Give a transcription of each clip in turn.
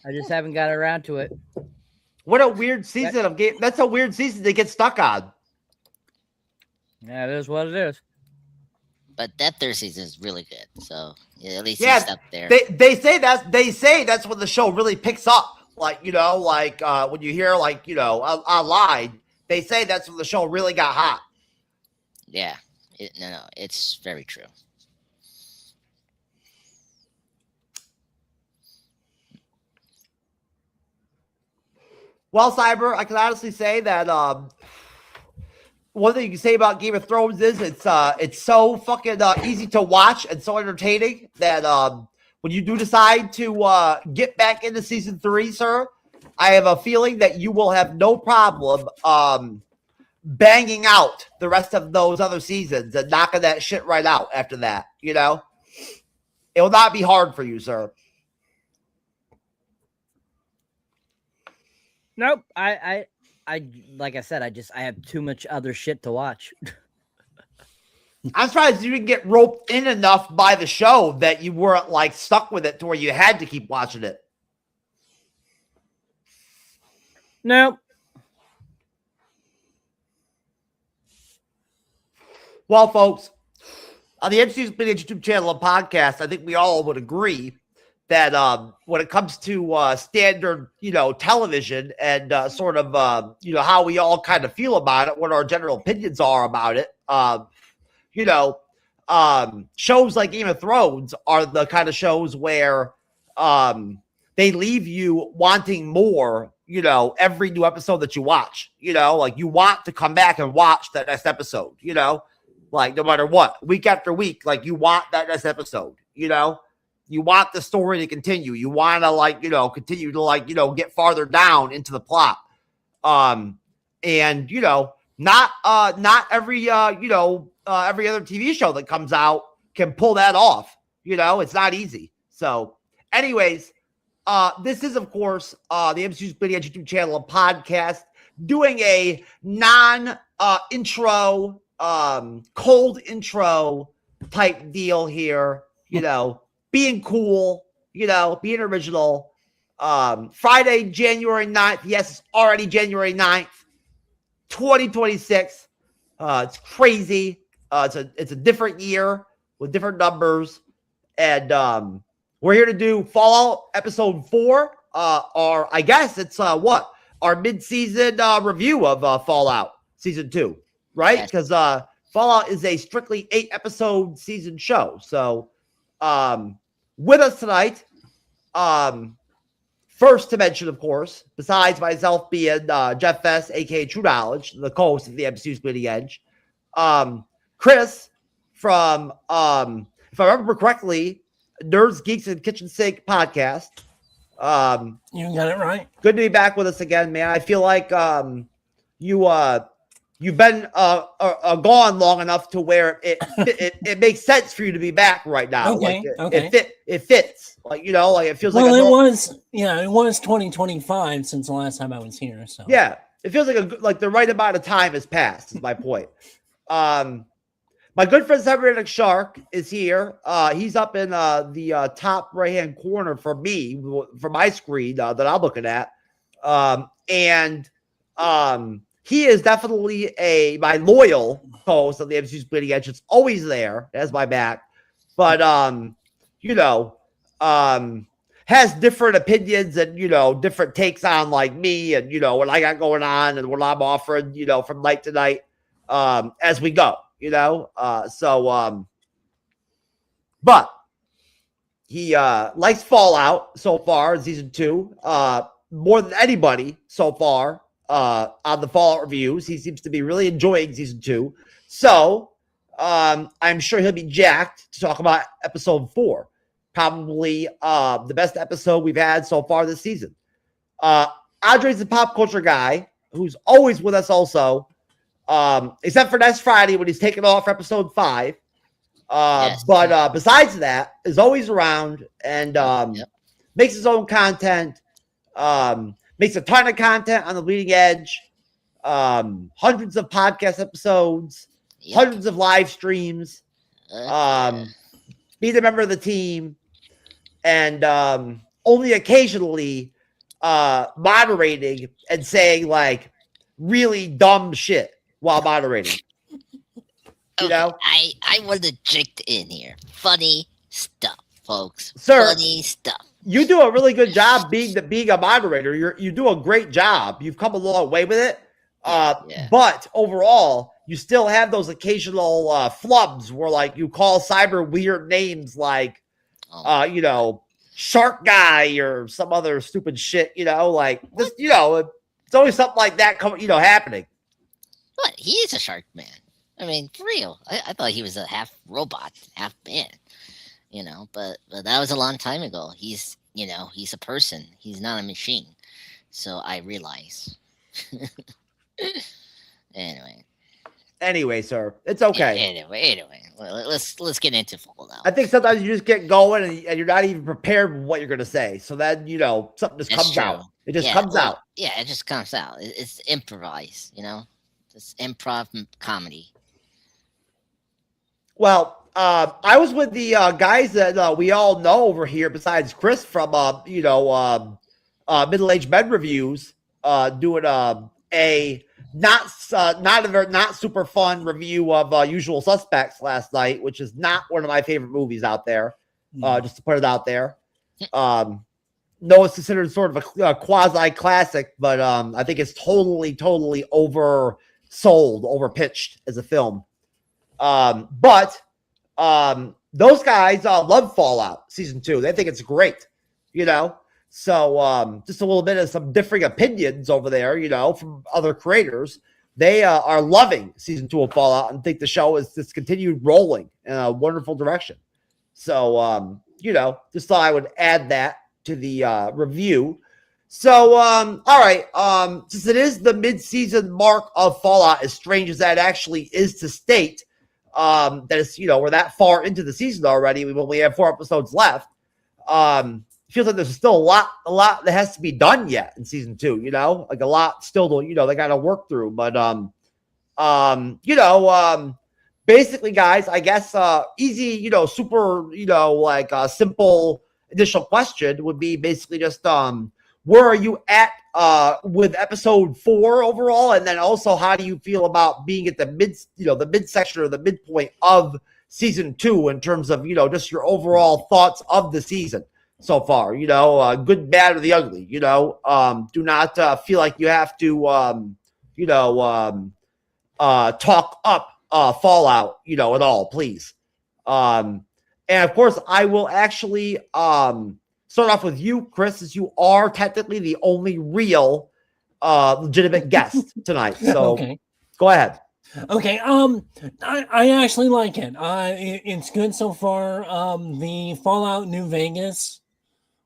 I just haven't got around to it. What a weird season of game. That's a weird season to get stuck on. Yeah, it is what it is. But that third season is really good. So yeah, at least Yeah, he's up there. They say that's when the show really picks up. Like, you know, like when you hear, like, you know, online, they say that's when the show really got hot. Yeah. No, it's very true. Well, Cyber, I can honestly say that one thing you can say about Game of Thrones is it's so fucking easy to watch and so entertaining that when you do decide to get back into season 3, sir, I have a feeling that you will have no problem banging out the rest of those other seasons and knocking that shit right out after that. You know, it will not be hard for you, sir. Nope. I like I said, I have too much other shit to watch. I'm surprised you didn't get roped in enough by the show that you weren't like stuck with it to where you had to keep watching it. Nope. Well, folks, on the MCU'S YouTube channel and podcast, I think we all would agree that when it comes to standard, you know, television and sort of, you know, how we all kind of feel about it, what our general opinions are about it, you know, shows like Game of Thrones are the kind of shows where they leave you wanting more, you know, every new episode that you watch, you know, like you want to come back and watch that next episode, you know, like no matter what, week after week, like you want that next episode, you know, you want the story to continue. You want to, like, you know, continue to, like, you know, get farther down into the plot. And, you know, not every, you know, every other TV show that comes out can pull that off. You know, it's not easy. So anyways, this is, of course, the MCU'S YouTube channel and podcast doing a non-intro, cold intro type deal here, you know, being cool, you know, being original. Friday, January 9th. Yes, it's already January 9th, 2026. It's crazy. It's a different year with different numbers. And we're here to do Fallout episode 4. Or I guess it's what? Our mid-season review of Fallout season 2, right? Because Fallout is a strictly 8-episode season show. So with us tonight, first to mention, of course, besides myself being Jeff Fest, aka TrueKnowledge, the co-host of the MCU'S Bleeding Edge, Chris from, if I remember correctly, Nerds, Geeks, and Kitchen Sink podcast. You got it right. Good to be back with us again, man. I feel like you've been gone long enough to where it makes sense for you to be back right now. Okay, like okay. It fits. Like, you know, like it feels Well, like it was 2025 since the last time I was here. So yeah, it feels like the right amount of time has passed. Is my point. My good friend Cyberneticshark is here. He's up in the top right-hand corner for me, for my screen that I'm looking at. He is definitely my loyal host of the MCU'S Bleeding Edge. It's always there. Has my back. But, you know, has different opinions and, you know, different takes on, like, me and, you know, what I got going on and what I'm offering, you know, from night to night as we go, you know. But he likes Fallout so far in season 2 more than anybody so far. On the Fallout reviews, he seems to be really enjoying season 2. So I'm sure he'll be jacked to talk about episode 4, probably the best episode we've had so far this season. Andre's the pop culture guy who's always with us also, except for next Friday when he's taking off for episode 5. Yes. But besides that, is always around and makes his own content. Makes a ton of content on the Bleeding Edge, hundreds of podcast episodes, hundreds of live streams, being a member of the team, and only occasionally moderating and saying like really dumb shit while moderating. You know, I want to jigged in here. Funny stuff, folks. Sir. Funny stuff. You do a really good job being a moderator. You do a great job. You've come a long way with it. Yeah. But overall, you still have those occasional flubs where like you call Cyber weird names like, you know, Shark Guy or some other stupid shit. You know, like just you know, it's always something like that happening. What? He is a shark man. I mean, for real. I thought he was a half robot, half man. You know, but that was a long time ago. He's a person. He's not a machine. So I realize. Anyway, sir, it's okay. Anyway, let's get into Fallout. I think sometimes you just get going and you're not even prepared with what you're going to say. So then, you know, something just comes out. It just comes out. Yeah, it just comes out. It's improvised, you know? It's improv comedy. Well, I was with the guys that we all know over here besides Chris from, Middle-Aged Men Reviews, doing a not super fun review of Usual Suspects last night, which is not one of my favorite movies out there. Just to put it out there. No, it's considered sort of a quasi classic, but I think it's totally oversold, overpitched as a film. But those guys love Fallout Season 2. They think it's great, you know. So just a little bit of some differing opinions over there, you know, from other creators. They are loving Season 2 of Fallout and think the show is just continued rolling in a wonderful direction. So, you know, just thought I would add that to the review. So, all right, since it is the mid-season mark of Fallout, as strange as that actually is to state, that it's, you know, we're that far into the season already. We only have 4 episodes left. It feels like there's still a lot that has to be done yet in Season 2, you know, like a lot still to, you know, they got to work through. But, you know, basically, guys, I guess easy, you know, super, you know, like a simple initial question would be basically just where are you at with episode 4 overall, and then also how do you feel about being at the midsection or the midpoint of Season 2 in terms of, you know, just your overall thoughts of the season so far, you know, good, bad, or the ugly, you know. Do not feel like you have to you know, talk up Fallout, you know, at all, please. And of course, I will actually start off with you, Chris, as you are technically the only real legitimate guest tonight. So Okay. Go ahead. Okay. I actually like it. It's good so far. The Fallout New Vegas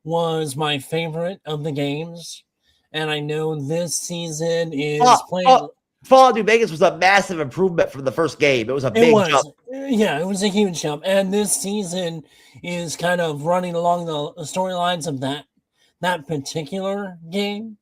was my favorite of the games, and I know this season is playing. Fallout New Vegas was a massive improvement from the first game. It was a big jump. Yeah, it was a huge jump. And this season is kind of running along the storylines of that particular game.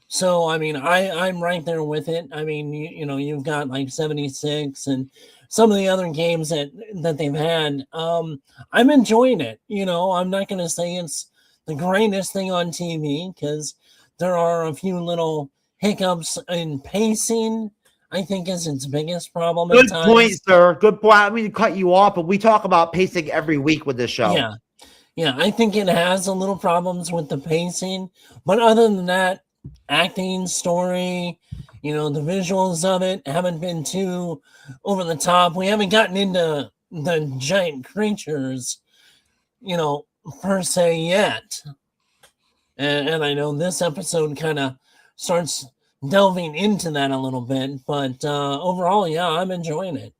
So, I mean, I'm right there with it. I mean, you know, you've got like 76 and some of the other games that they've had. I'm enjoying it. You know, I'm not going to say it's the greatest thing on TV because there are a few little hiccups in pacing, I think, is its biggest problem. Good point, sir. Good point. I mean, to cut you off, but we talk about pacing every week with this show. Yeah, I think it has a little problems with the pacing, but other than that, acting, story, you know, the visuals of it haven't been too over the top. We haven't gotten into the giant creatures, you know, per se yet. And I know this episode kind of starts delving into that a little bit, but overall, yeah, I'm enjoying it.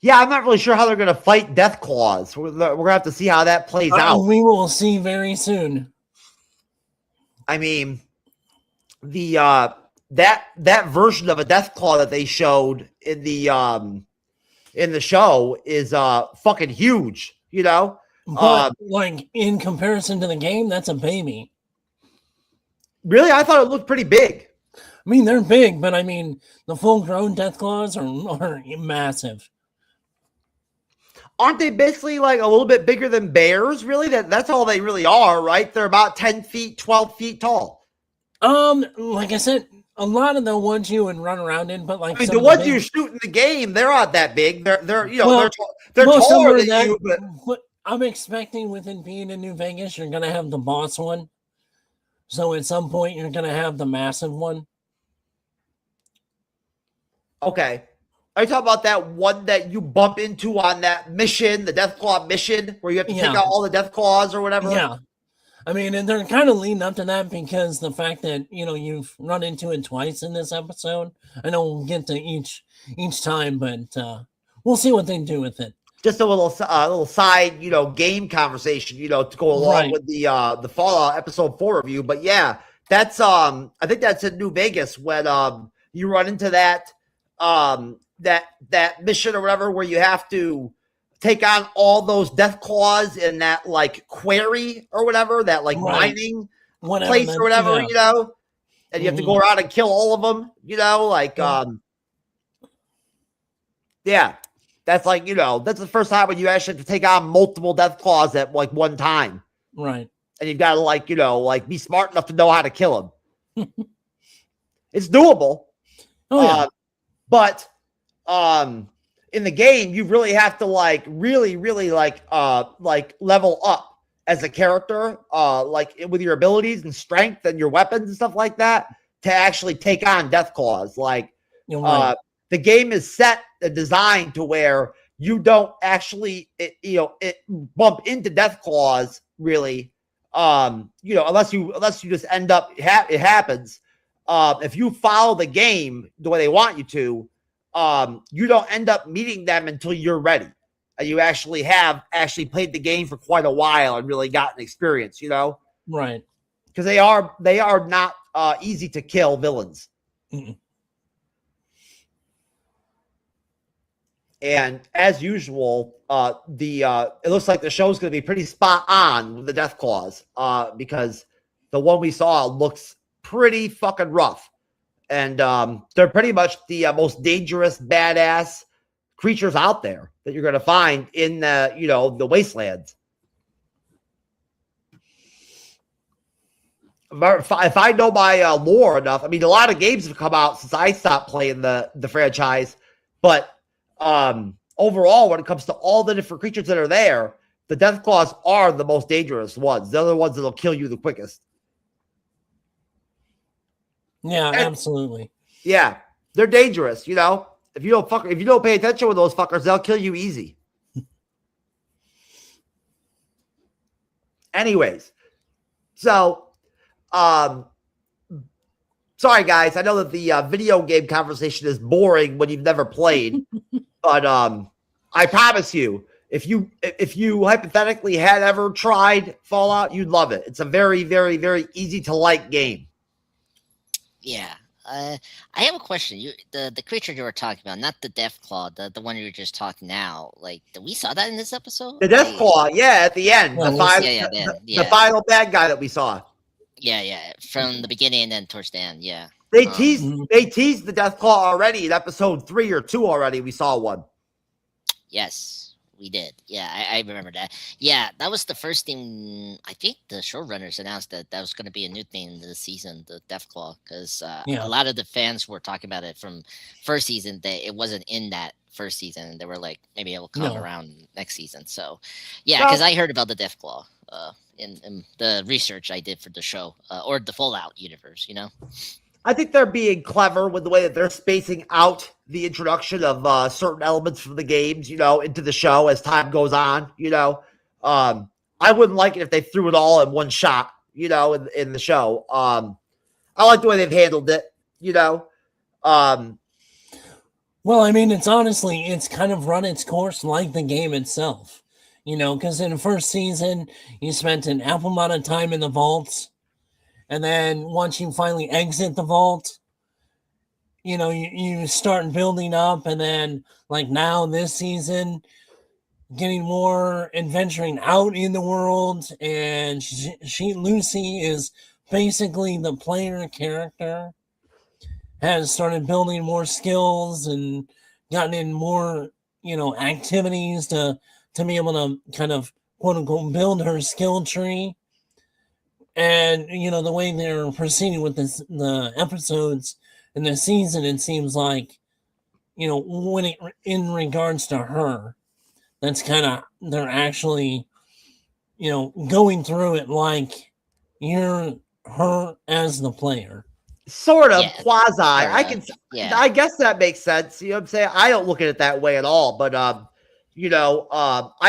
Yeah, I'm not really sure how they're going to fight Death Claws. We're going to have to see how that plays out. We will see very soon. I mean, the that version of a Death Claw that they showed in the show is fucking huge, you know? But like in comparison to the game, that's a baby. Really? I thought it looked pretty big. I mean, they're big, but I mean, the full-grown Death Claws are massive. aren't they basically like a little bit bigger than bears? Really, that's all they really are, right? They're about 10 feet, 12 feet tall. Like I said, a lot of the ones you would run around in, but like I mean, the ones you shoot in the game, they're not that big. They're you know Well, they're most of them taller are than that, you, but I'm expecting within being in New Vegas, you're gonna have the boss one. So at some point, you're gonna have the massive one. okay. Are you talking about that one that you bump into on that mission, the Deathclaw mission, where you have to take out all the Deathclaws or whatever? Yeah. I mean, and they're kind of leading up to that because the fact that, you know, you've run into it twice in this episode. I know we'll get to each time, but we'll see what they do with it. Just a little side, you know, game conversation, you know, to go along with the Fallout episode 4 review. But yeah, that's I think that's in New Vegas when you run into that that mission or whatever where you have to take on all those Deathclaws in that like quarry or whatever, that like mining place or whatever, you know, and you have to go around and kill all of them, you know, like yeah. That's like, you know, that's the first time when you actually have to take on multiple Deathclaws at like one time. Right. And you've got to like, you know, like be smart enough to know how to kill them. It's doable. Oh, yeah. But in the game, you really have to like really like level up as a character, like with your abilities and strength and your weapons and stuff like that to actually take on Deathclaws. Like, the game is set and designed to where you don't actually, bump into Deathclaws really, you know, unless you just end up, it happens. If you follow the game the way they want you to, you don't end up meeting them until you're ready. And you actually have played the game for quite a while and really gotten experience, you know? Right. Because they are not easy to kill villains. Mm-mm. And as usual, it looks like the show's going to be pretty spot on with the Deathclaws, because the one we saw looks pretty fucking rough, and they're pretty much the most dangerous, badass creatures out there that you're going to find in the wastelands. If I know my lore enough, I mean, a lot of games have come out since I stopped playing the franchise, but overall, when it comes to all the different creatures that are there, the Deathclaws are the most dangerous ones. They're the ones that'll kill you the quickest. Yeah, absolutely. Yeah, they're dangerous. You know, if you don't pay attention with those fuckers, they'll kill you easy. Anyways, so sorry guys, I know that the video game conversation is boring when you've never played, but I promise you, if you hypothetically had ever tried Fallout, you'd love it. It's a very, very, very easy to like game. Yeah. I have a question. The creature you were talking about, not the Deathclaw, the one you were just talking now. Like, we saw that in this episode. The Deathclaw, yeah, at the end, the final bad guy that we saw. Yeah, from the beginning and then towards the end. Yeah, they teased the Deathclaw already in episode 3 or 2 already. We saw one. Yes, we did. Yeah, I remember that. Yeah, that was the first thing. I think the showrunners announced that was going to be a new thing this season, the Deathclaw, because a lot of the fans were talking about it from first season. It wasn't in that first season, and they were like, maybe it will come around next season. So, yeah, because I heard about the Deathclaw in the research I did for the show or the Fallout universe. You know. I think they're being clever with the way that they're spacing out the introduction of certain elements from the games, you know, into the show as time goes on, you know. I wouldn't like it if they threw it all in one shot, you know, in the show. I like the way they've handled it, you know. Well, I mean, it's kind of run its course like the game itself, you know, because in the first season, you spent an ample amount of time in the vaults. And then once you finally exit the vault, you know, you start building up. And then like now this season, getting more adventuring out in the world. And Lucy is basically the player character, has started building more skills and gotten in more, you know, activities to to be able to kind of quote unquote build her skill tree. And the way they're proceeding with the episodes in the season, it seems like when in regards to her, that's kind of they're actually going through it like you're her as the player. Sort of, Yeah, quasi. sort I of, can, yeah. I guess that makes sense. You know what I'm saying? I don't look at it that way at all, but I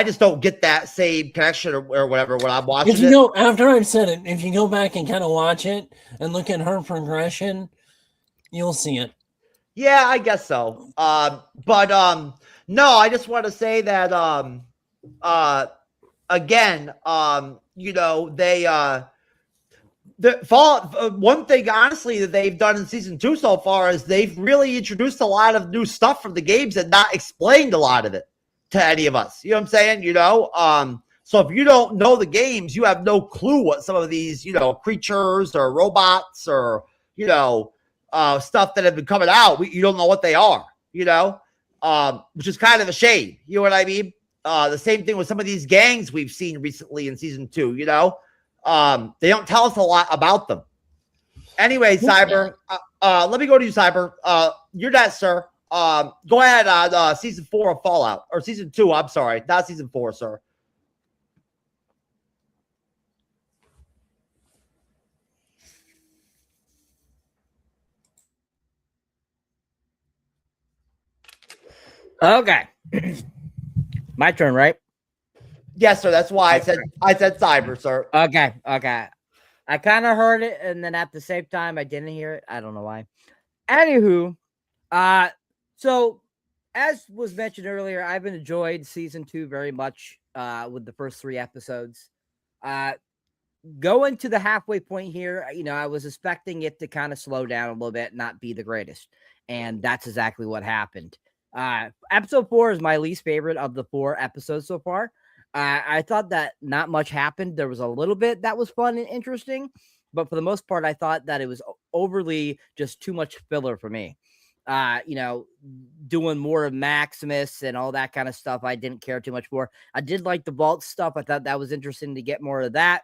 just don't get that same connection or whatever when I'm watching If you it. go after I've said it, if you go back and kind of watch it and look at her progression, you'll see it. Yeah, I guess so. No, I just want to say that again, one thing honestly that they've done in season 2 so far is they've really introduced a lot of new stuff from the games and not explained a lot of it to any of us. You know what I'm saying? So if you don't know the games, you have no clue what some of these, creatures or robots or, stuff that have been coming out. You don't know what they are, which is kind of a shame. You know what I mean? The same thing with some of these gangs we've seen recently in season 2, they don't tell us a lot about them. Anyway, Cyber, let me go to you, Cyber. You're next, sir. Go ahead on season 4 of Fallout, or season 2. I'm sorry, not season 4, sir. Okay. My turn, right? Yes, sir. That's why I said Cyber, sir. Okay. I kind of heard it, and then at the same time, I didn't hear it. I don't know why. Anywho, so as was mentioned earlier, I've enjoyed season 2 very much with the first 3 episodes. Going to the halfway point here, I was expecting it to kind of slow down a little bit, not be the greatest. And that's exactly what happened. Episode 4 is my least favorite of the 4 episodes so far. I thought that not much happened. There was a little bit that was fun and interesting, but for the most part, I thought that it was overly just too much filler for me. Doing more of Maximus and all that kind of stuff, I didn't care too much for. I did like the vault stuff. I thought that was interesting to get more of that.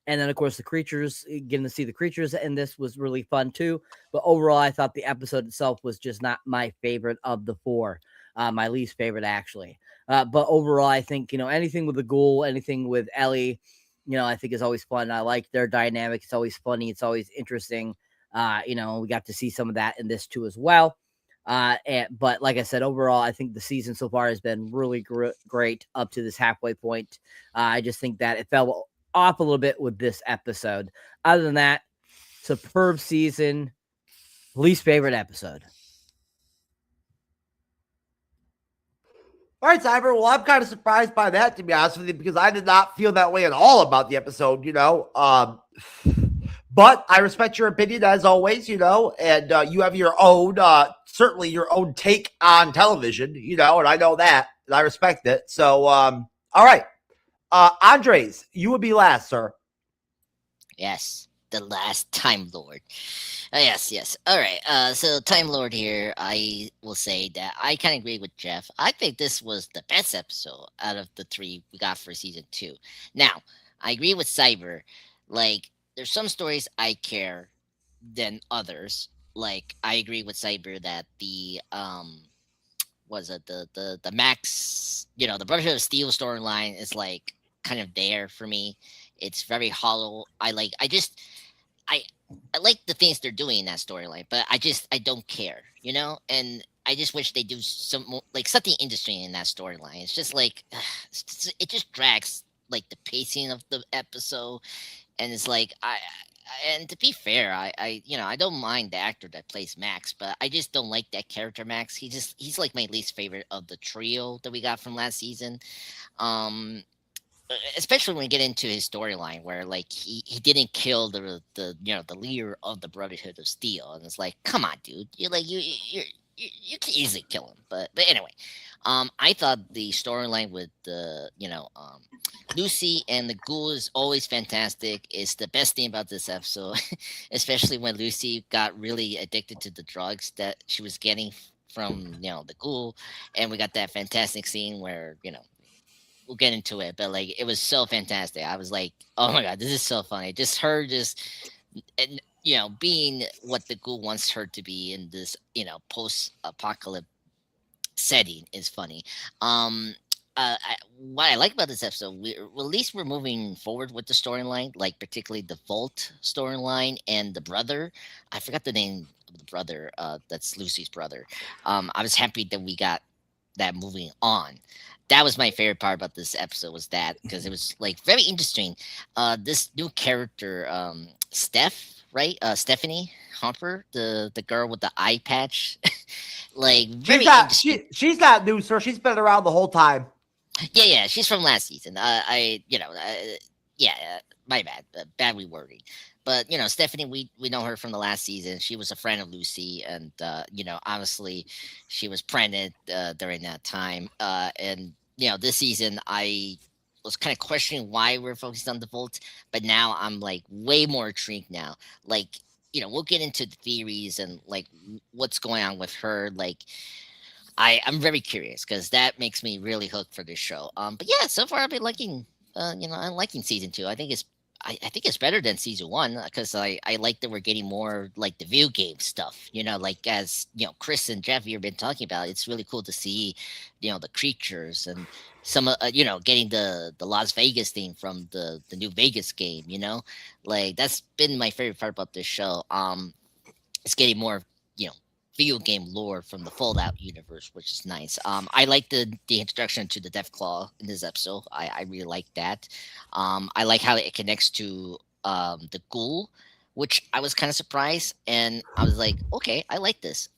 And then, of course, the creatures, getting to see the creatures in this was really fun, too. But overall, I thought the episode itself was just not my favorite of the 4. My least favorite, actually. But overall, I think, anything with the ghoul, anything with Ellie, I think is always fun. I like their dynamic. It's always funny. It's always interesting. We got to see some of that in this, too, as well. But like I said, overall, I think the season so far has been really great up to this halfway point. I just think that it fell off a little bit with this episode. Other than that, superb season, least favorite episode. All right, Cyber. Well, I'm kind of surprised by that, to be honest with you, because I did not feel that way at all about the episode, But I respect your opinion as always, and you have your own, certainly your own take on television, and I know that, and I respect it. So, all right. Andres, you would be last, sir. Yes, the last Time Lord. Yes. All right. So Time Lord here, I will say that I kind of agree with Jeff. I think this was the best episode out of the 3 we got for season 2. Now, I agree with Cyber. Like, there's some stories I care than others. Like, I agree with Cyber that the the Max, the Brotherhood of Steel storyline is like kind of there for me. It's very hollow. I like the things they're doing in that storyline, but I don't care, and I just wish they do some more, like something interesting in that storyline. It's just like it just drags like the pacing of the episode, and it's like and to be fair, I don't mind the actor that plays Max, but I just don't like that character Max. He's like my least favorite of the trio that we got from last season. Especially when we get into his storyline where like he didn't kill the leader of the Brotherhood of Steel, and it's like, come on, dude, you can easily kill him. But anyway, I thought the storyline with the Lucy and the ghoul is always fantastic. It's the best thing about this episode, especially when Lucy got really addicted to the drugs that she was getting from the ghoul, and we got that fantastic scene where we'll get into it, but like it was so fantastic. I was like, oh my god, this is so funny. Just her, and being what the ghoul wants her to be in this, post-apocalypse setting is funny. What I like about this episode, at least we're moving forward with the storyline, like particularly the Vault storyline and the brother. I forgot the name of the brother. That's Lucy's brother. I was happy that we got that moving on. That was my favorite part about this episode, was that, because it was like very interesting. This new character, right? Stephanie Hopper, the girl with the eye patch, like very interesting. She's not new, sir. She's been around the whole time. Yeah, she's from last season. My bad, badly wording. But Stephanie, we know her from the last season. She was a friend of Lucy, and obviously, she was pregnant during that time. And this season, I was kind of questioning why we're focused on the Vault, but now I'm like way more intrigued now. Like, we'll get into the theories and like what's going on with her. Like, I'm very curious because that makes me really hooked for this show. But yeah, so far I've been liking, I'm liking season 2. I think it's better than season 1 because I like that we're getting more like the video game stuff. Like as Chris and Jeff, you've been talking about. It's really cool to see, the creatures and some, getting the Las Vegas theme from the new Vegas game. Like that's been my favorite part about this show. It's getting more, video game lore from the Fallout universe, which is nice. I like the introduction to the Deathclaw in this episode. I really like that. I like how it connects to the ghoul, which I was kind of surprised, and I was like, okay, I like this.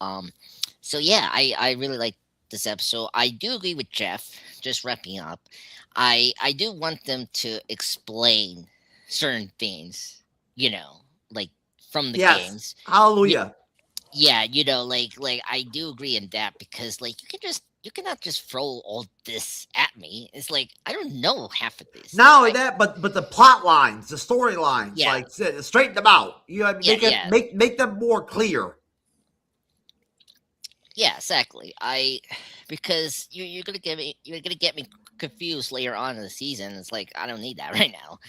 So yeah, I really like this episode. I do agree with Jeff. Just wrapping up, I do want them to explain certain things, like from the games. Hallelujah. Yeah, like I do agree in that, because like you cannot just throw all this at me. It's like I don't know half of this. Not only that, but the plot lines, the storylines, Yeah. like straighten them out. Make them more clear. Yeah, exactly. Because you're gonna get me confused later on in the season. It's like I don't need that right now.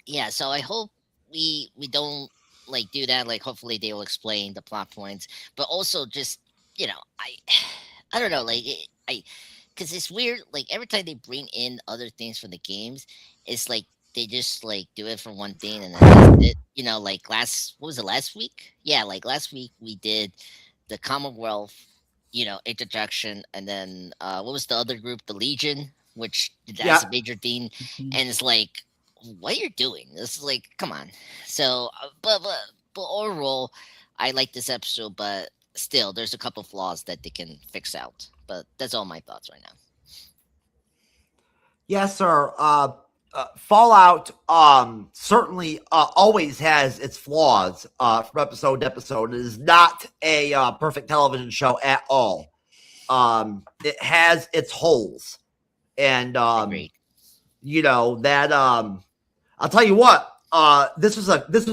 Yeah, so I hope we don't like do that. Like hopefully they will explain the plot points, but also just I don't know, like because it's weird, like every time they bring in other things from the games, it's like they just like do it for one thing and then that's it. Like what was it, last week? Yeah, like last week we did the Commonwealth introduction, and then what was the other group, the Legion, which that's a major theme. And it's like, what you're doing, this is like, come on. So but overall I like this episode, but still there's a couple flaws that they can fix out. But that's all my thoughts right now. Yes, sir. Fallout certainly always has its flaws from episode to episode. It is not a perfect television show at all. It has its holes, and Agreed. I'll tell you what. This was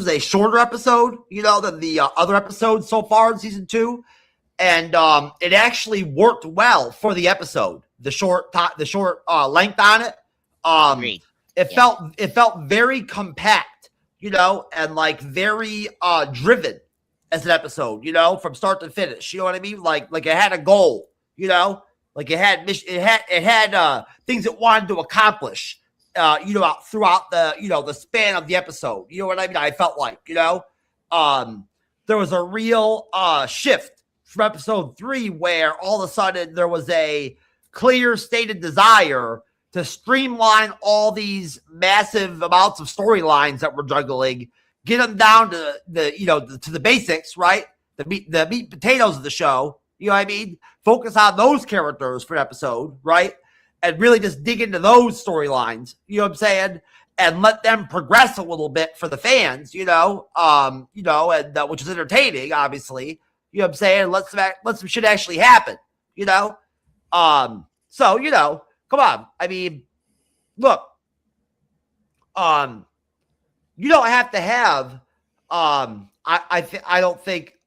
a shorter episode, than the other episodes so far in season 2, and it actually worked well for the episode. The short length on it. Agreed. It felt very compact, and like very driven as an episode, from start to finish. You know what I mean? Like it had a goal, like it had things it wanted to accomplish. Throughout the span of the episode. You know what I mean? I felt like, there was a real shift from episode 3 where all of a sudden there was a clear stated desire to streamline all these massive amounts of storylines that we're juggling, get them down to the basics, right? The meat potatoes of the show. You know what I mean? Focus on those characters for an episode, right? And really just dig into those storylines, you know what I'm saying? And let them progress a little bit for the fans, and which is entertaining, obviously. You know what I'm saying? Let some shit actually happen, So, come on. I mean, look, you don't have to have, I don't think,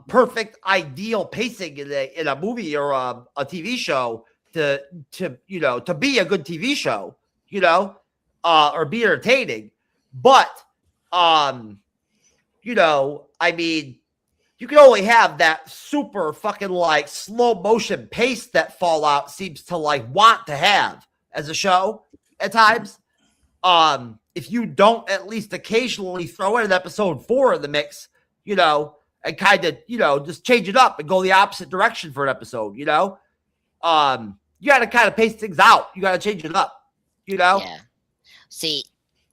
perfect, ideal pacing in a movie or a TV show to be a good TV show, or be entertaining. But I mean, you can only have that super fucking like slow motion pace that Fallout seems to like want to have as a show at times. If you don't at least occasionally throw in an episode 4 in the mix, and kind of, just change it up and go the opposite direction for an episode, you got to kind of pace things out. You got to change it up, Yeah. See,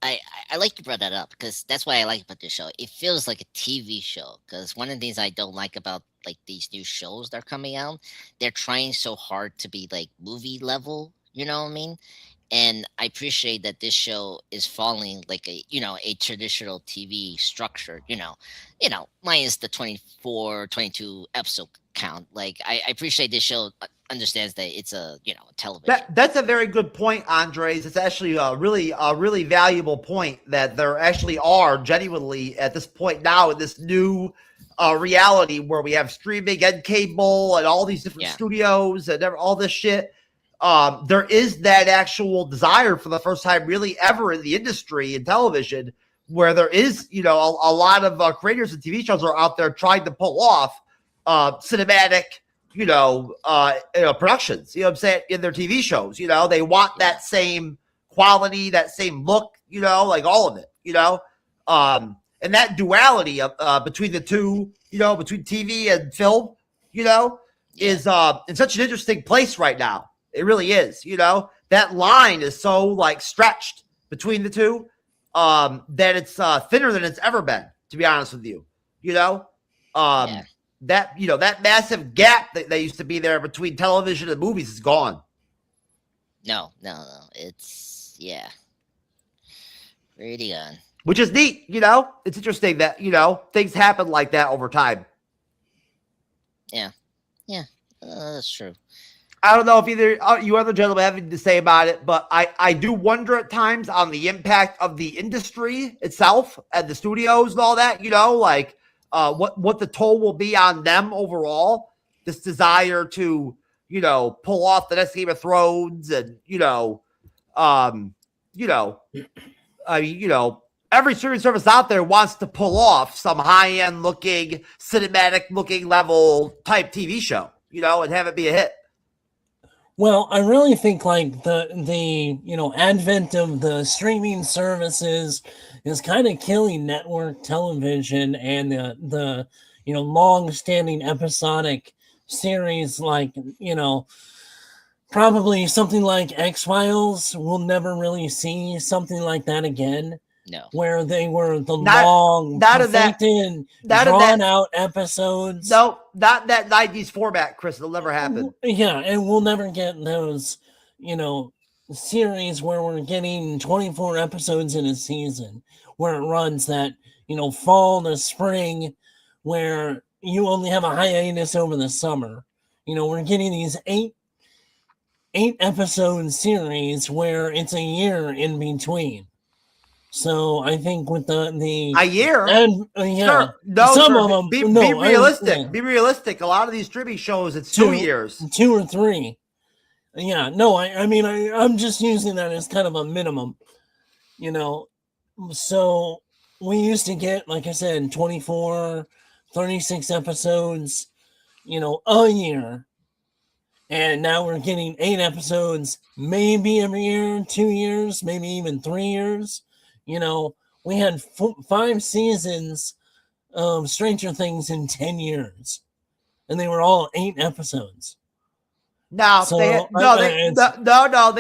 I like you brought that up because that's why I like about this show. It feels like a TV show because one of the things I don't like about like these new shows that are coming out, they're trying so hard to be like movie level, you know what I mean? And I appreciate that this show is following like a traditional TV structure, minus the 24, 22 episode count. Like I appreciate this show understands that it's a television. That's a very good point, Andres. It's actually a really valuable point that there actually are genuinely at this point now in this new reality where we have streaming and cable and all these different studios and all this shit. There is that actual desire for the first time really ever in the industry in television where there is, a lot of creators and TV shows are out there trying to pull off cinematic, productions, what I'm saying, in their TV shows. They want that same quality, that same look, like all of it, and that duality of between the two, between TV and film, is in such an interesting place right now. It really is, that line is so like stretched between the two that it's thinner than it's ever been, to be honest with you, that, that massive gap that used to be there between television and movies is gone. No. It's, pretty gone. Which is neat, it's interesting that, things happen like that over time. Yeah, that's true. I don't know if either you other gentlemen have anything to say about it, but I do wonder at times on the impact of the industry itself and the studios and all that, like what the toll will be on them overall. This desire to, pull off the next Game of Thrones and, every streaming service out there wants to pull off some high-end looking, cinematic looking level type TV show, and have it be a hit. Well, I really think like the advent of the streaming services is kind of killing network television and the long-standing episodic series like probably something like X-Files. We'll never really see something like that again. No, where they were the drawn out episodes. No, not that 90s format, Chris. It'll never happen. Yeah, and we'll never get those, series where we're getting 24 episodes in a season, where it runs that, fall to spring, where you only have a hiatus over the summer. We're getting these eight episode series where it's a year in between. So I think with the a year and sure. No, some sir. of them be realistic. Be realistic. A lot of these streaming shows, it's 2 years, 2 or 3. Yeah, no, I'm just using that as kind of a minimum, So we used to get, like I said, 24, 36 episodes, a year. And now we're getting 8 episodes, maybe every year, 2 years, maybe even 3 years. We had 5 seasons of Stranger Things in 10 years, and they were all 8 episodes. No, so they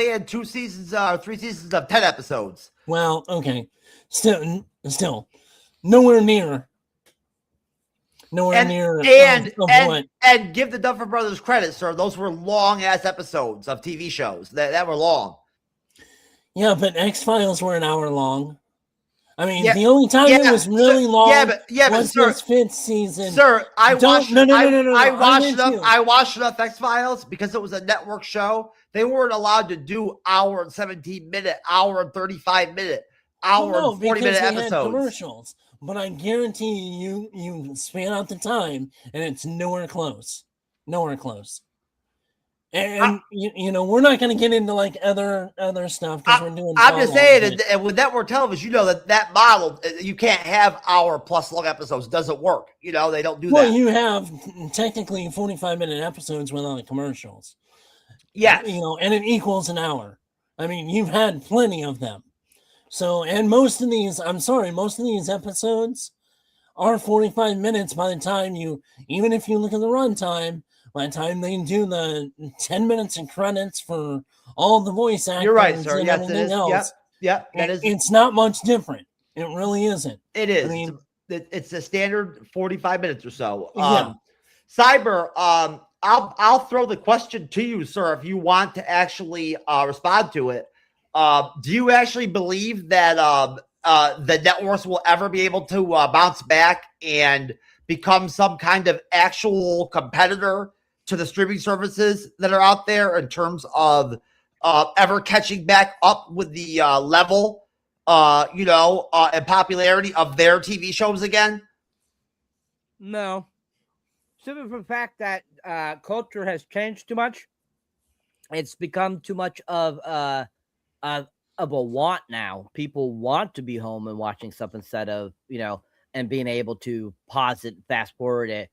had 2 seasons, 3 seasons of 10 episodes. Well, okay, still, nowhere near. And give the Duffer Brothers credit, sir. Those were long ass episodes of TV shows that were long. Yeah, but X-Files were an hour long. I mean, the only time it was really long was this 5th season. Sir, I watched enough X-Files because it was a network show. They weren't allowed to do hour and 17-minute, hour and 35-minute, hour and 40-minute episodes. Commercials. But I guarantee you span out the time, and it's nowhere close. Nowhere close. And you know, we're not going to get into like other stuff because we're doing. I'm just saying, and with network television, you know that model, you can't have hour plus long episodes. It doesn't work. You know, they don't do that. Well, you have technically 45-minute episodes without the commercials. Yes. You know, and it equals an hour. I mean, you've had plenty of them. So, and most of these episodes are 45 minutes by the time even if you look at the runtime, by the time they do the 10 minutes of credits for all the voice actors. You're right, sir. And Yes, everything it is. else, Yep. That is. It's not much different. It really isn't. It is. I mean, it's a standard 45 minutes or so. Yeah. Cyber, I'll throw the question to you, sir, if you want to actually respond to it. Do you actually believe that the networks will ever be able to bounce back and become some kind of actual competitor to the streaming services that are out there in terms of ever catching back up with the level, and popularity of their TV shows again? No. Simply for the fact that culture has changed too much. It's become too much of a want now. People want to be home and watching stuff instead of, and being able to pause it, fast forward it,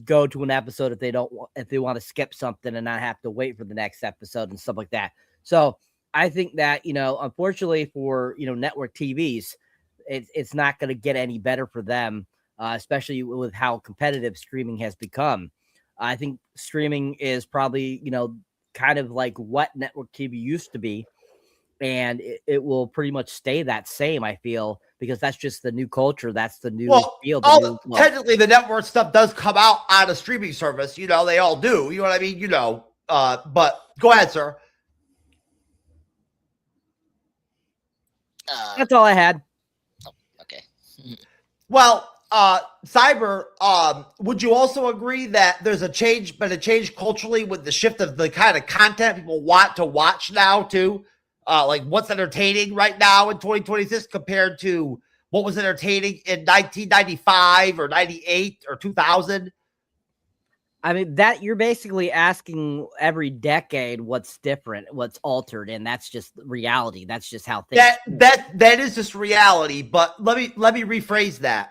go to an episode if they want to skip something and not have to wait for the next episode and stuff like that. So I think that, unfortunately for, network TVs, it's not going to get any better for them, especially with how competitive streaming has become. I think streaming is probably, kind of like what network TV used to be. And it will pretty much stay that same, I feel, because that's just the new culture. That's the new field. Technically, the network stuff does come out on a streaming service. They all do. You know what I mean? But go ahead, sir. That's all I had. Oh, okay. Well, Cyber, would you also agree that there's a change culturally with the shift of the kind of content people want to watch now too? Like what's entertaining right now in 2026 compared to what was entertaining in 1995 or 98 or 2000? I mean, that you're basically asking every decade what's different, what's altered, and that's just reality. That's just how things. That is just reality. But let me rephrase that.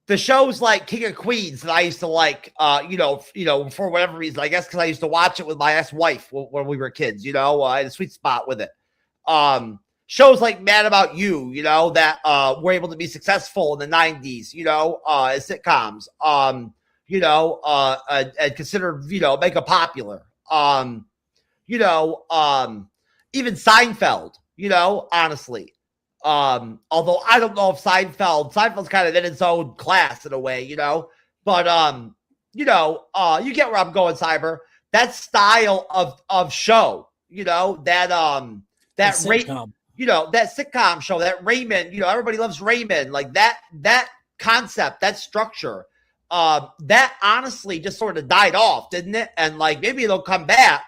The shows like King of Queens that I used to like, for whatever reason, I guess because I used to watch it with my ex-wife when we were kids. I had a sweet spot with it. Shows like Mad About You, that were able to be successful in the 90s, as sitcoms, and considered, make it popular. Even Seinfeld, honestly. Although I don't know if Seinfeld's kind of in its own class in a way, but you get where I'm going, Cyber. That style of show, that sitcom. That sitcom show, that Raymond, everybody loves Raymond, like that concept, that structure, that honestly just sort of died off, didn't it? And like maybe it'll come back,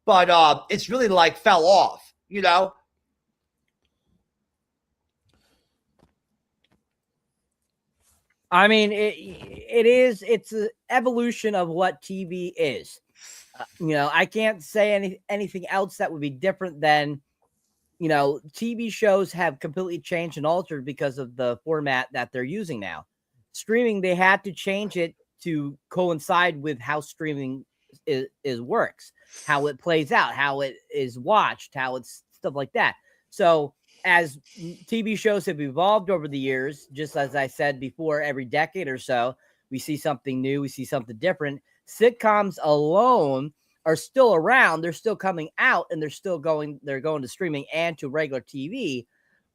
but it's really like fell off, I mean, it's an evolution of what TV is. I can't say anything else that would be different than, TV shows have completely changed and altered because of the format that they're using now. Streaming, they had to change it to coincide with how streaming is works, how it plays out, how it is watched, how it's stuff like that. So as TV shows have evolved over the years, just as I said before, every decade or so, we see something new, we see something different. Sitcoms alone are still around. They're still coming out and they're going to streaming and to regular TV.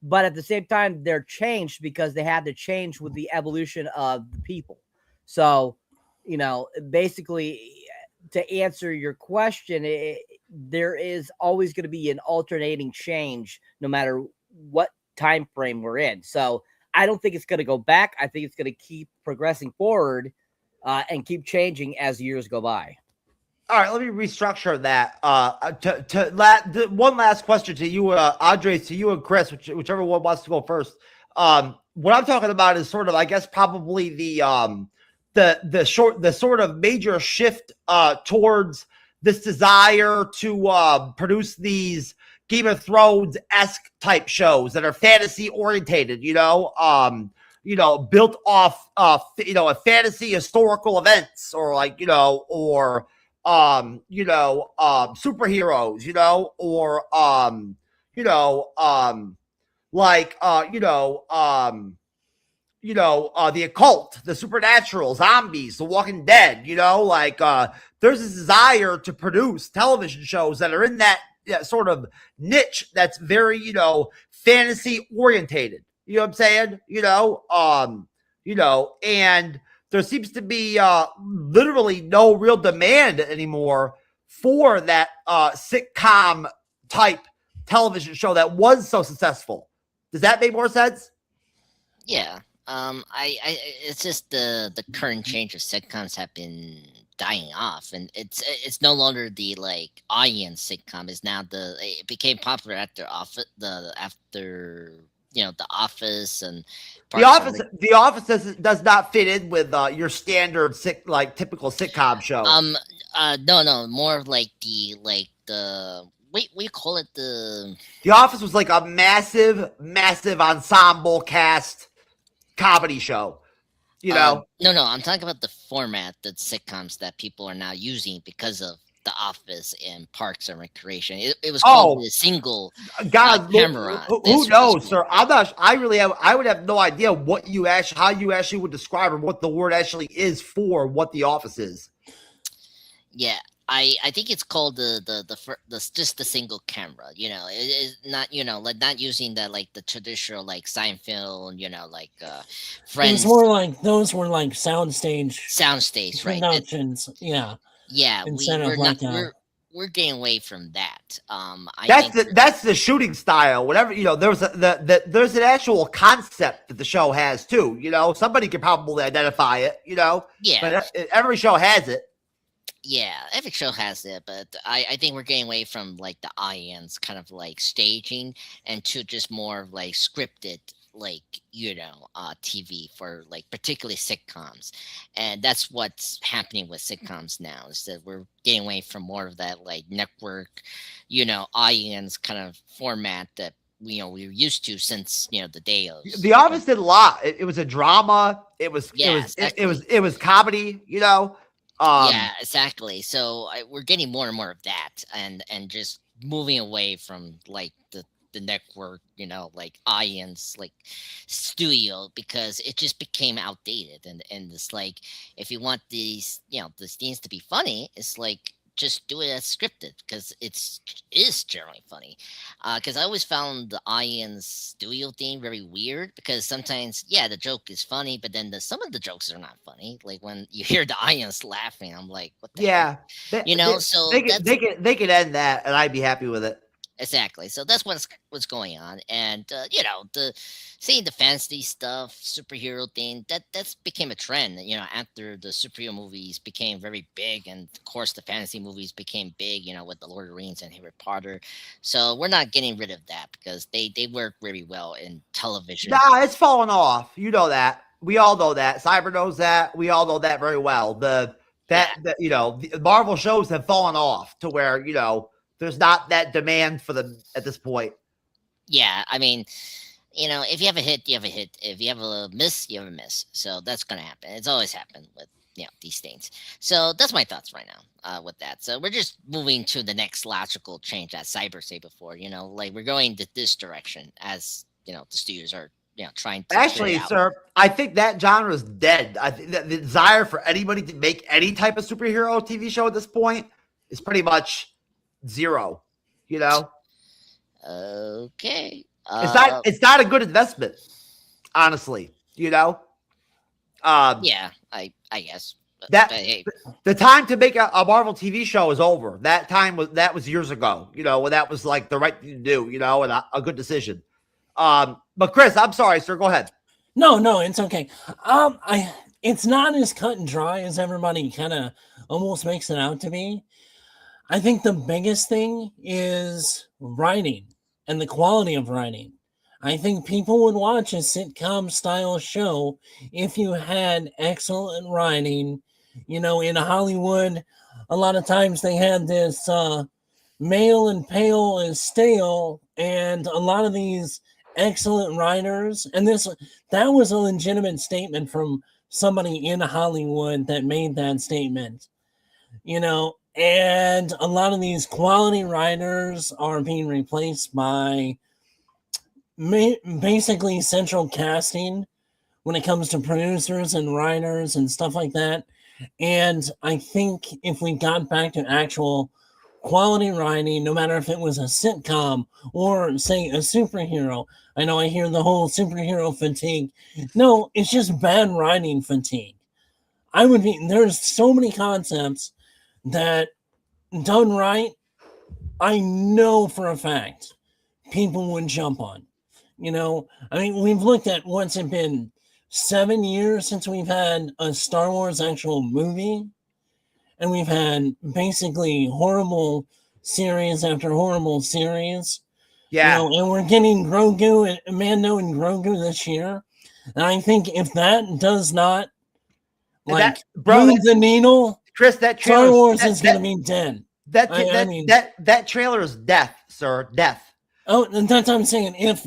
But at the same time, they're changed because they had to change with the evolution of the people. So, basically, to answer your question, there is always going to be an alternating change no matter what time frame we're in. So I don't think it's going to go back. I think it's going to keep progressing forward and keep changing as years go by. All right, let me restructure that. One last question to you, Andres, to you and Chris, whichever one wants to go first. What I'm talking about is sort of, I guess, probably the sort of major shift towards this desire to produce these Game of Thrones-esque type shows that are fantasy orientated, built off, a fantasy historical events, or superheroes, or the occult, the supernatural, zombies, The Walking Dead, there's this desire to produce television shows that are in that sort of niche that's very, fantasy orientated. You know what I'm saying? And there seems to be literally no real demand anymore for that sitcom type television show that was so successful. Does that make more sense? Yeah. It's just the current change of sitcoms have been dying off, and it's no longer the like audience sitcom. Is now it became popular after The Office and The Office does not fit in with your standard typical sitcom show. No, more like the we call it The Office was like a massive ensemble cast comedy show. No, I'm talking about the format that sitcoms that people are now using because of The Office and Parks and Recreation. It was called the single camera. Who knows, sir? I would have no idea how you actually would describe or what the word actually is for what The Office is. Yeah, I think it's called just the single camera. It's not not using the traditional Seinfeld. Friends. Those were like soundstage right? Productions. Yeah. We're getting away from that. That's the shooting style. Whatever there's there's an actual concept that the show has too. Somebody can probably identify it. Yeah, but every show has it. Yeah, every show has it, but I think we're getting away from the audience kind of staging and to just more scripted TV for particularly sitcoms. And that's what's happening with sitcoms now, is that we're getting away from more of that network, audience kind of format that we were used to since the day of The Office did a lot. It was a drama. It was comedy, yeah, exactly. So we're getting more and more of that, and just moving away from the network, audience, studio, because it just became outdated. And it's if you want these things to be funny, it's just do it as scripted, because it is generally funny. Because I always found the audience studio thing very weird, because sometimes the joke is funny, but then some of the jokes are not funny. When you hear the audience laughing, I'm like, what the heck? So they could end that, and I'd be happy with it. Exactly. So that's what's going on. And seeing the fantasy stuff, superhero thing, that's became a trend. After the superhero movies became very big, and of course the fantasy movies became big, with the Lord of the Rings and Harry Potter. So we're not getting rid of that, because they work very well in television. Nah, it's fallen off. You know that. We all know that. Cyber knows that. We all know that very well. The Marvel shows have fallen off to where, there's not that demand for them at this point. Yeah, I mean, if you have a hit, you have a hit. If you have a miss, you have a miss. So that's going to happen. It's always happened with these things. So that's my thoughts right now with that. So we're just moving to the next logical change, as Cyber said before. We're going to this direction, as the studios are trying to. Actually, sir, I think that genre is dead. I think that the desire for anybody to make any type of superhero TV show at this point is pretty much zero. Okay. It's not a good investment, honestly. Yeah, I guess the time to make a Marvel TV show is over. That was years ago. When that was the right thing to do. And a good decision. But Chris, I'm sorry, sir. Go ahead. No, it's okay. It's not as cut and dry as everybody kind of almost makes it out to be. I think the biggest thing is writing and the quality of writing. I think people would watch a sitcom style show if you had excellent writing, in Hollywood. a lot of times they had this male and pale and stale, and a lot of these excellent writers, and that was a legitimate statement from somebody in Hollywood that made that statement, and a lot of these quality writers are being replaced by basically central casting when it comes to producers and writers and stuff like that. And I think if we got back to actual quality writing, no matter if it was a sitcom or, say, a superhero. I know I hear the whole superhero fatigue. No, it's just bad writing fatigue. There's so many concepts that, done right, I know for a fact people would jump on. We've looked at what's it been, 7 years since we've had a Star Wars actual movie, and we've had basically horrible series after horrible series. Yeah. And we're getting Grogu and Mando and Grogu this year. And I think if that does not move the needle, Chris, that trailer, Star Wars is going to be dead. That trailer is death, sir. Death. Oh, and that's what I'm saying. If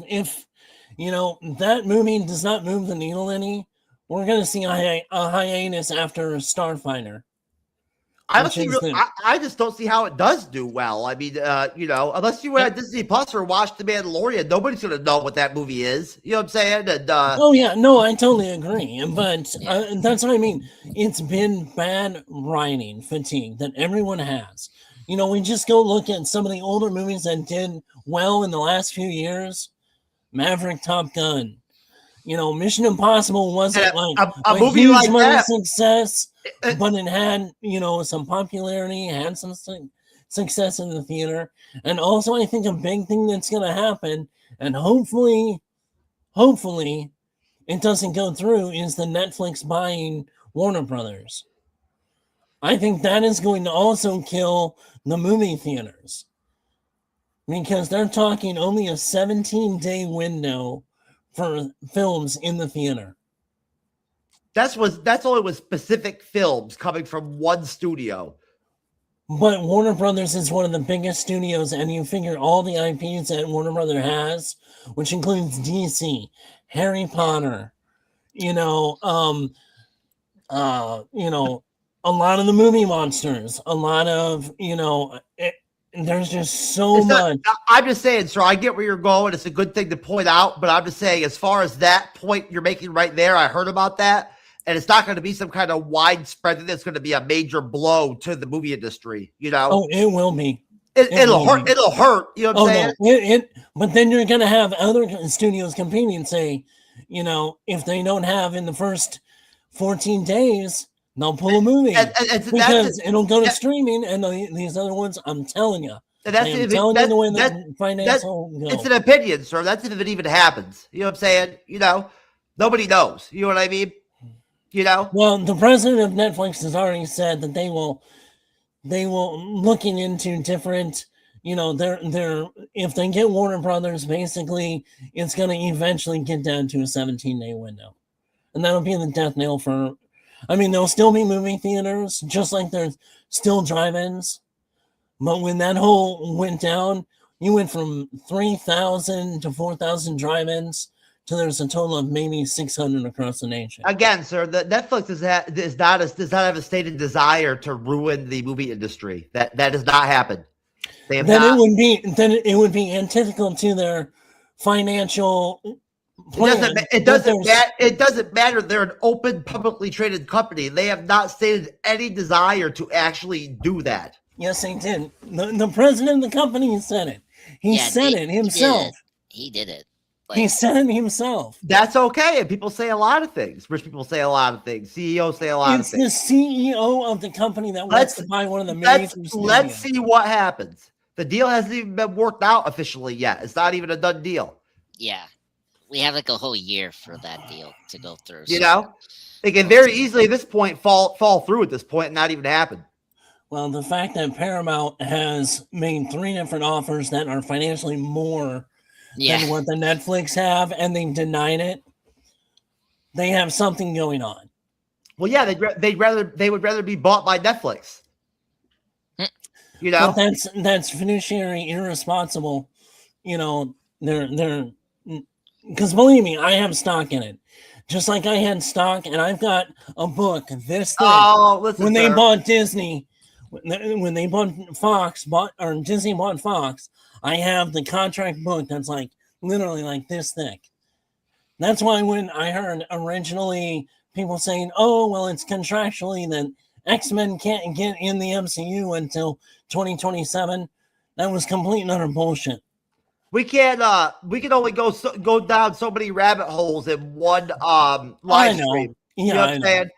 that movie does not move the needle any, we're going to see a hiatus after Starfighter. I just don't see how it does do well. I mean, unless you were at Disney Plus or watched The Mandalorian, nobody's going to know what that movie is. You know what I'm saying? And, oh, yeah. No, I totally agree. But that's what I mean. It's been bad writing fatigue that everyone has. We just go look at some of the older movies that did well in the last few years. Maverick, Top Gun. Mission Impossible wasn't a movie huge like that. Success, but it had, some popularity, had some success in the theater. And also, I think a big thing that's going to happen, and hopefully it doesn't go through, is the Netflix buying Warner Brothers. I think that is going to also kill the movie theaters, because they're talking only a 17-day window for films in the theater. That's only with specific films coming from one studio. But Warner Brothers is one of the biggest studios, and you figure all the IPs that Warner Brothers has, which includes DC, Harry Potter, a lot of the movie monsters, a lot of, there's just so much. I'm just saying, sir, I get where you're going. It's a good thing to point out, but I'm just saying, as far as that point you're making right there, I heard about that, and it's not going to be some kind of widespread thing that's going to be a major blow to the movie industry, Oh, it will be. It'll hurt. It'll hurt. You know what I'm saying? No, but then you're going to have other studios competing and say, if they don't have in the first 14 days, they'll pull a movie because it'll go to streaming, and these other ones, I'm telling you. It's an opinion, sir. That's if it even happens. You know what I'm saying? Nobody knows. You know what I mean? Well, the president of Netflix has already said that they will looking into different, if they get Warner Brothers, basically it's going to eventually get down to a 17-day window, and that'll be the death knell for. There'll still be movie theaters, just like there's still drive-ins. But when that whole went down, you went from 3,000 to 4,000 drive-ins to there's a total of maybe 600 across the nation. Again, sir, the Netflix does not have a stated desire to ruin the movie industry. That does not happen. It would be antithetical to their financial. It doesn't matter. They're an open, publicly traded company. They have not stated any desire to actually do that. Yes, they did. The president of the company said it. He said it himself. He did it. He said it himself. That's okay. And people say a lot of things. Rich people say a lot of things. CEOs say a lot of things. It's the CEO of the company that wants to buy one of the major studios. Let's see what happens. The deal hasn't even been worked out officially yet. It's not even a done deal. Yeah. We have like a whole year for that deal to go through. They can very easily at this point fall through at this point and not even happen. Well, the fact that Paramount has made 3 different offers that are financially more than what the Netflix have, and they've denied it, they have something going on. Well, yeah, they would rather be bought by Netflix. You know, But that's fiduciary irresponsible. You know, they're because believe me, I have stock in it. Just like I had stock, and I've got a book this thick. Oh, listen, when they sir. bought Disney, when they bought or Disney bought Fox, I have the contract book that's like literally like this thick. That's why when I heard originally people saying, "Oh, well, it's contractually that X-Men can't get in the MCU until 2027," that was complete and utter bullshit. We can't. We can only go down so many rabbit holes in one live stream. Yeah, you know what I'm saying?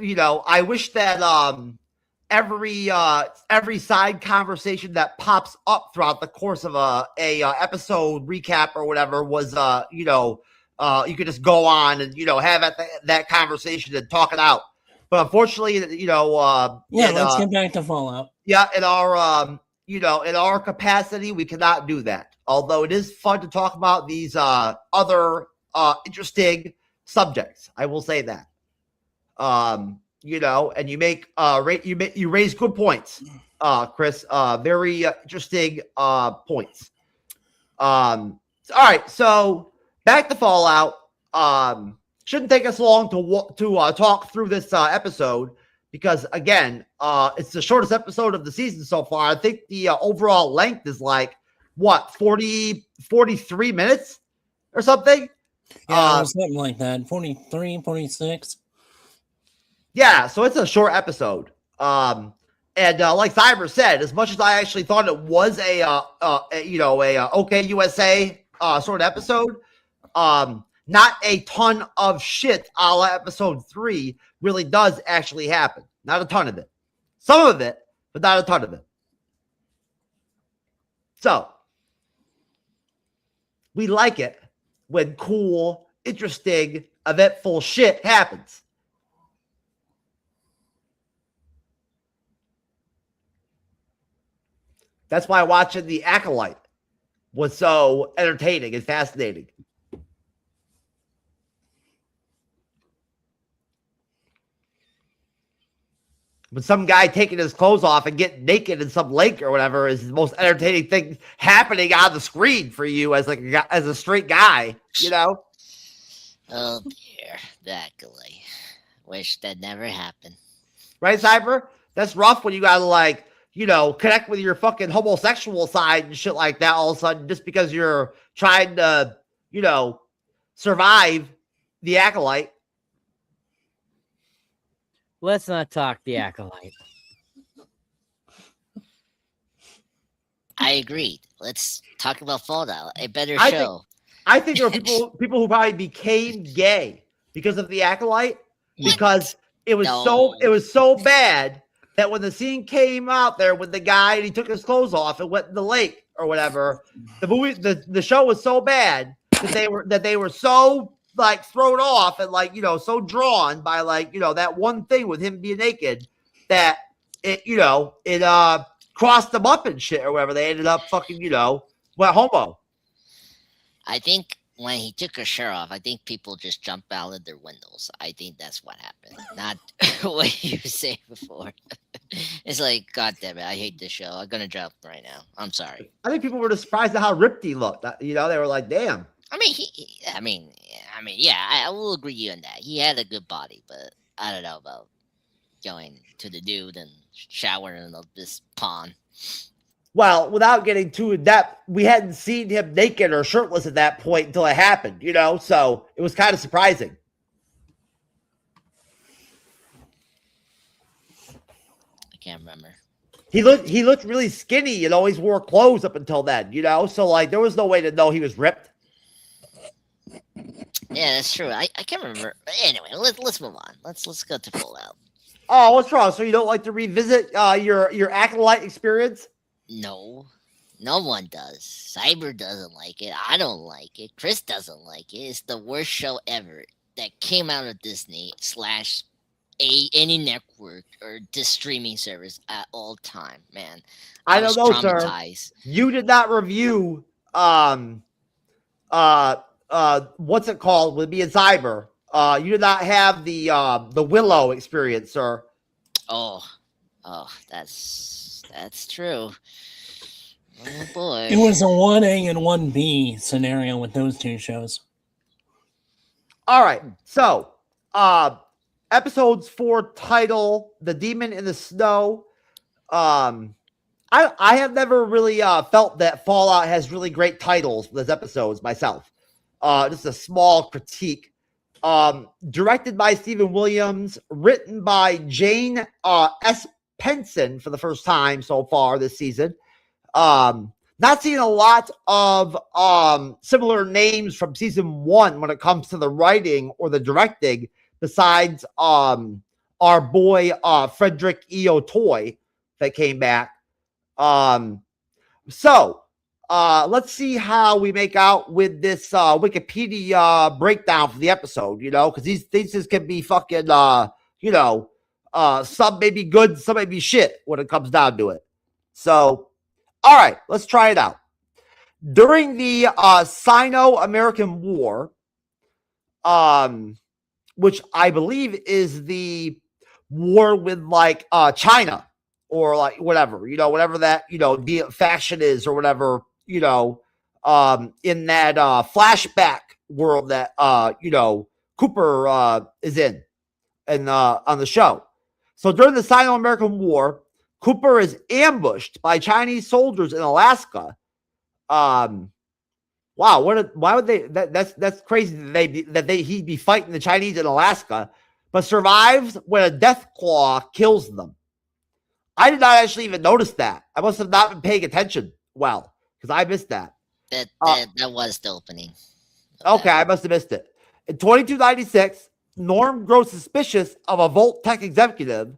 You know, I wish that every side conversation that pops up throughout the course of a episode recap or whatever was you know, you could just go on and, you know, have that conversation and talk it out. But unfortunately, you know, let's get back to Fallout. Yeah, in our you know, in our capacity, we cannot do that. Although it is fun to talk about these other interesting subjects, I will say that. You know, and you make you raise good points, Chris. Very interesting points. All right, so back to Fallout. Shouldn't take us long to talk through this episode because again, it's the shortest episode of the season so far. I think the overall length is like what 43 minutes or something. Yeah, something like that. 43, 46. Yeah, so it's a short episode. And like Cyber said, as much as I actually thought it was a you know, a OK USA sort of episode, not a ton of shit a la episode 3 really does actually happen. Not a ton of it. Some of it, but not a ton of it. So we like it when cool, interesting, eventful shit happens. That's why watching The Acolyte was so entertaining and fascinating. But some guy taking his clothes off and getting naked in some lake or whatever is the most entertaining thing happening on the screen for you as like as a straight guy, you know? Oh dear, that guy. Wish that never happened. Right, Cyber? That's rough when you gotta like, you know, connect with your fucking homosexual side and shit like that all of a sudden just because you're trying to, you know, survive The Acolyte. Let's not talk The Acolyte. I agreed. Let's talk about Fallout. A better I show. I think there are people who probably became gay because of The Acolyte because it was so bad that when the scene came out there with the guy and he took his clothes off and went in the lake or whatever, the show was so bad that they were so like thrown off and like, you know, so drawn by like, you know, that one thing with him being naked that it, you know, it crossed them up and shit or whatever. They ended up fucking, you know, went homo. I think when he took his shirt off, I think people just jumped out of their windows. I think that's what happened. Not what you were saying before. It's like, God damn it, I hate this show. I'm gonna jump right now. I'm sorry. I think people were just surprised at how ripped he looked. You know, they were like, damn. I mean, yeah, I will agree on that. He had a good body, but I don't know about going to the dude and showering in this pond. Well, without getting too in depth, we hadn't seen him naked or shirtless at that point until it happened, you know, so it was kind of surprising. I can't remember. He looked really skinny and always wore clothes up until then, you know, so like there was no way to know he was ripped. Yeah, that's true. I can't remember. Anyway, let's move on. Let's go to Fallout. Oh, what's wrong? So you don't like to revisit your Acolyte experience? No, no one does. Cyber doesn't like it. I don't like it. Chris doesn't like it. It's the worst show ever that came out of Disney / any network or this streaming service at all time, man. I don't know, sir. You did not review what's it called with me and Cyber. You did not have the Willow experience, sir. Oh, Oh, that's true. Oh boy. It was a 1A and 1B scenario with those two shows. All right. So, episodes for title The Demon in the Snow. I have never really felt that Fallout has really great titles for those episodes myself. Just a small critique. Directed by Stephen Williams, written by Jane S. Penson for the first time so far this season. Not seeing a lot of similar names from season 1 when it comes to the writing or the directing, besides our boy Frederick E. O'Toy that came back. So let's see how we make out with this Wikipedia breakdown for the episode, because these just can be fucking, some may be good, some may be shit when it comes down to it. So, all right, let's try it out. During the Sino-American War, which I believe is the war with like China or like whatever, whatever that, the faction is or whatever, in that flashback world that, Cooper is in on the show. So during the Sino-American War, Cooper is ambushed by Chinese soldiers in Alaska. Wow, why would they? That's crazy that he'd be fighting the Chinese in Alaska, but survives when a death claw kills them. I did not actually even notice that. I must have not been paying attention well because I missed that. That was the opening. Okay, I must have missed it. In 2296, Norm grows suspicious of a Volt Tech executive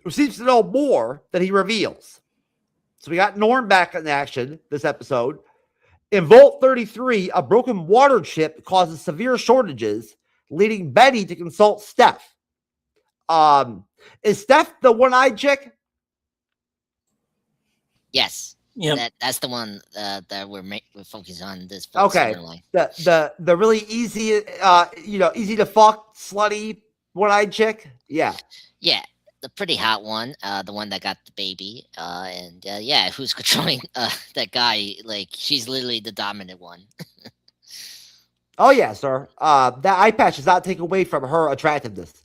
who seems to know more than he reveals. So we got Norm back in action this episode. In Volt 33, a broken water chip causes severe shortages, leading Betty to consult Steph. Is Steph the one-eyed chick? Yes. Yeah, That's the one that we're focusing on this. Okay. Line. The really easy, easy to fuck, slutty, one-eyed chick? Yeah. Yeah. The pretty hot one, the one that got the baby, and who's controlling that guy? Like, she's literally the dominant one. Oh yeah, sir. That eye patch does not take away from her attractiveness.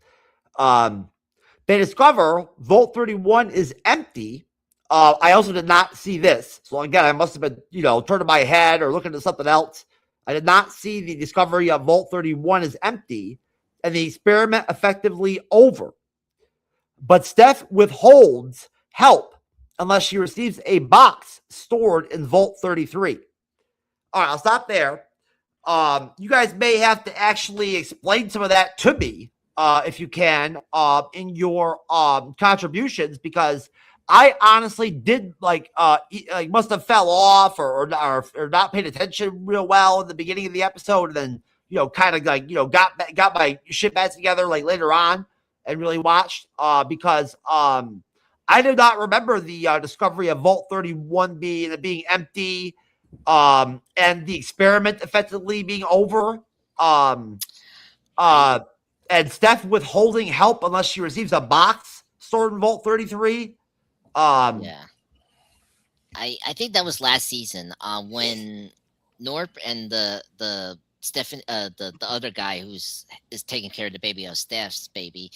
They discover Vault 31 is empty. I also did not see this, so again, I must have been, turning my head or looking at something else. I did not see the discovery of Vault 31 is empty, and the experiment effectively over. But Steph withholds help unless she receives a box stored in Vault 33. All right, I'll stop there. You guys may have to actually explain some of that to me, if you can, in your contributions, because I honestly did must have fell off or not paid attention real well in the beginning of the episode, and then kind of got my shit back together like later on. And really watched because I did not remember the discovery of Vault 31 being empty and the experiment effectively being over and Steph withholding help unless she receives a box stored in Vault 33. Yeah, I think that was last season when Norp and the Stephen, the other guy is taking care of the baby of Steph's baby,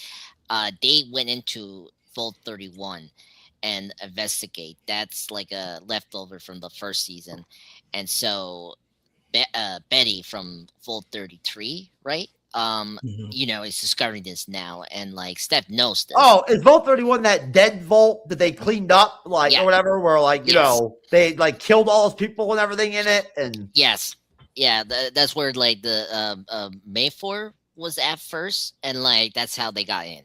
they went into Vault 31 and investigate. That's like a leftover from the first season, and so Betty from Vault 33, right? Is discovering this now, and like Steph knows this. Oh, is Vault 31 that dead vault that they cleaned up, or whatever, where they like killed all those people and everything in it, and yes. Yeah, that's where like the Mayfor was at first, and like that's how they got in.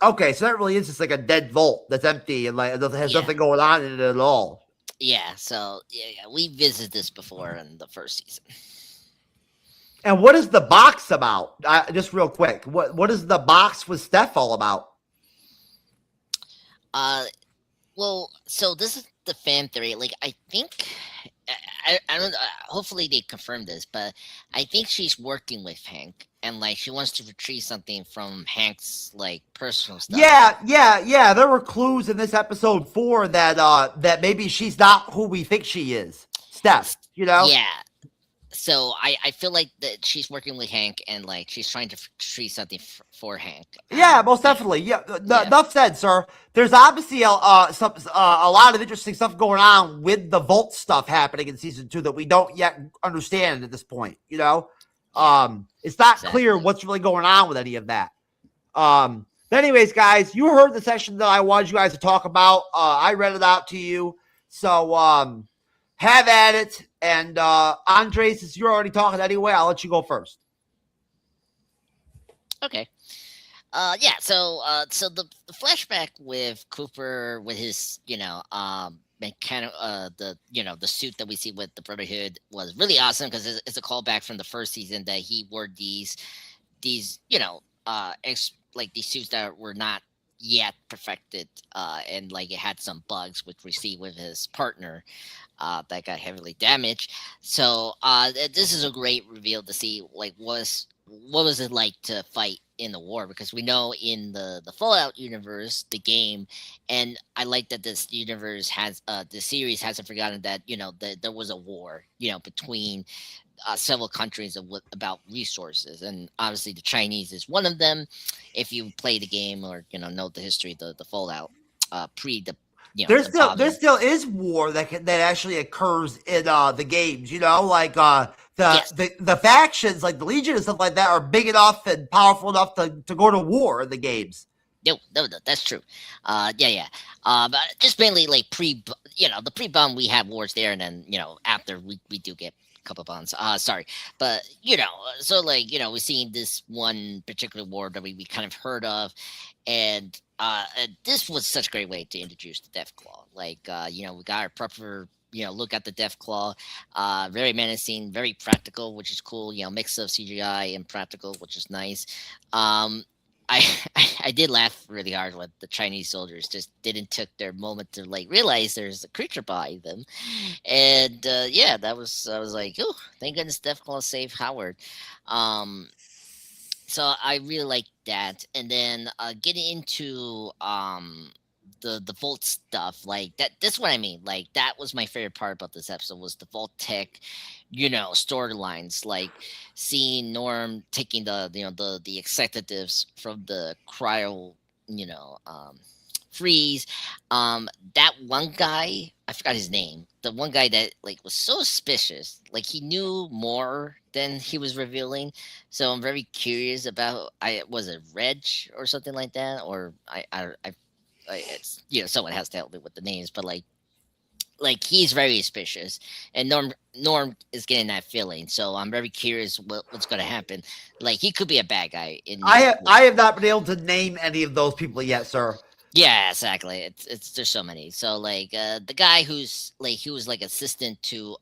Okay, so that really is just like a dead vault that's empty and like it has nothing going on in it at all. Yeah, so we visited this before in the first season. And what is the box about? Just real quick, what is the box with Steph all about? Well, so this is the fan theory. Like, I think I don't. Hopefully they confirm this, but I think she's working with Hank, and like she wants to retrieve something from Hank's like personal stuff. Yeah. There were clues in this episode 4 that maybe she's not who we think she is. Steph, you know? Yeah. So I feel like that she's working with Hank, and like she's trying to retrieve something for Hank. Yeah, most definitely. Yeah, enough said, sir. There's obviously a lot of interesting stuff going on with the Vault stuff happening in season 2 that we don't yet understand at this point. You know, it's not clear what's really going on with any of that. But anyways, guys, you heard the section that I wanted you guys to talk about. I read it out to you, so have at it. And Andre, since you're already talking anyway, I'll let you go first. Okay. Yeah. So the flashback with Cooper with his kind of the suit that we see with the Brotherhood was really awesome because it's a callback from the first season that he wore these these suits that were not yet perfected, and like it had some bugs which we see with his partner that got heavily damaged. So this is a great reveal to see like what was it like to fight in the war, because we know in the Fallout universe, the game, and I like that this universe has the series hasn't forgotten that there was a war between several countries about resources, and obviously the Chinese is one of them. If you play the game or know the history, the Fallout pre the there still is war that actually occurs in the games. The factions like the Legion and stuff like that are big enough and powerful enough to go to war in the games. No, that's true. But just mainly like the pre-bomb we have wars there, and then after we do get a couple bombs. Sorry, but so like we're seeing this one particular war that we kind of heard of, and this was such a great way to introduce the Deathclaw. Like we got our proper look at the Deathclaw, very menacing, very practical, which is cool. Mix of CGI and practical, which is nice. I did laugh really hard when the Chinese soldiers just didn't took their moment to like realize there's a creature behind them, and I was like, oh, thank goodness Deathclaw saved Howard. So I really like that, and then getting into the Vault stuff, like that's what I mean. Like that was my favorite part about this episode was the Vault Tech, storylines, like seeing Norm taking the executives from the cryo, freeze. That one guy, I forgot his name. The one guy that like was so suspicious, like he knew more than he was revealing. So I'm very curious about. Was it Reg or something like that, or it's someone has to help me with the names, but like he's very suspicious, and Norm is getting that feeling. So I'm very curious what's going to happen. Like he could be a bad guy. I have not been able to name any of those people yet, sir. Yeah, exactly. It's there's so many. So like the guy who's like he was like assistant to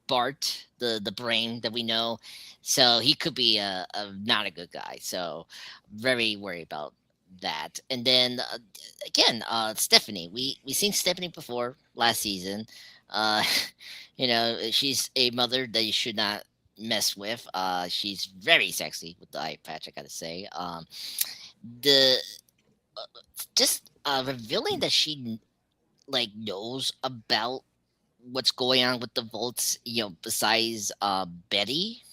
Bart, the brain that we know. So he could be a not a good guy. So very worried about that. And then again, Stephanie. We seen Stephanie before last season. She's a mother that you should not mess with. She's very sexy with the eye patch, I gotta say. The just revealing that she like knows about what's going on with the Vaults, besides Betty,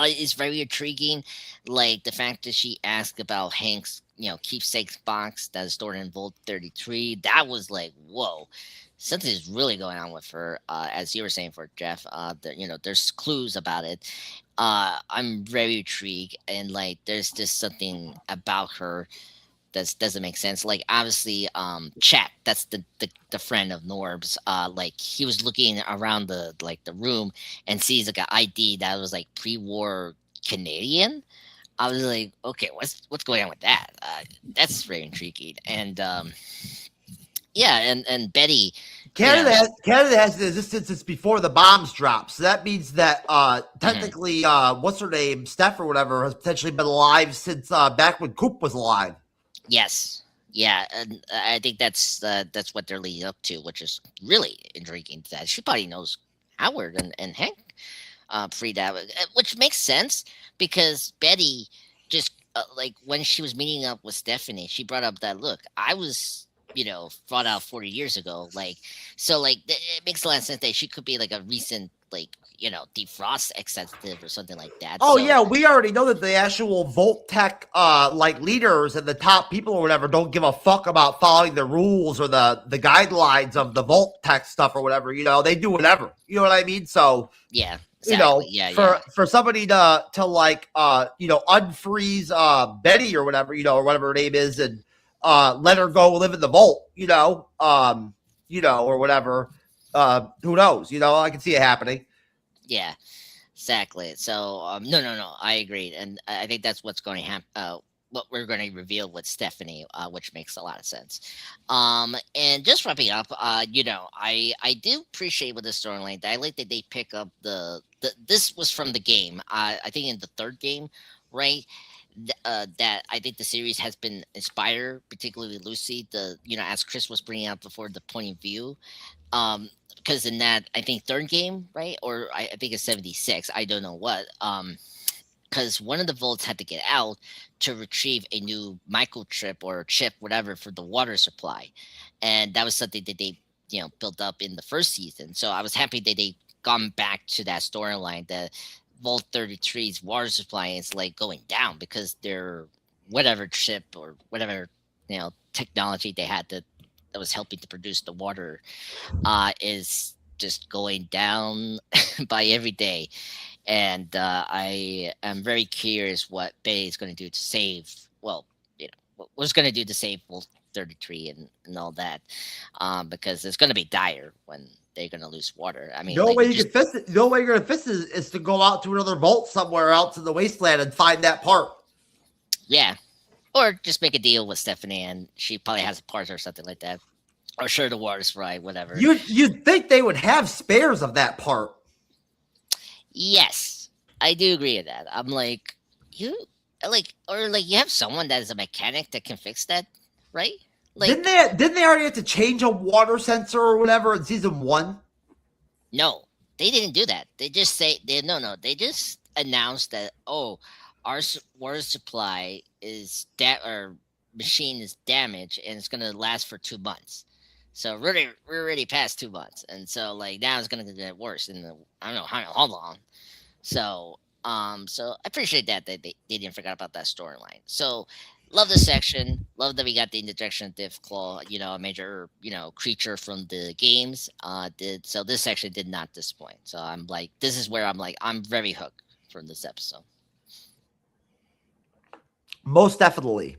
is very intriguing. Like the fact that she asked about Hank's keepsakes box that is stored in Vault 33, that was like, whoa, something's really going on with her. As you were saying for Jeff, there's clues about it. I'm very intrigued, and like there's just something about her that doesn't make sense. Like obviously, Chat, that's the friend of Norb's. Like he was looking around the room and sees like an ID that was like pre-war Canadian. I was like, okay, what's going on with that? That's very intriguing. And and Betty. Canada has an existence since before the bombs dropped. So that means that technically, what's her name, Steph or whatever, has potentially been alive since back when Coop was alive. Yes. Yeah, and I think that's what they're leading up to, which is really intriguing. That she probably knows Howard and Hank freed out, which makes sense because Betty just like when she was meeting up with Stephanie, she brought up that look. I was, brought out 40 years ago, like so, like it makes a lot of sense that she could be like a recent, like defrost executive or something like that. Oh So yeah, we already know that the actual Volt Tech like leaders and the top people or whatever don't give a fuck about following the rules or the guidelines of the Volt Tech stuff or whatever. They do whatever. You know what I mean? So yeah, exactly. Yeah, for somebody to like unfreeze Betty or whatever, or whatever her name is, and let her go live in the vault, or whatever. Who knows? I can see it happening. yeah. Exactly. So, no, I agree, and I think that's what's going to happen. What we're going to reveal with Stephanie, which makes a lot of sense. And just wrapping up, I do appreciate with the storyline. I like that they pick up this was from the game. I think in the third game, right? That I think the series has been inspired, particularly Lucy. As Chris was bringing out before, the point of view. Because in that, I think third game, right? Or I think it's 76. I don't know what. Because one of the volts had to get out to retrieve a new microchip or chip, whatever, for the water supply, and that was something that they, built up in the first season. So I was happy that they gone back to that storyline. That Vault 33's water supply is like going down because their whatever chip or whatever technology they had that was helping to produce the water is just going down by every day. And I am very curious what Betty is going to do to save, what's going to do to save Wolf 33 and all that, because it's going to be dire when they're going to lose water. I mean, no way you can fix it. No way you're going to fix it is to go out to another vault somewhere else in the wasteland and find that part. Yeah. Or just make a deal with Stephanie and she probably has a part or something like that. Or sure, the water supply, whatever. You'd think they would have spares of that part. Yes, I do agree with that. I'm like, you have someone that is a mechanic that can fix that, right? Like, didn't they already have to change a water sensor or whatever in season 1? No, they didn't do that. They just they just announced that our water supply is or machine is damaged and it's gonna last for 2 months. So we're already past 2 months, and so like now it's gonna get worse in I don't know how long. So so I appreciate that they didn't forget about that storyline. So love this section. Love that we got the introduction of Diff Claw, a major creature from the games. So this section did not disappoint. So I'm like, this is where I'm very hooked from this episode. Most definitely,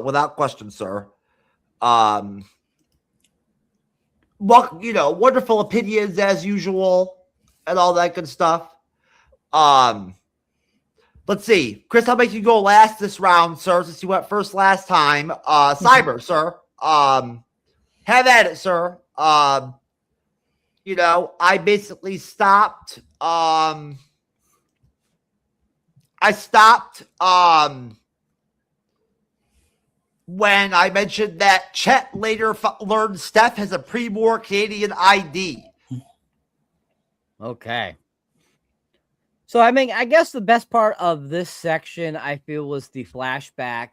without question, sir. Well, wonderful opinions as usual and all that good stuff. Let's see. Chris, I'll make you go last this round, sir, since you went first last time. Cyber, sir. Have at it, sir. I basically stopped. I stopped when I mentioned that Chet later learned Steph has a pre-war Canadian ID. Okay. So, I mean, I guess the best part of this section, I feel, was the flashback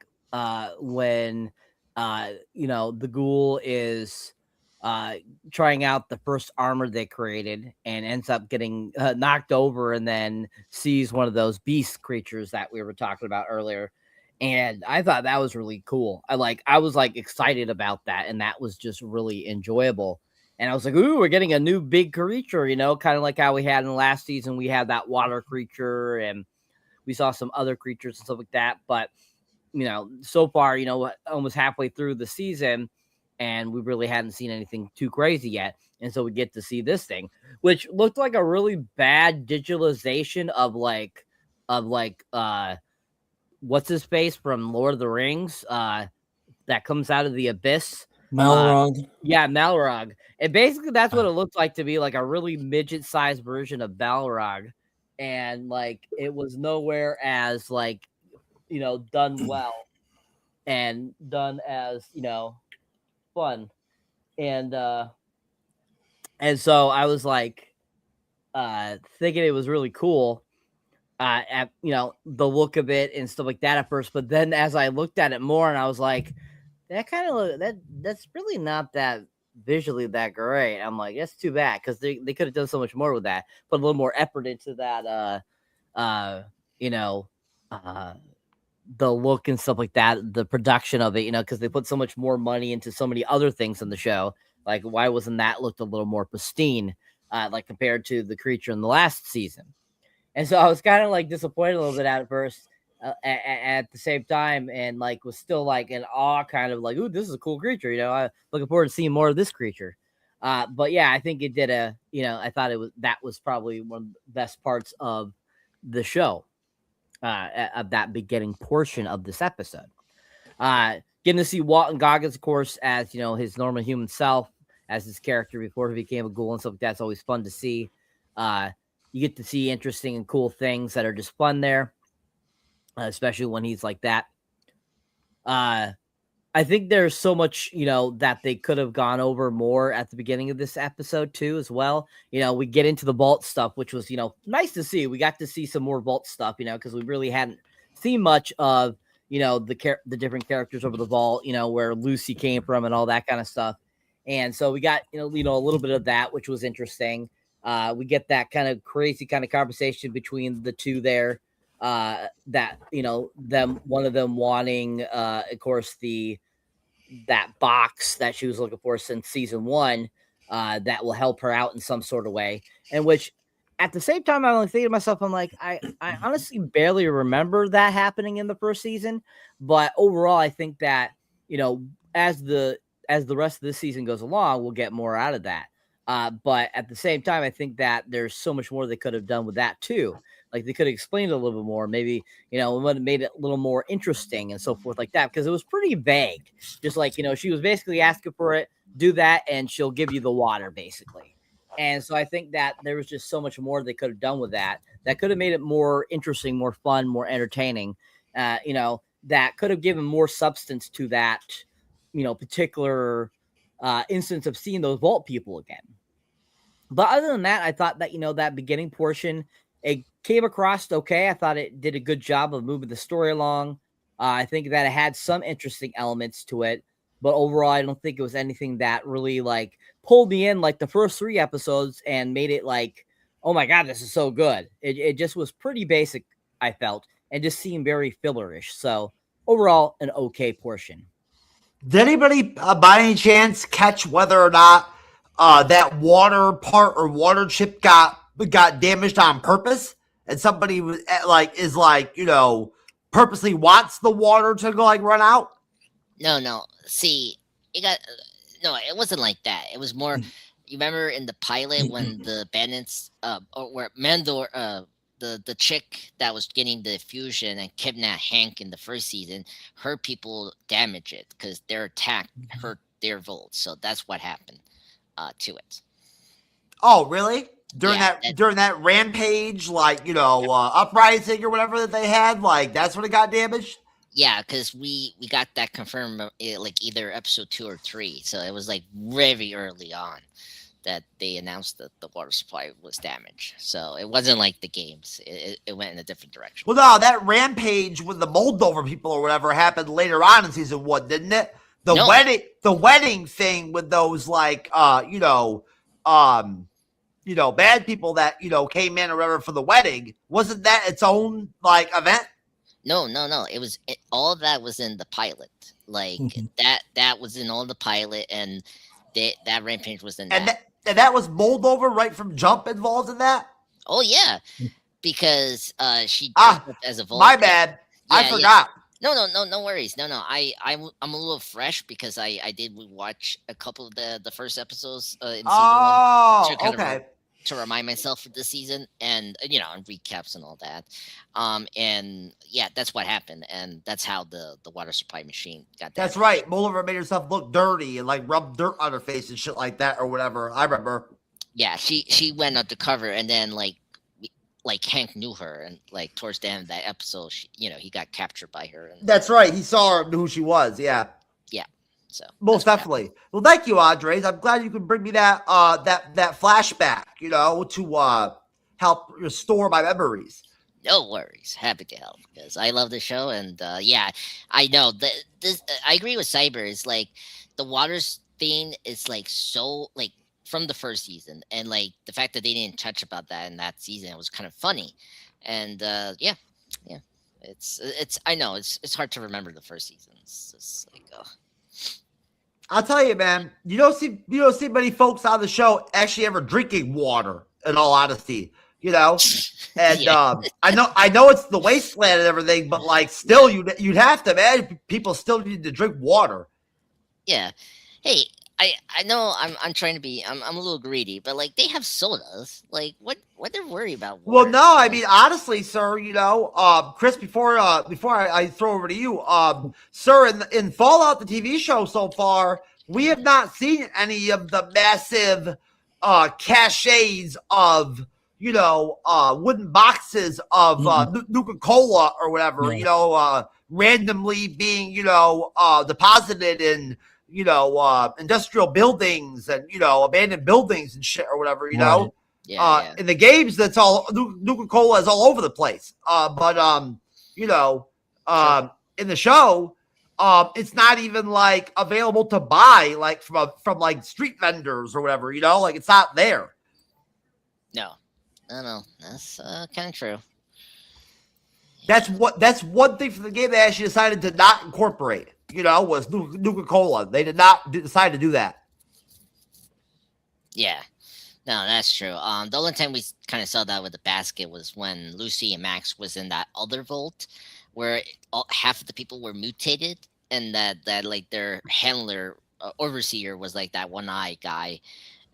when, the ghoul is trying out the first armor they created and ends up getting knocked over and then sees one of those beast creatures that we were talking about earlier. And I thought that was really cool. I was excited about that. And that was just really enjoyable. And I was like, ooh, we're getting a new big creature, kind of like how we had in the last season. We had that water creature and we saw some other creatures and stuff like that. But, so far, almost halfway through the season and we really hadn't seen anything too crazy yet. And so we get to see this thing, which looked like a really bad digitalization of what's his face from Lord of the Rings that comes out of the abyss. Malrog. Yeah, Malrog. And basically that's what it looked like to be, like a really midget-sized version of Balrog. And it was nowhere as done well. and done as, fun. And so I was like thinking it was really cool at the look of it and stuff like that at first, but then as I looked at it more and I was like, that kind of that's really not that visually that great. I'm like, that's too bad, because they could have done so much more with that, put a little more effort into that you know the look and stuff like that, the production of it, because they put so much more money into so many other things in the show. Like, why wasn't that looked a little more pristine, like compared to the creature in the last season? And so I was kind of like disappointed a little bit at first, at the same time, and like was still like in awe, kind of like, ooh, this is a cool creature. I'm looking forward to seeing more of this creature. But yeah, I think it did I thought that was probably one of the best parts of the show, of that beginning portion of this episode. Getting to see Walton Goggins, of course, as his normal human self, as his character before he became a ghoul and stuff like that's always fun to see. You get to see interesting and cool things that are just fun there, especially when he's like that. I think there's so much, that they could have gone over more at the beginning of this episode too, as well. We get into the vault stuff, which was, nice to see. We got to see some more vault stuff, because we really hadn't seen much of, the different characters over the vault, where Lucy came from and all that kind of stuff. And so we got, a little bit of that, which was interesting. We get that kind of crazy kind of conversation between the two there, that, one of them wanting, of course, that box that she was looking for since season 1, that will help her out in some sort of way. And which at the same time, I'm only thinking to myself, I'm like, I honestly barely remember that happening in the first season, but overall, I think that, as the rest of this season goes along, we'll get more out of that. But at the same time, I think that there's so much more they could have done with that too. Like, they could have explained it a little bit more, maybe, it would have made it a little more interesting and so forth like that, because it was pretty vague. Just like, she was basically asking for it, do that, and she'll give you the water, basically. And so I think that there was just so much more they could have done with that could have made it more interesting, more fun, more entertaining, that could have given more substance to that, particular instance of seeing those vault people again. But other than that, I thought that, that beginning portion, it came across okay. I thought it did a good job of moving the story along. I think that it had some interesting elements to it, but overall, I don't think it was anything that really like pulled me in like the first 3 episodes and made it like, oh my God, this is so good. It just was pretty basic, I felt, and just seemed very fillerish. So overall, an okay portion. Did anybody by any chance catch whether or not that water part or water chip got damaged on purpose, and somebody was is purposely wants the water to go run out? No. See, it wasn't like that. It was more. You remember in the pilot when the bandits, or where Mandor, the chick that was getting the fusion and kidnapped Hank in the first season, her people damage it because their attack hurt their vault. So that's what happened to it. Oh, really? During that rampage, uprising or whatever that they had, that's when it got damaged? Yeah, because we got that confirmed either episode 2 or 3. So it was very early on that they announced that the water supply was damaged. So it wasn't like the games. It went in a different direction. Well, no, that rampage with the Moldover people or whatever happened later on in season 1, didn't it? The wedding thing with those bad people that came in or whatever for the wedding, wasn't that its own event? No. It was all of that was in the pilot. That was in all the pilot, and that rampage was in that. And that was Moldover right from jump involved in that? Oh yeah, because she dressed up as a Vulcan. My bad. Yeah, I forgot. Yeah. No worries. No. I'm a little fresh because I did watch a couple of the first episodes in season 1. Oh, okay. To remind myself of the season, and and recaps and all that, and yeah, that's what happened, and that's how the water supply machine got. That's right. Moldover made herself look dirty and rubbed dirt on her face and shit like that or whatever. I remember. Yeah, she went undercover, and then like Hank knew her, and like towards the end of that episode, he got captured by her. And, That's right. He saw her, knew who she was. Yeah. So Most definitely. Well, thank you, Andres. I'm glad you could bring me that that flashback, to help restore my memories. No worries, happy to help because I love the show, and I know that this. I agree with Cyber. It's like the Waters thing is like so like from the first season, and like the fact that they didn't touch about that in that season was kind of funny, and yeah, it's. I know it's hard to remember the first season. It's just like I'll tell you, man. You don't see many folks on the show actually ever drinking water. In all honesty, and I know it's the wasteland and everything, but like still, you'd have to imagine people still need to drink water. Yeah. Hey, I know I'm trying to be I'm a little greedy, but like they have sodas. Like what they're worried about? Well, Water? no, I mean honestly, sir, Chris, before I throw over to you, sir, in Fallout the TV show so far, we have not seen any of the massive caches of wooden boxes of Nuka-Cola or whatever, randomly being deposited in industrial buildings and abandoned buildings and shit or whatever, Yeah. In the games, that's all Nuka-Cola is all over the place. But in the show, it's not even like available to buy like from like street vendors or whatever, like it's not there. No, that's kind of true. That's one thing from the game they actually decided to not incorporate, was Nuka-Cola. They did not decide to do that. Yeah. No, that's true. The only time we kind of saw that with the basket was when Lucy and Max was in that other vault, where half of the people were mutated, and that like their handler overseer was like that one-eye guy,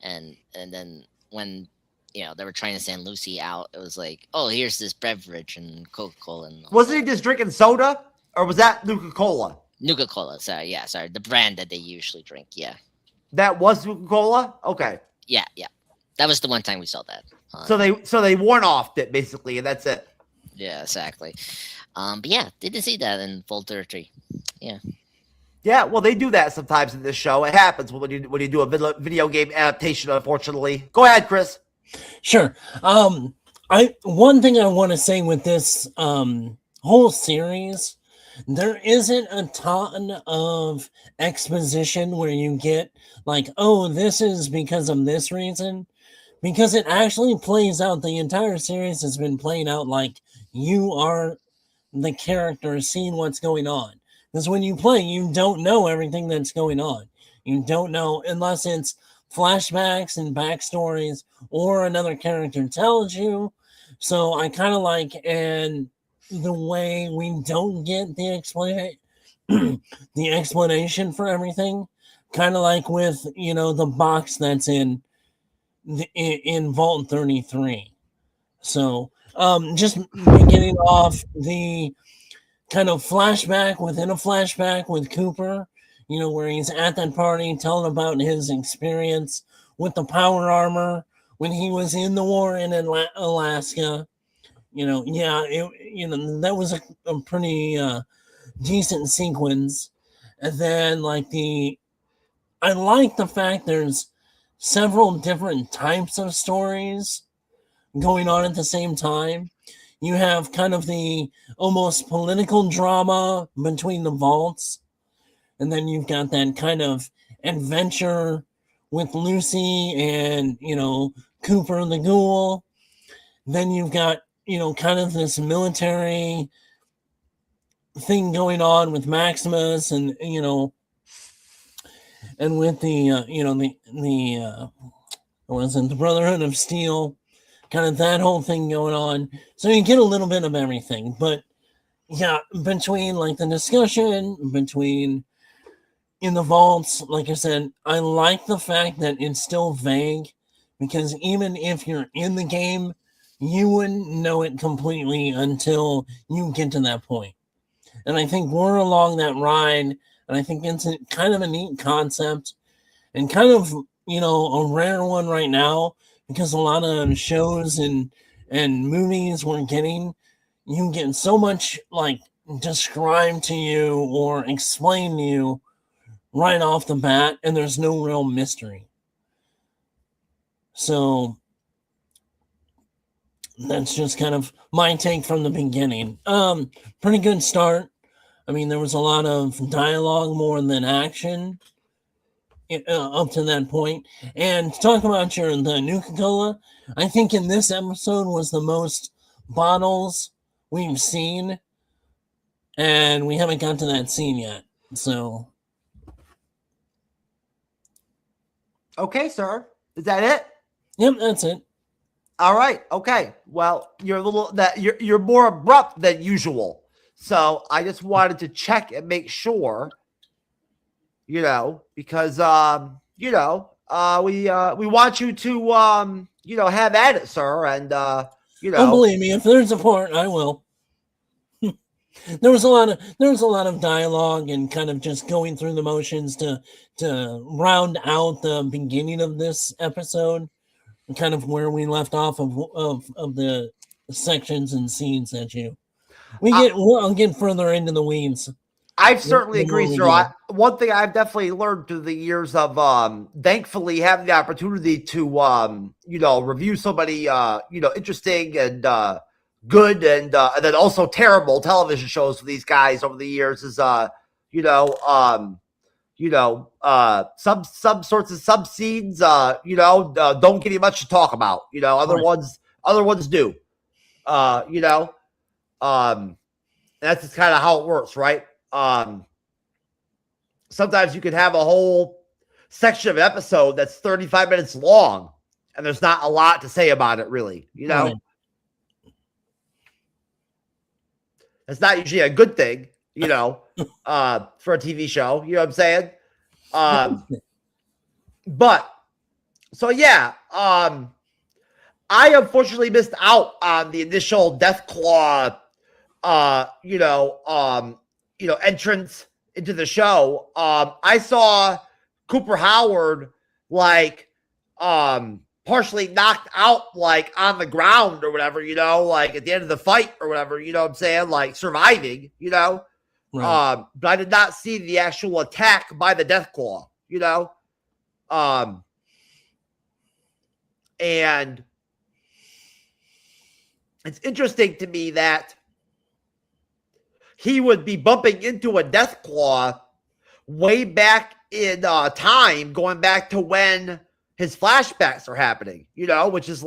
and then when they were trying to send Lucy out, it was like, oh, here's this beverage and Coca-Cola. And wasn't he just drinking soda, or was that Nuka-Cola? Nuka-Cola, sorry, the brand that they usually drink. Yeah, that was Nuka-Cola. Okay. Yeah. That was the one time we saw that. So they one-offed it basically, and that's it. Yeah, exactly. But yeah, didn't see that in Vault 33. Yeah. Yeah, well, they do that sometimes in this show. It happens when you do a video game adaptation. Unfortunately, go ahead, Chris. Sure. One thing I want to say with this whole series, there isn't a ton of exposition where you get like, oh, this is because of this reason. Because it actually plays out, the entire series has been playing out like you are the character seeing what's going on. Because when you play, you don't know everything that's going on. You don't know unless it's flashbacks and backstories or another character tells you. So I kind of like the way we don't get the explanation for everything. Kind of like with, the box that's in Vault 33. So just getting off the kind of flashback within a flashback with Cooper, where he's at that party telling about his experience with the power armor when he was in the war in Alaska. That was a pretty decent sequence. And then I like the fact there's several different types of stories going on at the same time. You have kind of the almost political drama between the vaults, and then you've got that kind of adventure with Lucy and Cooper the Ghoul. Then you've got kind of this military thing going on with Maximus and and with the Brotherhood of Steel, kind of that whole thing going on. So you get a little bit of everything, but yeah, between the discussion between in the vaults, like I said, I like the fact that it's still vague, because even if you're in the game, you wouldn't know it completely until you get to that point. And I think we're along that ride, and I think it's kind of a neat concept and kind of, a rare one right now, because a lot of shows and and movies we're getting, you get so much like described to you or explained to you right off the bat, and there's no real mystery. So that's just kind of my take from the beginning. Pretty good start. I mean, there was a lot of dialogue more than action up to that point. And to talk about the Nuka-Cola, I think in this episode was the most bottles we've seen, and we haven't got to that scene yet. So, Okay, sir. Is that it? yep, that's it. All right. Okay. Well, you're more abrupt than usual. So I just wanted to check and make sure, because we want you to have at it, sir, and Oh, believe me, if there's a part, I will. There was a lot of dialogue and kind of just going through the motions to round out the beginning of this episode, and kind of where we left off of the sections and scenes that I'll get further into the weeds. I certainly agree, sir. One thing I've definitely learned through the years of thankfully having the opportunity to review so many interesting and good and then also terrible television shows for these guys over the years is some sorts of sub scenes don't give you much to talk about. Other ones do. That's just kind of how it works, right? Sometimes you could have a whole section of an episode that's 35 minutes long, and there's not a lot to say about it, really. Right. That's not usually a good thing, for a TV show. You know what I'm saying? But so yeah, I unfortunately missed out on the initial Deathclaw, entrance into the show. I saw Cooper Howard partially knocked out on the ground or whatever, at the end of the fight or whatever, you know what I'm saying? Surviving, Right. But I did not see the actual attack by the Deathclaw, and it's interesting to me that he would be bumping into a Deathclaw way back in time, going back to when his flashbacks are happening, which is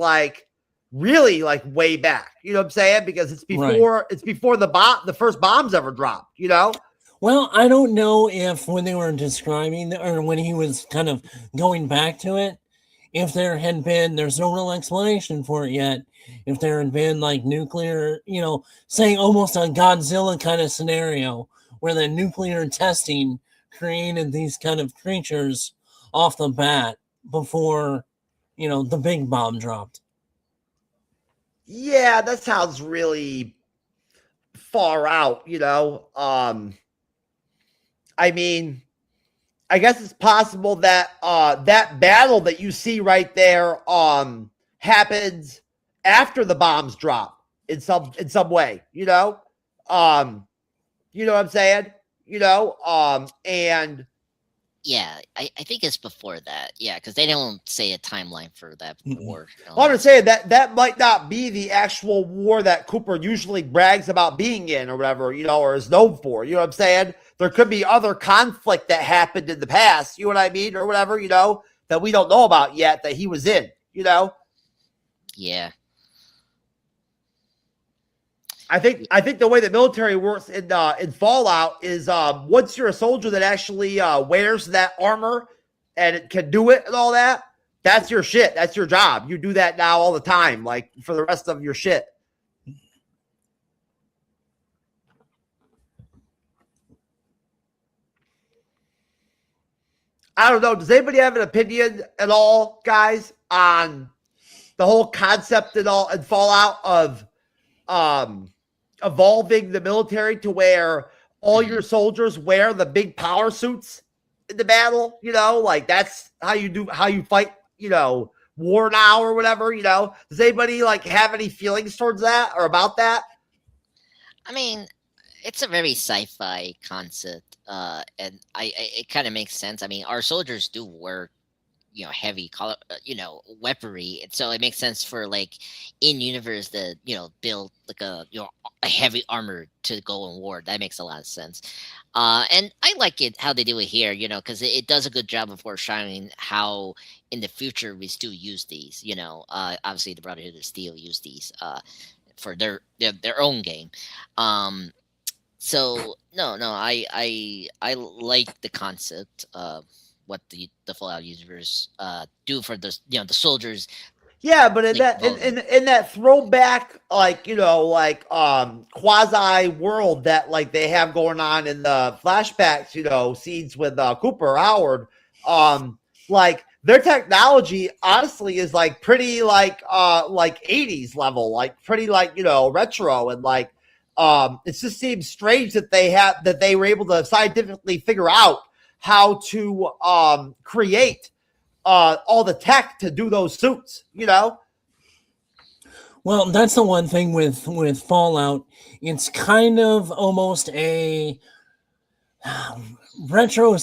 really way back, you know what I'm saying? Because it's before the first bombs ever dropped, Well, I don't know if when they were describing or when he was kind of going back to it, if there's no real explanation for it yet. If there had been nuclear, saying almost a Godzilla kind of scenario where the nuclear testing created these kind of creatures off the bat before, the big bomb dropped. Yeah, that sounds really far out, I mean, I guess it's possible that that battle that you see right there happens after the bombs drop in some way, you know what I'm saying? And Yeah, I think it's before that. Yeah, because they don't say a timeline for that war. I'm saying that might not be the actual war that Cooper usually brags about being in or whatever, or is known for. You know what I'm saying? There could be other conflict that happened in the past, you know what I mean, or whatever, that we don't know about yet that he was in, Yeah. I think the way the military works in Fallout is once you're a soldier that actually wears that armor and it can do it and all that, that's your shit. That's your job. You do that now all the time, for the rest of your shit. I don't know. Does anybody have an opinion at all, guys, on the whole concept and all in Fallout of evolving the military to where all your soldiers wear the big power suits in the battle, that's how you fight, war now or whatever, you know? Does anybody like have any feelings towards that or about that? I mean, it's a very sci-fi concept, and it kind of makes sense. I mean, our soldiers do wear, heavy color, weaponry, and so it makes sense for like in universe to build like a heavy armor to go in war. That makes a lot of sense, and I like it how they do it here, because it does a good job of foreshadowing how in the future we still use these. Obviously the Brotherhood of Steel use these for their own game. So no, I like the concept of what the Fallout universe do for the soldiers. Yeah, but in Like, that in that throwback, like quasi world that like they have going on in the flashbacks, scenes with Cooper Howard, like their technology honestly is like pretty like 80s level, like pretty like retro, and like it just seems strange that they were able to scientifically figure out how to create all the tech to do those suits, Well, that's the one thing with Fallout. It's kind of almost a retro not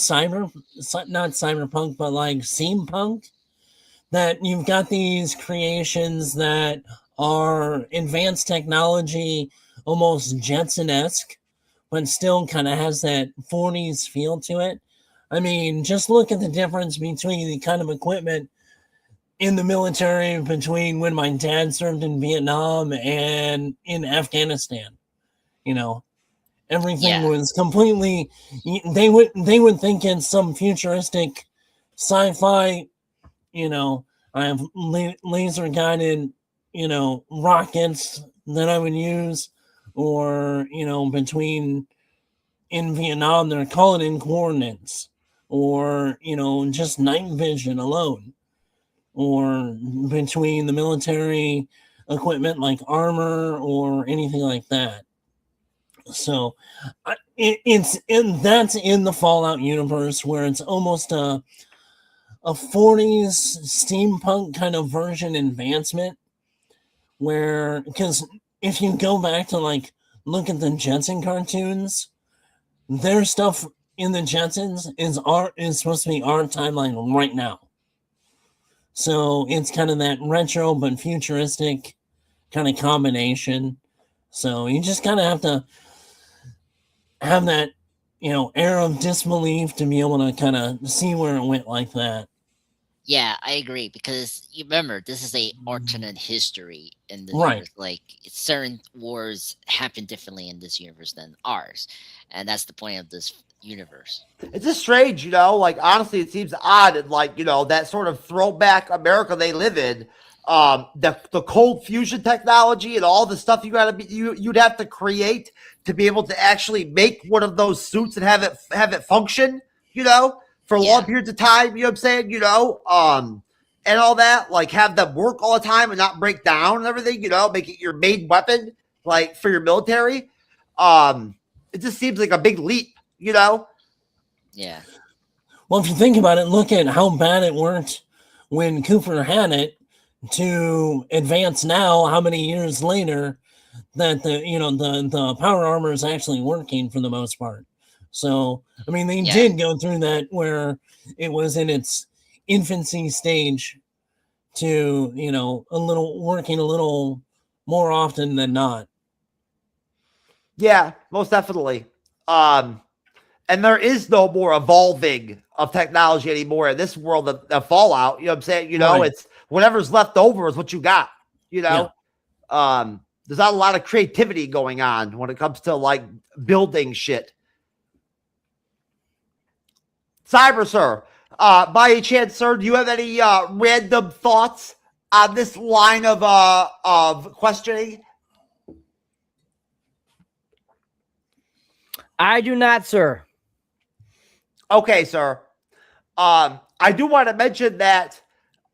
cyberpunk, but like steampunk. That you've got these creations that are advanced technology, almost Jetson-esque, but still kind of has that 40s feel to it. I mean, just look at the difference between the kind of equipment in the military between when my dad served in Vietnam and in Afghanistan. Everything was completely. They would think in some futuristic sci-fi. I have laser guided, rockets that I would use, or between in Vietnam they're calling in coordinates, or just night vision alone, or between the military equipment like armor or anything like that. So that's in the Fallout universe, where it's almost a 40s steampunk kind of version advancement, where, because if you go back to like look at the Jetson cartoons, their stuff in the Jetsons is supposed to be our timeline right now. So it's kind of that retro but futuristic kind of combination. So you just kind of have to have that, air of disbelief to be able to kind of see where it went like that. Yeah, I agree, because you remember this is a alternate history in the Right. universe. Like certain wars happen differently in this universe than ours, and that's the point of this universe. It's just strange, like honestly it seems odd, and like that sort of throwback America they live in, the cold fusion technology and all the stuff you'd have to create to be able to actually make one of those suits and have it function, for long periods of time, you know what I'm saying, and all that, like have them work all the time and not break down and everything, make it your main weapon, like for your military. It just seems like a big leap, Yeah. Well, if you think about it, look at how bad it worked when Cooper had it, to advance now, how many years later that the power armor is actually working for the most part. So, I mean, they did go through that where it was in its infancy stage to, working a little more often than not. Yeah, most definitely. And there is no more evolving of technology anymore in this world of Fallout. You know what I'm saying? Right. It's whatever's left over is what you got, there's not a lot of creativity going on when it comes to like building shit. Cyber, sir, by any chance, sir, do you have any random thoughts on this line of questioning? I do not, sir. Okay, sir. I do want to mention that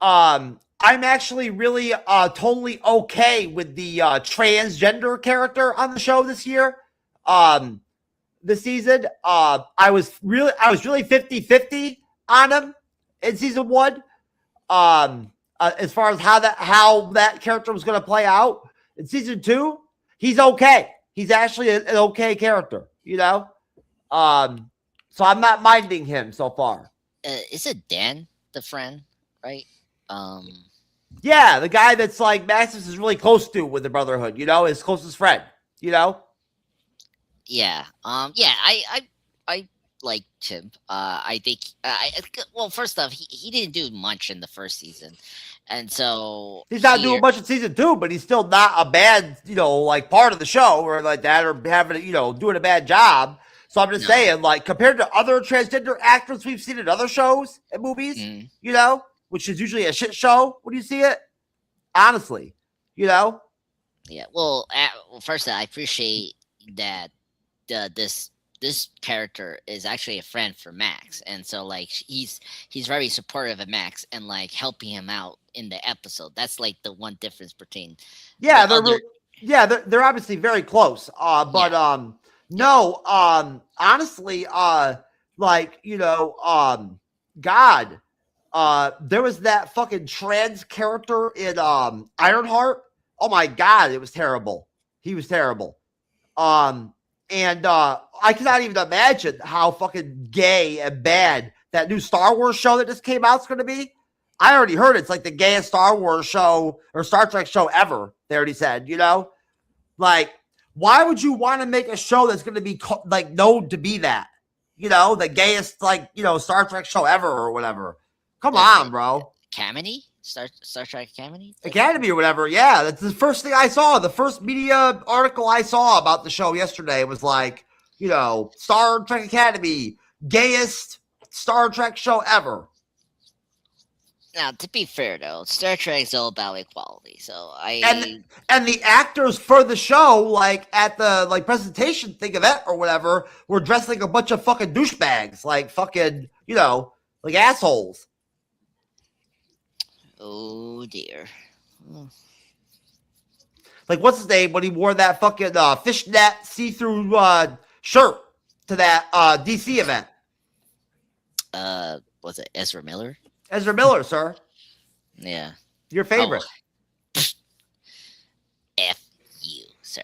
I'm actually really totally okay with the transgender character on the show this year. This season. I was really 50-50 on him in season 1. as far as how that character was going to play out in season 2, he's okay. He's actually an okay character, you know. So I'm not minding him so far. Is it Dan, the friend, right? Yeah, the guy that's like Maximus is really close to with the Brotherhood, you know, his closest friend, you know. Yeah. Yeah. I liked him. I think. Well, first off, he didn't do much in the first season, and so He's not doing much in season 2, but he's still not a bad, you know, like part of the show or like that, or having, you know, doing a bad job. So I'm just saying, like, compared to other transgender actors we've seen in other shows and movies, you know, which is usually a shit show when you see it, honestly, you know. Yeah. Well, first, I appreciate that this character is actually a friend for Max, and so like he's very supportive of Max and like helping him out in the episode. That's like the one difference between. Yeah, they're obviously very close. No, honestly, like, you know, God, there was that fucking trans character in Ironheart. Oh my God, it was terrible. He was terrible. And I cannot even imagine how fucking gay and bad that new Star Wars show that just came out is going to be. I already heard it's like the gayest Star Wars show or Star Trek show ever. They already said, you know, like, why would you want to make a show that's going to be like known to be that, you know, the gayest, like, you know, Star Trek show ever or whatever? Come on, bro. Academy? Star Trek Academy? Academy or whatever. Yeah, that's the first thing I saw. The first media article I saw about the show yesterday was like, you know, Star Trek Academy, gayest Star Trek show ever. Now, to be fair though, Star Trek is all about equality. So and the actors for the show, like at the like presentation thing of it or whatever, were dressed like a bunch of fucking douchebags, like fucking, you know, like assholes. Oh dear. Like, what's his name when he wore that fucking fishnet see-through shirt to that DC event? Was it Ezra Miller? Ezra Miller, sir. Yeah. Your favorite. Oh. F you, sir.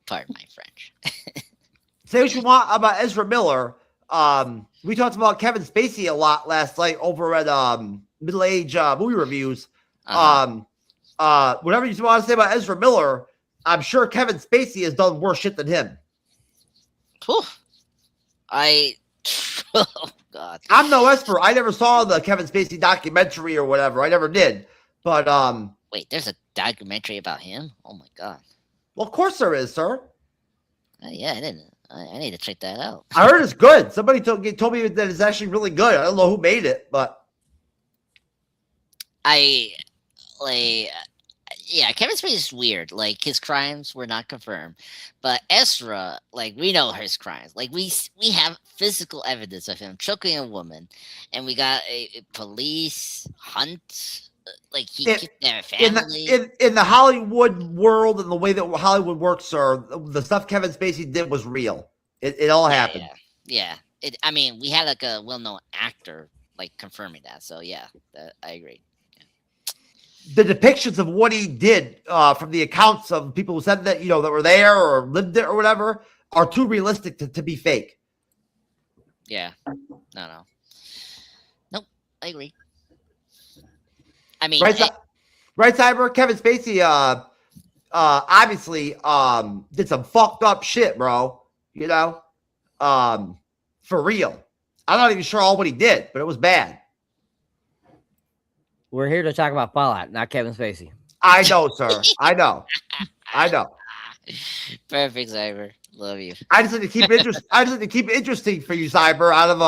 Pardon my French. Say what you want about Ezra Miller. We talked about Kevin Spacey a lot last night over at Middle Age Movie Reviews. Whatever you want to say about Ezra Miller, I'm sure Kevin Spacey has done worse shit than him. Whew. Oh God. I'm no expert. I never saw the Kevin Spacey documentary or whatever. I never did. But wait, there's a documentary about him? Oh my God. Well, of course there is, sir. Yeah, I didn't. I need to check that out. I heard it's good. Somebody told me that it's actually really good. I don't know who made it, but yeah, Kevin Spacey is weird. Like, his crimes were not confirmed, but Ezra, like, we know his crimes. Like, we have physical evidence of him choking a woman, and we got a police hunt. Like, he kicked their family. In the Hollywood world and the way that Hollywood works, sir, the stuff Kevin Spacey did was real. It all happened. Yeah. I mean, we had like a well-known actor like confirming that. So yeah, I agree. The depictions of what he did from the accounts of people who said that, you know, that were there or lived there or whatever are too realistic to be fake. Yeah. No. Nope. I agree. I mean, right, Cyber? Kevin Spacey, obviously, did some fucked up shit, bro. You know, for real. I'm not even sure all what he did, but it was bad. We're here to talk about Fallout, not Kevin Spacey. I know, sir. I know. Perfect, Cyber. Love you. I just like to keep it interesting for you, Cyber, out of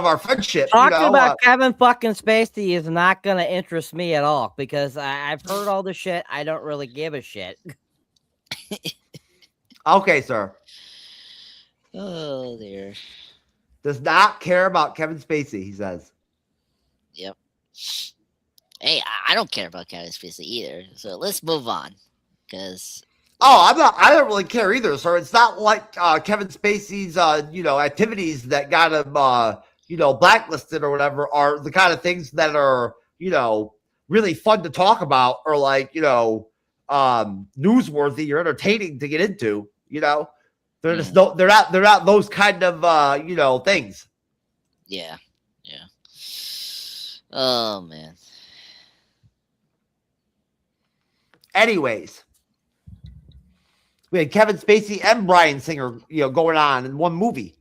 our friendship. Talking about Kevin fucking Spacey is not going to interest me at all because I've heard all the shit. I don't really give a shit. Okay, sir. Oh, dear. Does not care about Kevin Spacey, he says. Yep. Hey, I don't care about Kevin Spacey either. So let's move on. Because I don't really care either, sir. It's not like Kevin Spacey's activities that got him blacklisted or whatever are the kind of things that are, really fun to talk about or like, newsworthy or entertaining to get into, They're just they're not those kind of things. Yeah. Oh man. Anyways, we had Kevin Spacey and Bryan Singer, going on in one movie.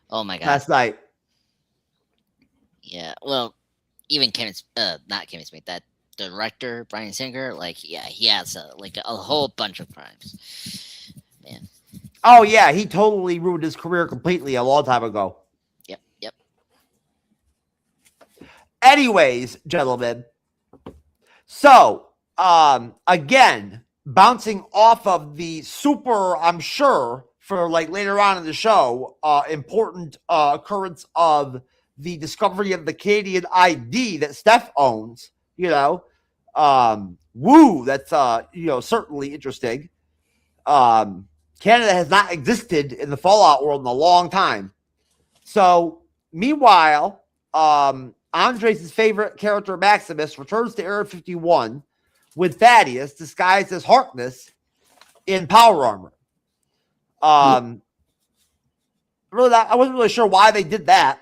Oh my god. Last night. Yeah. Well, even not Kevin Smith, that director Bryan Singer, he has a whole bunch of crimes. Man. Oh yeah, he totally ruined his career completely a long time ago. Yep. Anyways, gentlemen. So, again, bouncing off of the super, I'm sure, for later on in the show, important occurrence of the discovery of the Canadian ID that Steph owns, woo, that's, certainly interesting. Canada has not existed in the Fallout world in a long time. So, meanwhile, Andres' favorite character, Maximus, returns to Area 51 with Thaddeus disguised as Harkness in power armor. I wasn't really sure why they did that,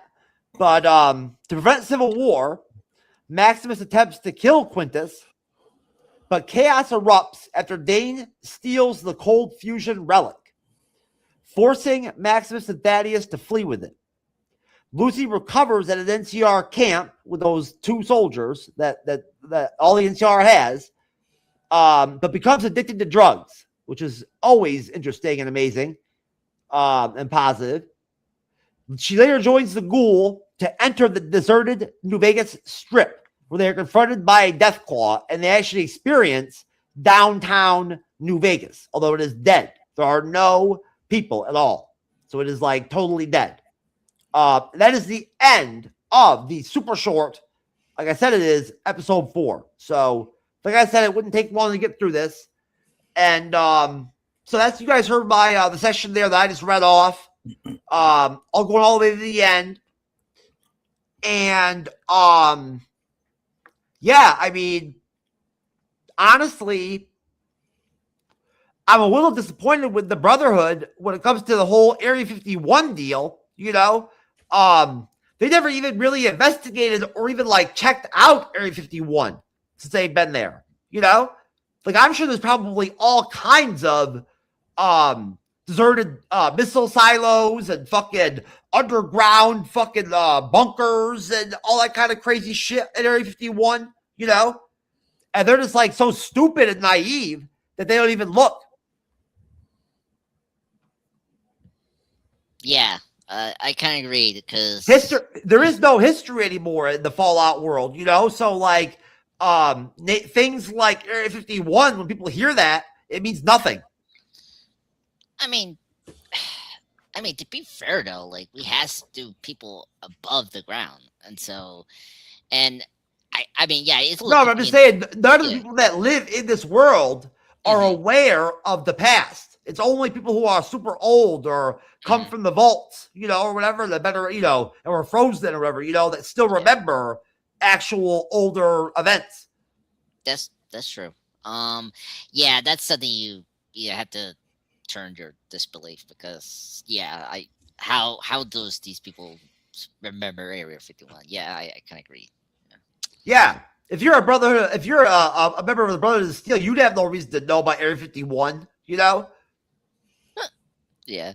but to prevent civil war, Maximus attempts to kill Quintus, but chaos erupts after Dane steals the cold fusion relic, forcing Maximus and Thaddeus to flee with it. Lucy recovers at an NCR camp with those two soldiers that all the NCR has, but becomes addicted to drugs, which is always interesting and amazing and positive. She later joins the Ghoul to enter the deserted New Vegas Strip, where they are confronted by a death claw, and they actually experience downtown New Vegas, although it is dead. There are no people at all. So it is totally dead. That is the end of the super short. Like I said, it is episode 4. So, like I said, it wouldn't take long to get through this. And so that's, you guys heard my the section there that I just read off. I'll go all the way to the end. And yeah, I mean, honestly, I'm a little disappointed with the Brotherhood when it comes to the whole Area 51 deal. They never even really investigated or even checked out Area 51 since they've been there. I'm sure there's probably all kinds of deserted missile silos and fucking underground fucking bunkers and all that kind of crazy shit at Area 51, and they're just so stupid and naive that they don't even look. Yeah. I kind of agree because there is no history anymore in the Fallout world, So things like Area 51, when people hear that, it means nothing. I mean, to be fair though, we has to people above the ground, and I mean, yeah, it's no. But I'm just saying, none of the people that live in this world are aware of the past. It's only people who are super old or come from the vaults, or whatever, that better, or frozen or whatever, that still remember actual older events. That's true. Yeah, that's something you have to turn your disbelief because how these people remember Area 51? Yeah, I kind of agree. Yeah. If you're a Brotherhood, if you're a member of the Brotherhood of Steel, you'd have no reason to know about Area 51, Yeah.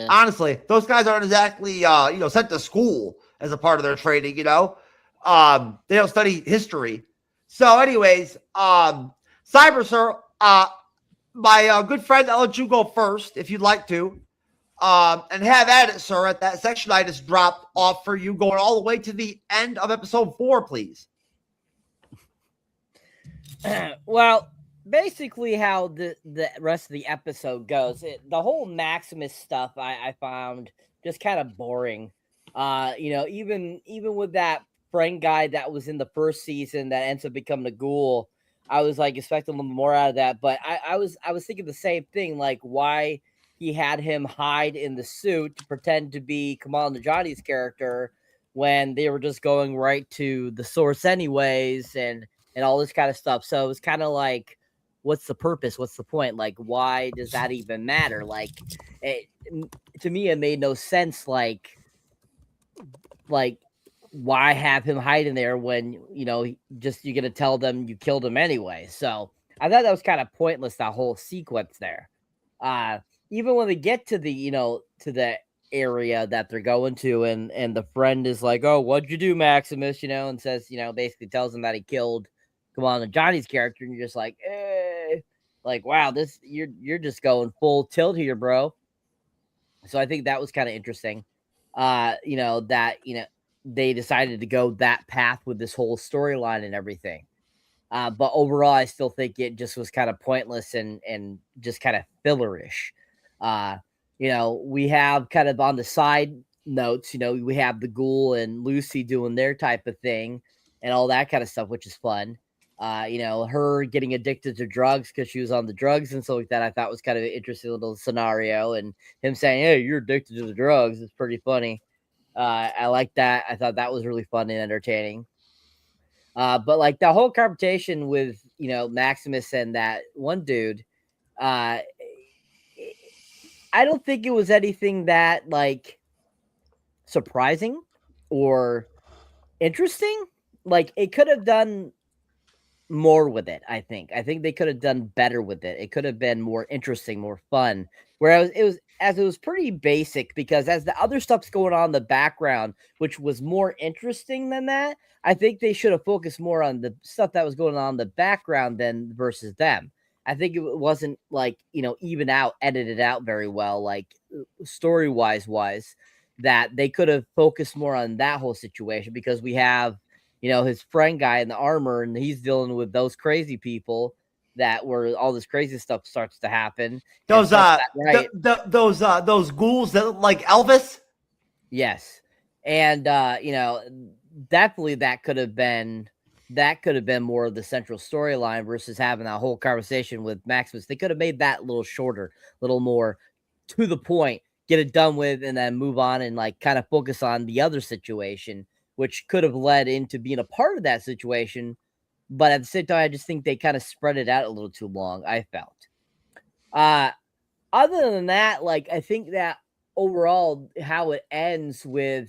Honestly, those guys aren't exactly, sent to school as a part of their training, They don't study history. So anyways, Cyber, sir, my good friend, I'll let you go first if you'd like to. And have at it, sir, at that section I just dropped off for you, going all the way to the end of episode 4, please. Well, basically how the rest of the episode goes, the whole Maximus stuff I found just kind of boring. Even with that friend guy that was in the first season that ends up becoming a ghoul, I was expecting a little more out of that. But I was thinking the same thing, why he had him hide in the suit to pretend to be Kamal Najati's character when they were just going right to the source anyways, and all this kind of stuff. So it was kind of like, what's the purpose? What's the point? Like, why does that even matter? Like, to me, it made no sense. Like why have him hiding there when you're gonna tell them you killed him anyway? So I thought that was kind of pointless, that whole sequence there. Even when they get to the to the area that they're going to, and the friend is like, "Oh, what'd you do, Maximus?" And says, basically tells him that he killed Kamal Johnny's character, and you're just like, like, wow, this you're just going full tilt here, bro. So I think that was kind of interesting. They decided to go that path with this whole storyline and everything. But overall, I still think it just was kind of pointless and just kind of fillerish. We have kind of on the side notes, we have the Ghoul and Lucy doing their type of thing and all that kind of stuff, which is fun. Her getting addicted to drugs because she was on the drugs and stuff like that, I thought was kind of an interesting little scenario. And him saying, "Hey, you're addicted to the drugs," is pretty funny. I like that. I thought that was really fun and entertaining. But like the whole confrontation with Maximus and that one dude, I don't think it was anything that like surprising or interesting. Like it could have done more with it. I think they could have done better with it. It could have been more interesting, more fun. Whereas it was pretty basic, because as the other stuff's going on in the background, which was more interesting than that, I think they should have focused more on the stuff that was going on in the background than versus them. I think it wasn't like, even out, edited out very well, like story-wise, that they could have focused more on that whole situation, because we have, his friend guy in the armor, and he's dealing with those crazy people that where all this crazy stuff starts to happen. Those those ghouls that look like Elvis. Yes. And definitely that could have been more of the central storyline versus having that whole conversation with Maximus. They could have made that a little shorter, a little more to the point, get it done with, and then move on and like kind of focus on the other situation, which could have led into being a part of that situation. But at the same time, I just think they kind of spread it out a little too long, I felt. Other than that, like, I think that overall how it ends with,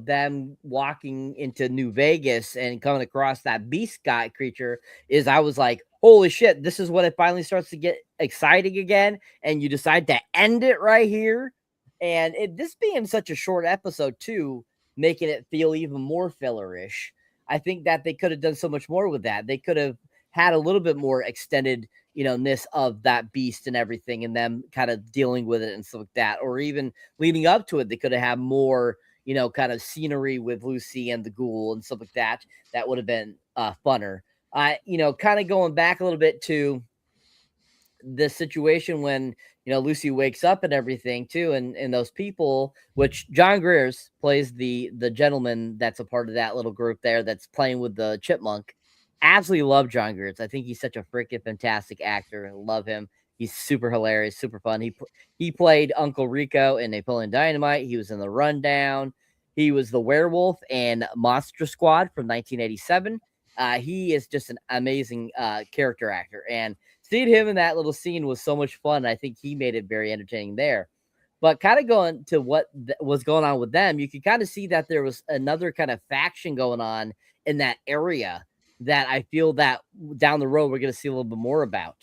them walking into New Vegas and coming across that beast guy creature is, I was like, holy shit, this is when it finally starts to get exciting again. And you decide to end it right here. And this being such a short episode too, making it feel even more fillerish. I think that they could have done so much more with that. They could have had a little bit more extended, ness of that beast and everything, and them kind of dealing with it and stuff like that. Or even leading up to it, they could have had more, kind of scenery with Lucy and the Ghoul and stuff like that. That would have been funner. Kind of going back a little bit to the situation when Lucy wakes up and everything too, and those people, which John Greer's plays the gentleman that's a part of that little group there that's playing with the chipmunk. Absolutely love John Greer's. I think he's such a freaking fantastic actor. I love him. He's super hilarious, super fun. He played Uncle Rico in Napoleon Dynamite. He was in The Rundown. He was the werewolf in Monster Squad from 1987. He is just an amazing character actor, and seeing him in that little scene was so much fun. I think he made it very entertaining there. But kind of going to what was going on with them, you could kind of see that there was another kind of faction going on in that area that I feel that down the road we're going to see a little bit more about.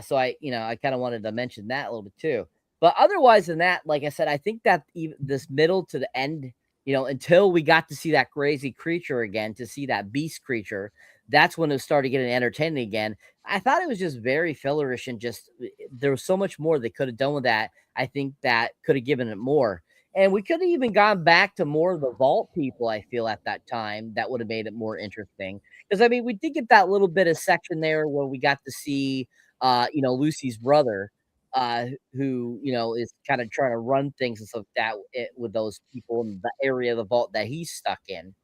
So I kind of wanted to mention that a little bit too. But otherwise than that, like I said, I think that even this middle to the end, until we got to see that crazy creature again, to see that beast creature, that's when it started getting entertaining again. I thought it was just very fillerish, and just there was so much more they could have done with that. I think that could have given it more. And we could have even gone back to more of the vault people, I feel, at that time. That would have made it more interesting. Because, I mean, we did get that little bit of section there where we got to see, Lucy's brother, who, is kind of trying to run things and stuff like that with those people in the area of the vault that he's stuck in.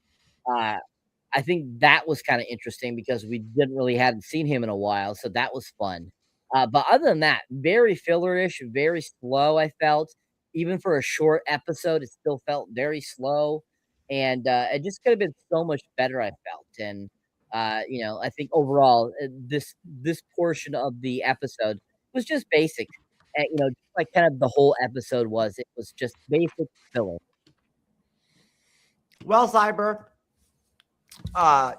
I think that was kind of interesting because we hadn't seen him in a while. So that was fun. But other than that, very fillerish, very slow. I felt even for a short episode, it still felt very slow, and it just could have been so much better. I felt, and I think overall, this portion of the episode was just basic. Just like kind of the whole episode was. It was just basic filler. Well, Cyber,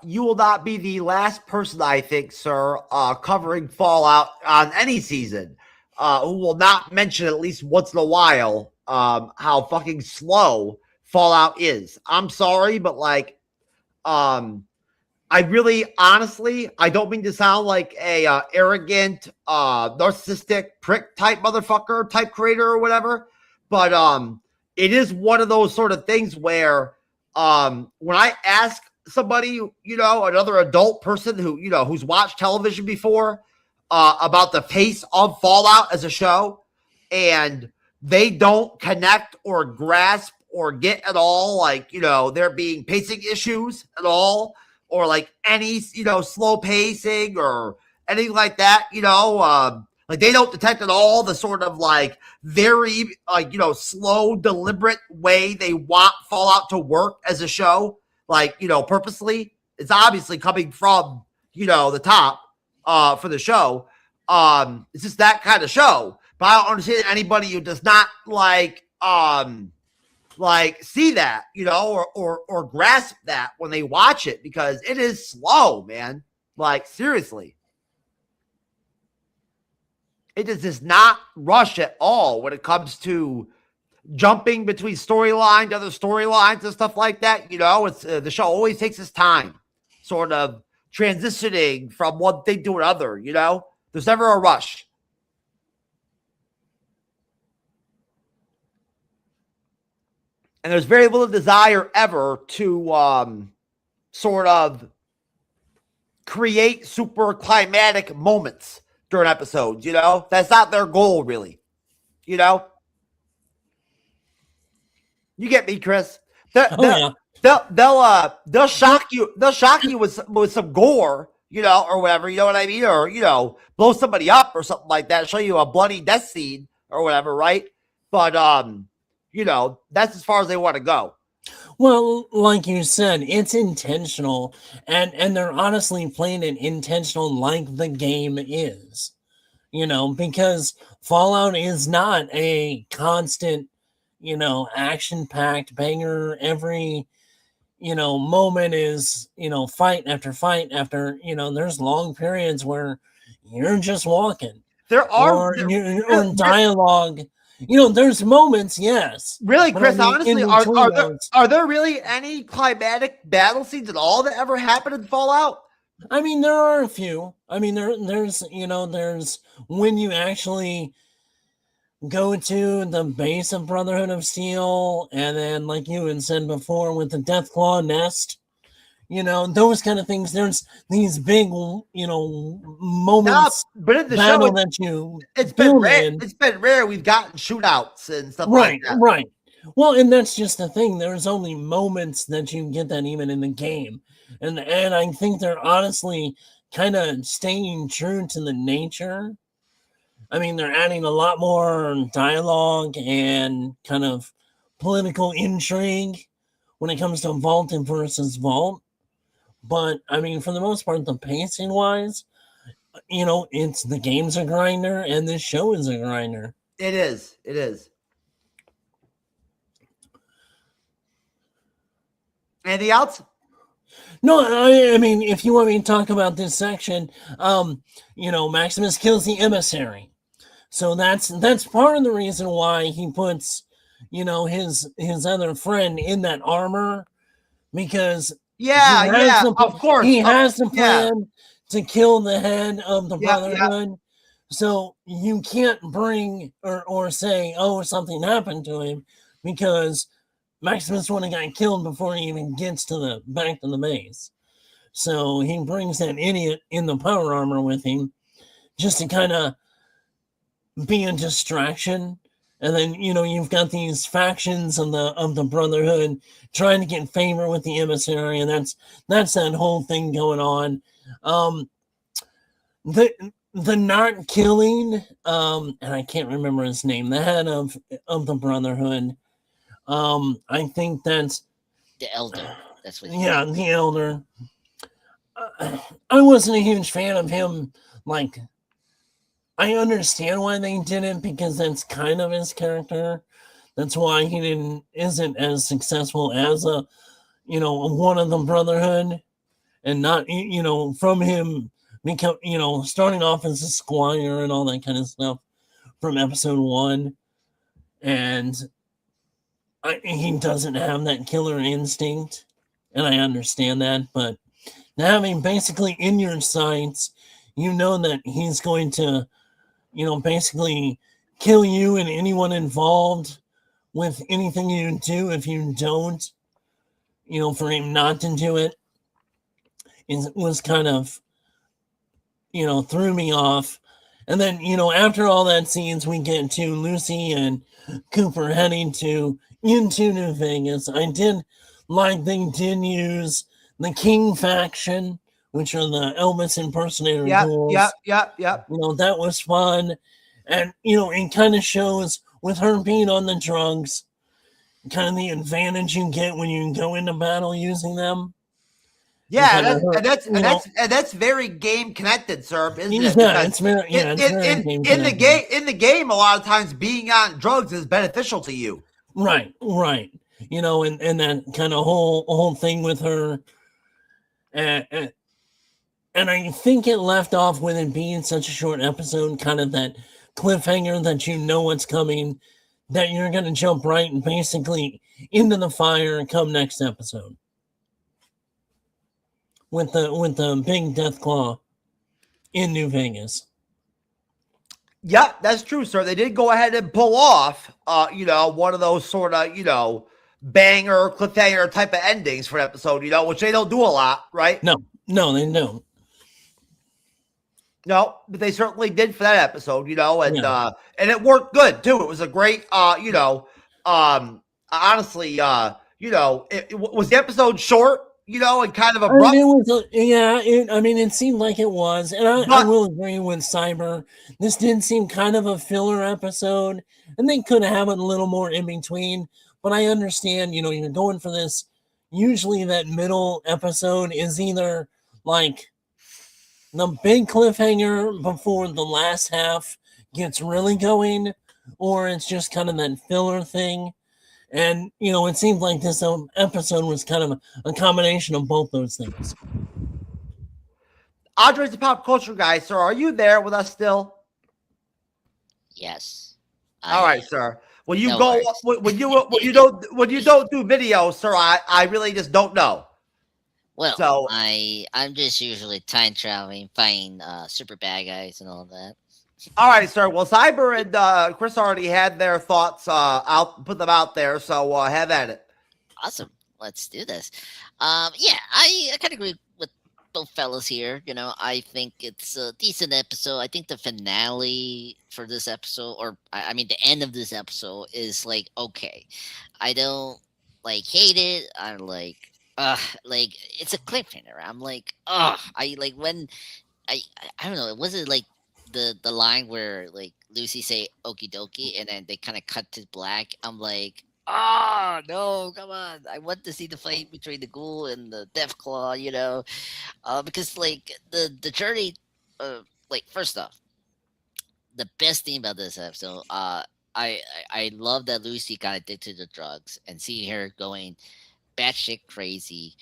you will not be the last person, I think, sir, covering Fallout on any season, who will not mention at least once in a while how fucking slow Fallout is. I'm sorry, but I really, honestly, I don't mean to sound like a arrogant, narcissistic prick type motherfucker type creator or whatever, but it is one of those sort of things where when I ask somebody, another adult person who's watched television before about the pace of Fallout as a show, and they don't connect or grasp or get at all, there being pacing issues at all, or any, slow pacing or anything like that, they don't detect at all the sort of very, slow, deliberate way they want Fallout to work as a show. Purposely. It's obviously coming from, the top for the show. It's just that kind of show. But I don't understand anybody who does not see that, or grasp that when they watch it, because it is slow, man. Seriously. It does not rush at all when it comes to jumping between storyline to other storylines and stuff like that. It's the show always takes its time, sort of transitioning from one thing to another. There's never a rush. And there's very little desire ever to sort of create super climatic moments during episodes. That's not their goal, really. You get me, Chris. They'll shock you. They'll shock you with some gore, or whatever. You know what I mean? Or blow somebody up or something like that. Show you a bloody death scene or whatever, right? But that's as far as they want to go. Well, like you said, it's intentional, and they're honestly playing it intentional, like the game is. Because Fallout is not a constant, action-packed banger. Every, moment is, fight after fight after, there's long periods where you're just walking. Or dialogue. There's moments, yes. Really, Chris, honestly, are there really any climatic battle scenes at all that ever happened in Fallout? I mean, there are a few. I mean, there's when you actually go to the base of Brotherhood of Steel, and then, like you had said before, with the Deathclaw nest, those kind of things. There's these big, moments. But in the battle show, that it's been rare. It's been rare. We've gotten shootouts and stuff like that. Right. Well, and that's just the thing. There's only moments that you get that even in the game, and I think they're honestly kind of staying true to the nature. I mean, they're adding a lot more dialogue and kind of political intrigue when it comes to Vault versus Vault. But, I mean, for the most part, the pacing-wise, it's the game's a grinder and this show is a grinder. It is. Anything else? No, I mean, if you want me to talk about this section, Maximus kills the emissary. So that's part of the reason why he puts, his other friend in that armor, because of course he has the plan to kill the head of the Brotherhood. Yeah. So you can't bring or say, oh, something happened to him, because Maximus would have got killed before he even gets back to the base. So he brings that idiot in the power armor with him just to kind of be a distraction. And then, you've got these factions of the Brotherhood trying to get favor with the emissary, and that's that whole thing going on. the not killing, and I can't remember his name, the head of the Brotherhood. I think that's The Elder. That's what. yeah, the Elder. I wasn't a huge fan of him. Like, I understand why they did it because that's kind of his character. That's why he isn't as successful as one of the Brotherhood, and not from him become starting off as a squire and all that kind of stuff from episode 1, and he doesn't have that killer instinct, and I understand that, but having basically in your sights, that he's going to, basically kill you and anyone involved with anything you do if you don't, for him not to do it, was kind of, threw me off. And then, after all that scenes, we get to Lucy and Cooper heading into New Vegas. I did like they did use the King faction, which are the Elvis impersonator ghouls. Yep. That was fun. And, it kind of shows with her being on the drugs, kind of the advantage you get when you go into battle using them. Yeah, that's very game connected, sir, isn't it? Yeah, it's very in the game, a lot of times being on drugs is beneficial to you. Right. And that kind of whole thing with her, and I think it left off with it being such a short episode, kind of that cliffhanger that you know what's coming, that you're going to jump right and basically into the fire and come next episode. With the big death claw in New Vegas. Yeah, that's true, sir. They did go ahead and pull off, one of those sort of, banger, cliffhanger type of endings for an episode, which they don't do a lot, right? No, they don't. No, but they certainly did for that episode, and it worked good too. It was a great, honestly, it was the episode short. And kind of abrupt. It seemed like it was. And I will agree with Cyber. This did seem kind of a filler episode, and they could have it a little more in between. But I understand, you're going for this. Usually that middle episode is either like the big cliffhanger before the last half gets really going, or it's just kind of that filler thing. And, it seems like this episode was kind of a combination of both those things. Andre's the pop culture guy, sir. Are you there with us still? Yes. All right, sir. When you don't do video, sir, I really just don't know. Well, so I'm just usually time traveling, fighting super bad guys and all that. All right, sir. Well, Cyber and Chris already had their thoughts. I'll put them out there, so have at it. Awesome. Let's do this. I kind of agree with both fellas here. I think it's a decent episode. I think the finale for this episode, or I mean, the end of this episode is like, okay. I don't hate it. I'm like it's a cliffhanger. I'm like, I like when I don't know. Was it like the line where like Lucy say okie dokie and then they kind of cut to black? I'm like, no, come on. I want to see the fight between the ghoul and the Deathclaw, because like the journey, first off, the best thing about this episode, I love that Lucy got addicted to drugs and seeing her going batshit crazy,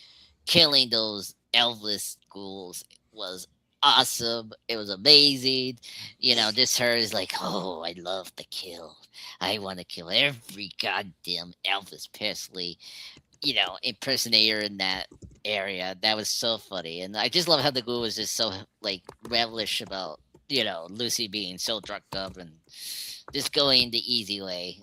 killing those Elvis ghouls was awesome. It was amazing. This her is like, oh, I love to kill. I want to kill every goddamn Elvis Presley, impersonator in that area. That was so funny. And I just love how the ghoul was just so like relish about, Lucy being so drugged up and just going the easy way,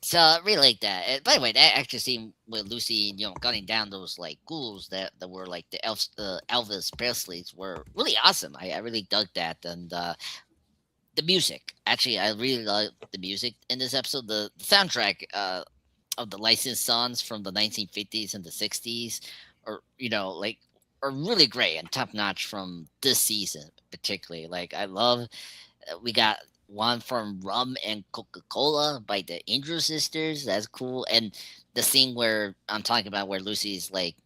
So I really like that. And by the way, that actually scene with Lucy, gunning down those like ghouls that were like the Elvis Presleys were really awesome. I really dug that, and the music. Actually, I really love the music in this episode. The soundtrack of the licensed songs from the 1950s and the 60s, or are really great and top notch from this season, particularly. Like I love we got one from Rum and Coca-Cola by the Andrew sisters. That's cool. And the scene where I'm talking about where Lucy's like,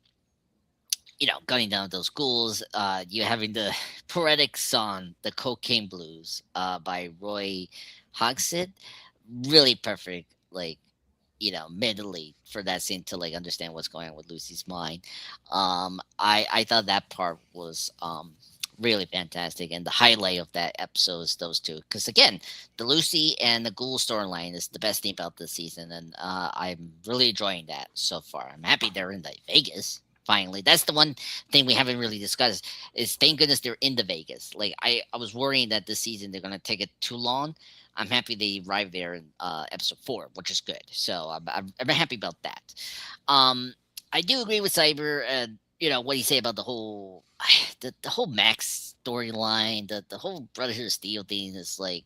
gunning down those ghouls. You having the poetic song, "The Cocaine Blues," by Roy Hodgson. Really perfect, like mentally for that scene to like understand what's going on with Lucy's mind. I thought that part was really fantastic, and the highlight of that episode is those two. Because again, the Lucy and the Ghoul storyline is the best thing about this season, and I'm really enjoying that so far. I'm happy they're in the Vegas. Finally, that's the one thing we haven't really discussed. Is thank goodness they're in the Vegas. Like I was worrying that this season they're gonna take it too long. I'm happy they arrived there in episode 4, which is good. So I'm happy about that. I do agree with Cyber. What do you say about the whole the whole Max storyline, the whole Brotherhood of Steel thing is like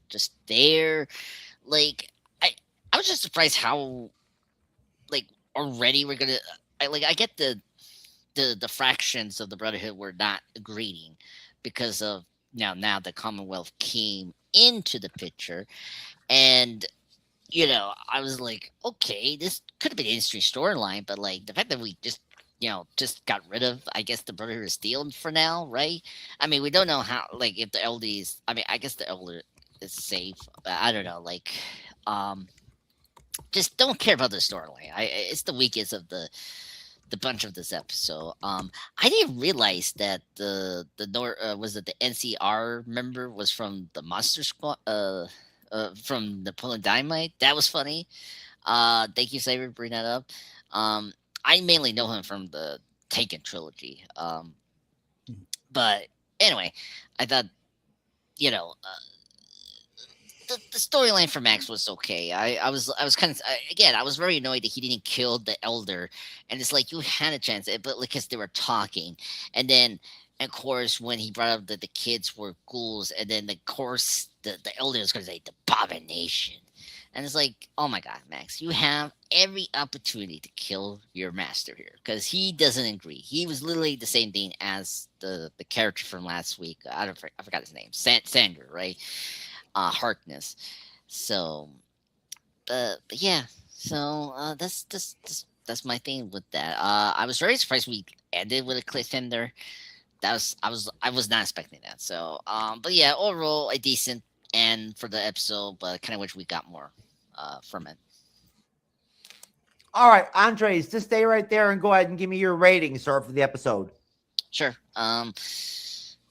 just there. Like I was just surprised how like already we're gonna. I get the fractions of the Brotherhood were not agreeing because of now the Commonwealth came into the picture, and I was like, okay, this could have been an interesting storyline, but like the fact that we just got rid of, I guess, the Brotherhood of Steel for now, right? I mean, we don't know how, like, if the LDs, I mean, I guess the Elder is safe, but I don't know, like, just don't care about the storyline. It's the weakest of the bunch of this episode. I didn't realize that the NCR member was from the Monster Squad, from Napoleon Dynamite. That was funny. Thank you, Saber, for bringing that up. I mainly know him from the Taken trilogy. But anyway, I thought, the storyline for Max was okay. I was kind of again, I was very annoyed that he didn't kill the Elder, and it's like you had a chance, but because they were talking, and then of course when he brought up that the kids were ghouls, and then of course the Elder is going to say the abomination, and it's like, oh my god, Max, you have every opportunity to kill your master here because he doesn't agree. He was literally the same thing as the character from last week. I forgot his name, Sander, right? Harkness. So, but yeah. So that's my thing with that. I was very surprised we ended with a cliffhanger. I was not expecting that. So, but yeah, overall a decent end for the episode, but kind of wish we got more from it. All right, Andres, just stay right there and go ahead and give me your rating, sir, for the episode. Sure.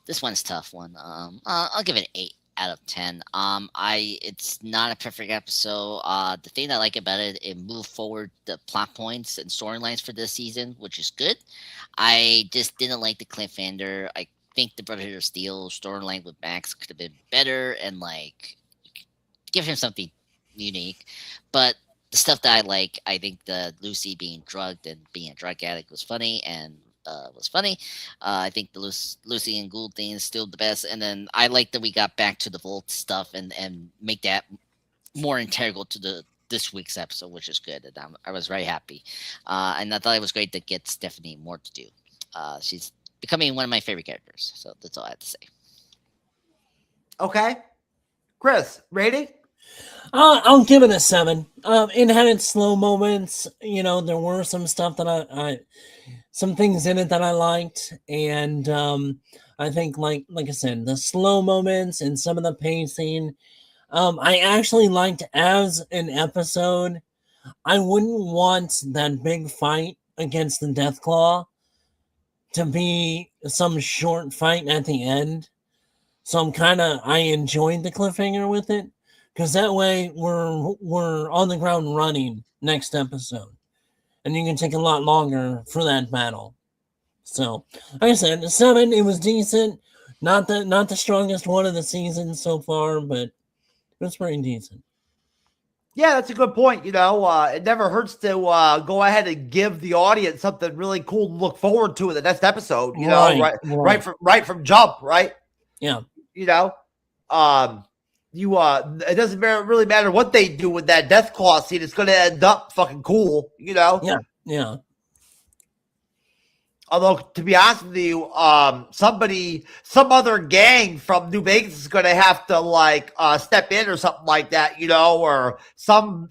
This one's a tough one. I'll give it an 8 out of 10. It's not a perfect episode. The thing I like about it moved forward the plot points and storylines for this season, which is good. I just didn't like the cliffhanger. I think the Brotherhood of Steel storyline with Max could have been better and like give him something unique. But the stuff that I like, I think the Lucy being drugged and being a drug addict was funny and I think the Lucy and Gould thing is still the best. And then I like that we got back to the Volt stuff and make that more integral to this week's episode, which is good. And I was very happy. And I thought it was great to get Stephanie more to do. She's becoming one of my favorite characters. So that's all I have to say. Okay. Chris, rating? I'll give it a 7. It had its slow moments. There were some stuff that some things in it that I liked, and I think, like I said, the slow moments and some of the pacing, I actually liked as an episode. I wouldn't want that big fight against the Deathclaw to be some short fight at the end. So I enjoyed the cliffhanger with it. Because that way we're on the ground running next episode. And you can take a lot longer for that battle. So, like I said, 7, it was decent. Not the strongest one of the season so far, but it was pretty decent. Yeah, that's a good point. It never hurts to go ahead and give the audience something really cool to look forward to in the next episode. Right from jump, right? Yeah. It doesn't really matter what they do with that Deathclaw scene. It's going to end up fucking cool, Yeah. Although, to be honest with you, some other gang from New Vegas is going to have to step in or something like that, or some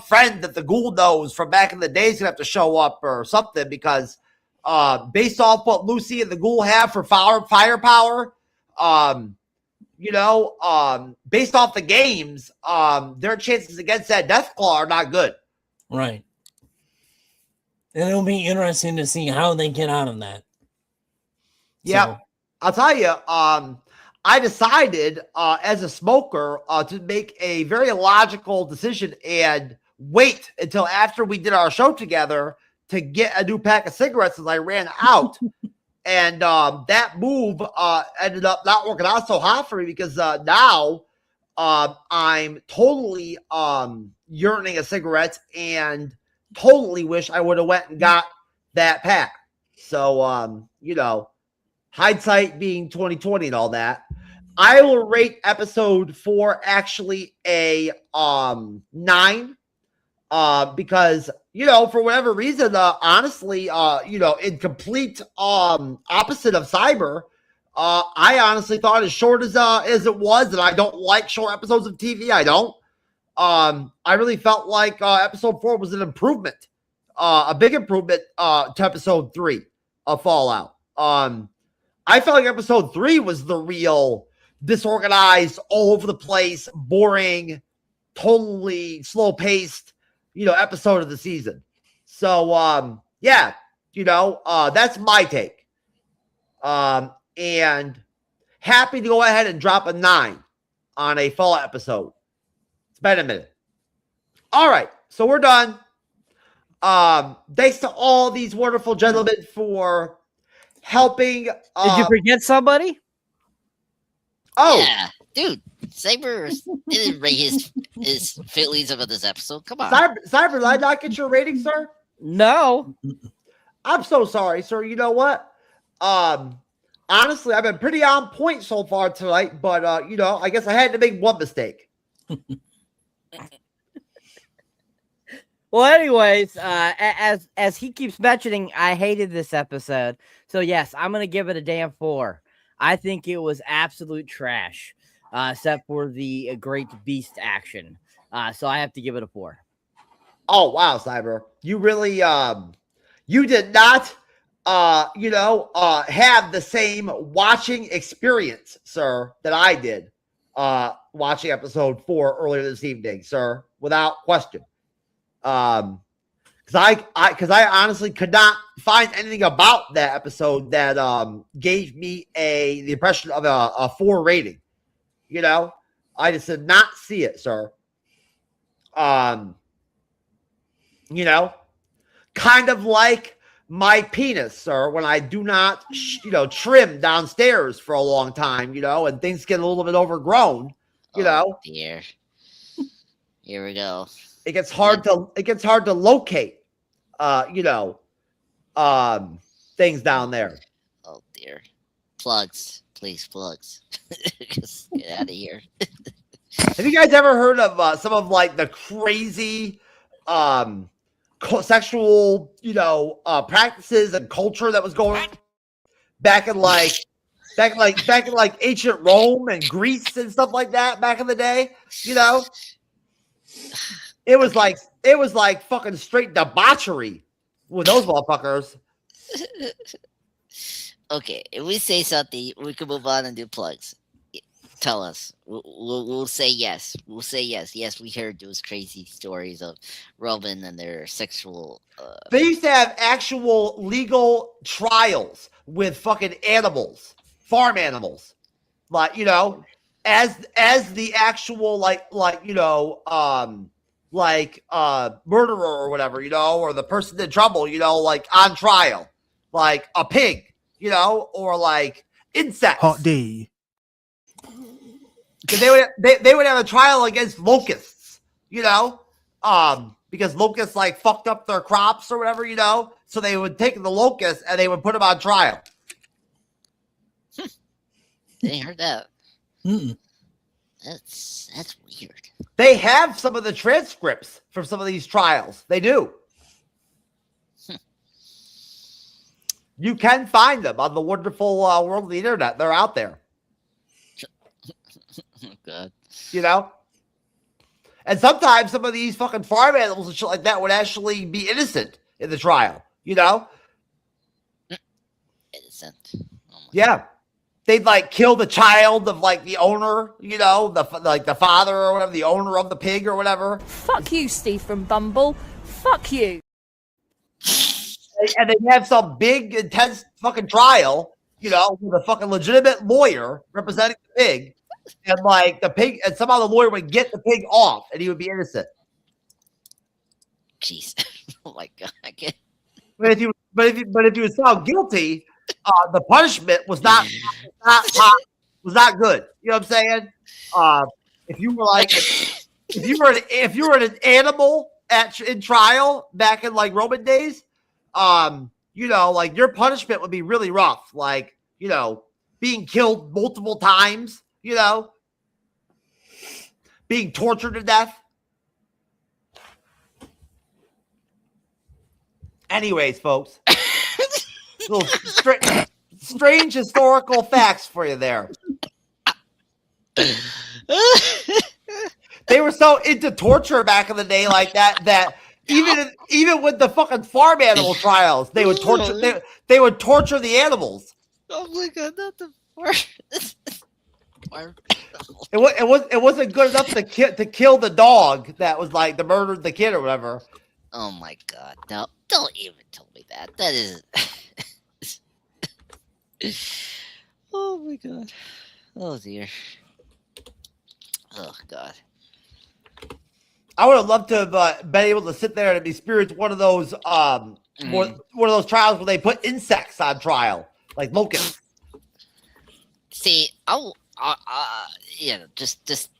friend that the Ghoul knows from back in the day is going to have to show up or something, because based off what Lucy and the Ghoul have for firepower, based off the games, their chances against that Deathclaw are not good. Right. And it'll be interesting to see how they get out of that. Yeah, So, I'll tell you, I decided as a smoker to make a very logical decision and wait until after we did our show together to get a new pack of cigarettes as I ran out. And that move ended up not working out so hot for me, because now I'm totally yearning a cigarette and totally wish I would have went and got that pack. So, hindsight being 2020 and all that, I will rate episode 4 actually a 9, because for whatever reason, honestly, in complete opposite of Cyber, I honestly thought as short as it was, and I don't like short episodes of TV. I don't. I really felt like episode 4 was an improvement, a big improvement to episode 3 of Fallout. I felt like episode 3 was the real disorganized, all over the place, boring, totally slow paced, episode of the season. So, that's my take. And happy to go ahead and drop a 9 on a Fallout episode. It's been a minute. All right, so we're done. Thanks to all these wonderful gentlemen for helping. Did you forget somebody? Oh, yeah, dude, Saber didn't rate his feelings about this episode. Come on, Cyber, did I not get your rating, sir? No. I'm so sorry, sir. You know what? Honestly, I've been pretty on point so far tonight, but I guess I had to make one mistake. Well, anyways, as he keeps mentioning, I hated this episode. So yes, I'm gonna give it a damn 4. I think it was absolute trash, except for the great beast action. So I have to give it a 4. Oh wow, Cyber, you really you did not have the same watching experience, sir, that I did watching episode 4 earlier this evening, sir, without question. Because I honestly could not find anything about that episode that gave me the impression of a 4 rating. I just did not see it, sir. Kind of like my penis, sir, when I do not, trim downstairs for a long time, and things get a little bit overgrown, Oh, dear. Here we go. It gets hard to locate, things down there. Oh dear. Plugs, please, plugs. Just get out of here. Have you guys ever heard of some of the crazy sexual practices and culture that was going on back in ancient Rome and Greece and stuff like that back in the day? It was like fucking straight debauchery with those motherfuckers. Okay, if we say something, we can move on and do plugs. Tell us. We'll say yes. We'll say yes. Yes, we heard those crazy stories of Roman and their sexual. They used to have actual legal trials with fucking animals, farm animals, as the actual murderer or whatever, or the person in trouble, on trial, like a pig, or insects. Hot D. They would have a trial against locusts, because locusts fucked up their crops or whatever, so they would take the locusts and they would put them on trial. They heard that. mm-mm. That's weird. They have some of the transcripts from some of these trials. They do. You can find them on the wonderful world of the internet. They're out there. Oh, God. You know? And sometimes some of these fucking farm animals and shit like that would actually be innocent in the trial. You know? Innocent. Oh my Yeah. They'd like kill the child of like the owner, you know, the father or whatever, the owner of the pig or whatever. Fuck you, Steve from Bumble. Fuck you. And they have some big, intense fucking trial, you know, with a fucking legitimate lawyer representing the pig. And like the pig, and somehow the lawyer would get the pig off and he would be innocent. Jeez. Oh my God. I can't. But if he was found guilty, the punishment was not good. You know what I'm saying? If you were like, if you were an animal in trial back in like Roman days, you know, like your punishment would be really rough. Like, you know, being killed multiple times, you know, being tortured to death. Anyways, folks, little strange historical facts for you there. They were so into torture back in the day, like that even with the fucking farm animal trials, they would torture. They would torture the animals. Oh my God! Not the farm. It wasn't good enough to kill the dog that was like the murdered the kid or whatever. Oh my God! No, don't even tell me that. That is. Oh my God! Oh dear! Oh God! I would have loved to have been able to sit there and experience one of those one of those trials where they put insects on trial, like locusts. See, just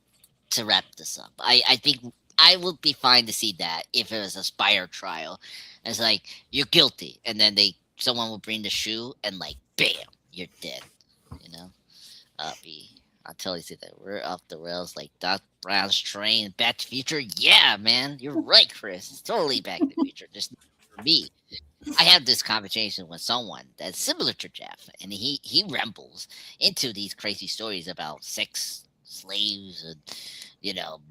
to wrap this up, I think I would be fine to see that if it was a Spire trial. It's like you're guilty, and then someone will bring the shoe and like bam, you're dead. You know, I'll totally see that we're off the rails like Doc Brown's train, Back to the Future. Yeah, man, you're right, Chris. It's totally Back to the Future. Just not for me. I had this conversation with someone that's similar to Jeff, and he rambles into these crazy stories about sex slaves and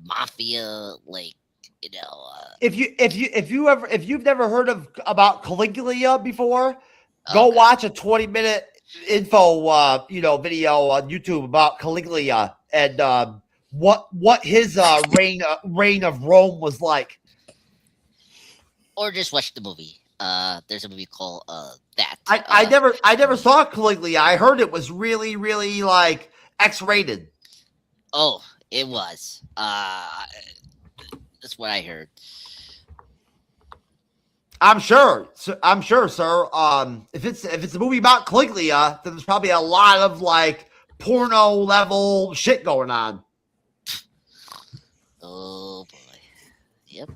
mafia, like If you've never heard about Caligula before, go watch a 20-minute info video on YouTube about Caligula and what his reign of Rome was like. Or just watch the movie. There's a movie called that. I never saw Caligula. I heard it was really, really like X-rated. Oh, it was. That's what I heard. I'm sure, sir. If it's a movie about Caligula, then there's probably a lot of like porno level shit going on. Oh boy. Yep.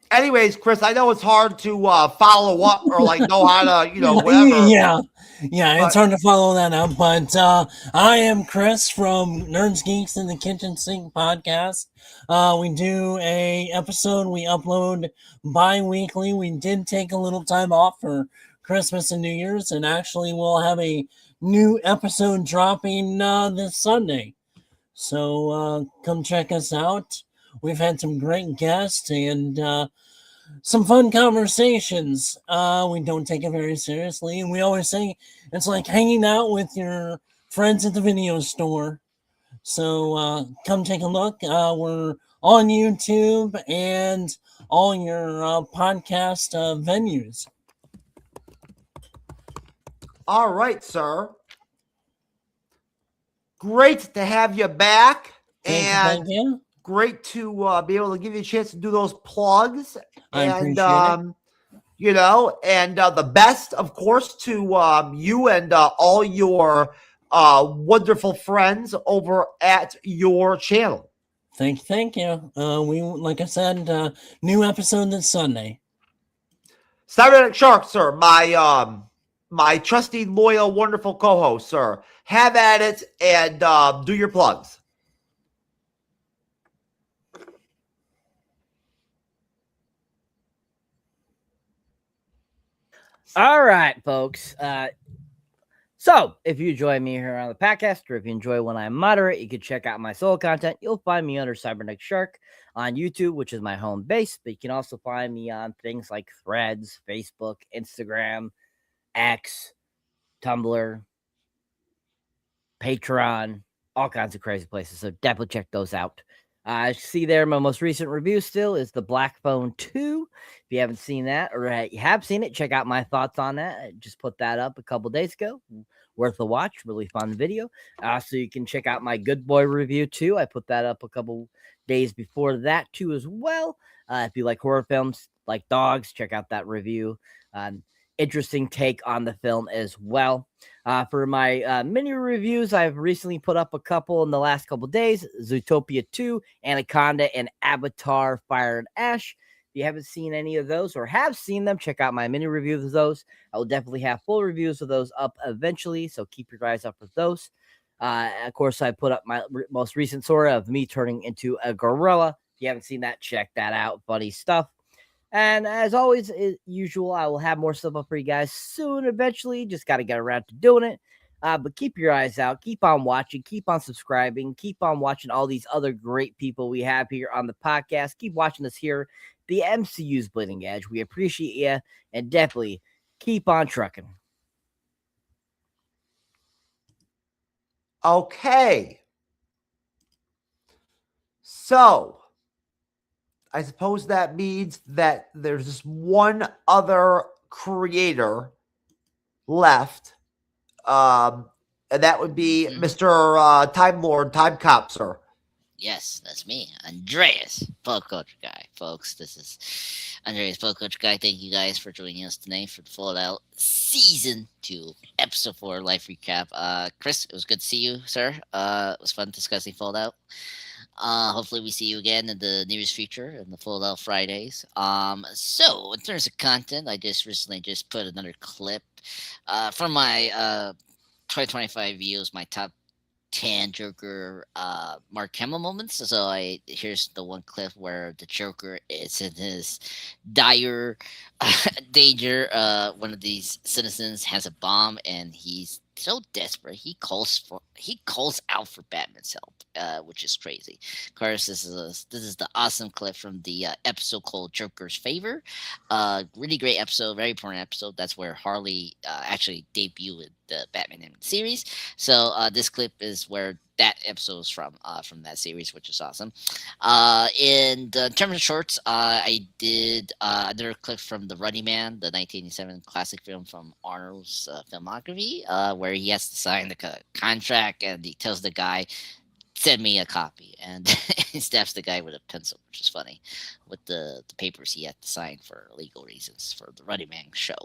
Anyways, Chris, I know it's hard to follow up or like know how to, whatever. Yeah, it's hard to follow that up. But I am Chris from Nerds, Geeks, and the Kitchen Sink podcast. We do a episode we upload bi-weekly. We did take a little time off for Christmas and New Year's, and actually we'll have a new episode dropping this Sunday. So come check us out. We've had some great guests and some fun conversations. We don't take it very seriously. And we always say it's like hanging out with your friends at the video store. So come take a look. We're on YouTube and all your podcast venues. All right, sir. Great to have you back. Thank you. Great to be able to give you a chance to do those plugs. I appreciate it. And the best, of course, to you and all your wonderful friends over at your channel. Thank you. We, like I said, new episode this Sunday. Cyberneticshark, sir, my trusty, loyal, wonderful co-host, sir. Have at it and do your plugs. All right, folks. So if you enjoy me here on the podcast, or if you enjoy when I moderate, you can check out my solo content. You'll find me under Cyberneticshark on YouTube, which is my home base, but you can also find me on things like Threads, Facebook, Instagram, X, Tumblr, Patreon, all kinds of crazy places. So definitely check those out. See there, my most recent review still is the Black Phone 2. If you haven't seen that or you have seen it, check out my thoughts on that. I just put that up a couple days ago. Worth a watch. Really fun video. So you can check out my Good Boy review too. I put that up a couple days before that too as well. If you like horror films, like dogs, check out that review. Interesting take on the film as well. For my mini reviews, I've recently put up a couple in the last couple days. Zootopia 2, Anaconda, and Avatar Fire and Ash. If you haven't seen any of those or have seen them, check out my mini reviews of those. I will definitely have full reviews of those up eventually, so keep your eyes up for those. Of course, I put up my most recent story of me turning into a gorilla. If you haven't seen that, check that out. Funny stuff. And as always, as usual, I will have more stuff up for you guys soon, eventually. Just got to get around to doing it. But keep your eyes out. Keep on watching. Keep on subscribing. Keep on watching all these other great people we have here on the podcast. Keep watching us here, the MCU's Bleeding Edge. We appreciate you, and definitely keep on trucking. Okay. So I suppose that means that there's just one other creator left. And that would be Mr. Time Lord, Time Cop, sir. Yes, that's me, Andreas, Folk Culture Guy. Folks, this is Andreas, Folk Culture Guy. Thank you guys for joining us tonight for the Fallout Season 2, Episode 4 Life Recap. Chris, it was good to see you, sir. It was fun discussing Fallout. Hopefully we see you again in the nearest future in the Fallout Fridays. So in terms of content, I just recently put another clip from my 2025 views, my top 10 Joker Mark Hamill moments. So here's the one clip where the Joker is in his dire danger. One of these citizens has a bomb and he's so desperate he calls out for Batman's help, which is crazy. Of course, this is the awesome clip from the episode called Joker's Favor. Really great episode, very important episode. That's where Harley actually debuted the Batman animated series. So this clip is where that episode is from that series, which is awesome. In terms of shorts, I did another clip from The Running Man, the 1987 classic film from Arnold's filmography, where he has to sign the contract and he tells the guy, send me a copy, and he stabs the guy with a pencil, which is funny, with the papers he had to sign for legal reasons for the Running Man show.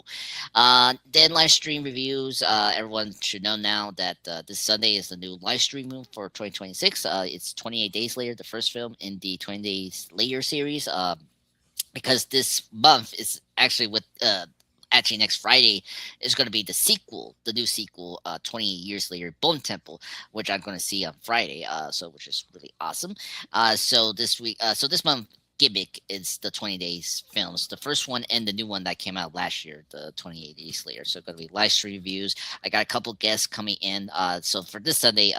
Then live stream reviews. Everyone should know now that this Sunday is the new live stream for 2026. It's 28 Days Later, the first film in the 20 Days Later series. Because this month is actually with actually next Friday is going to be the new sequel, 20 years later, Bone Temple, which I'm going to see on Friday. Which is really awesome. So this month gimmick is the 20 Days films, the first one and the new one that came out last year, the 28 Days Later. So going to be live stream reviews. I got a couple guests coming in. So for this Sunday,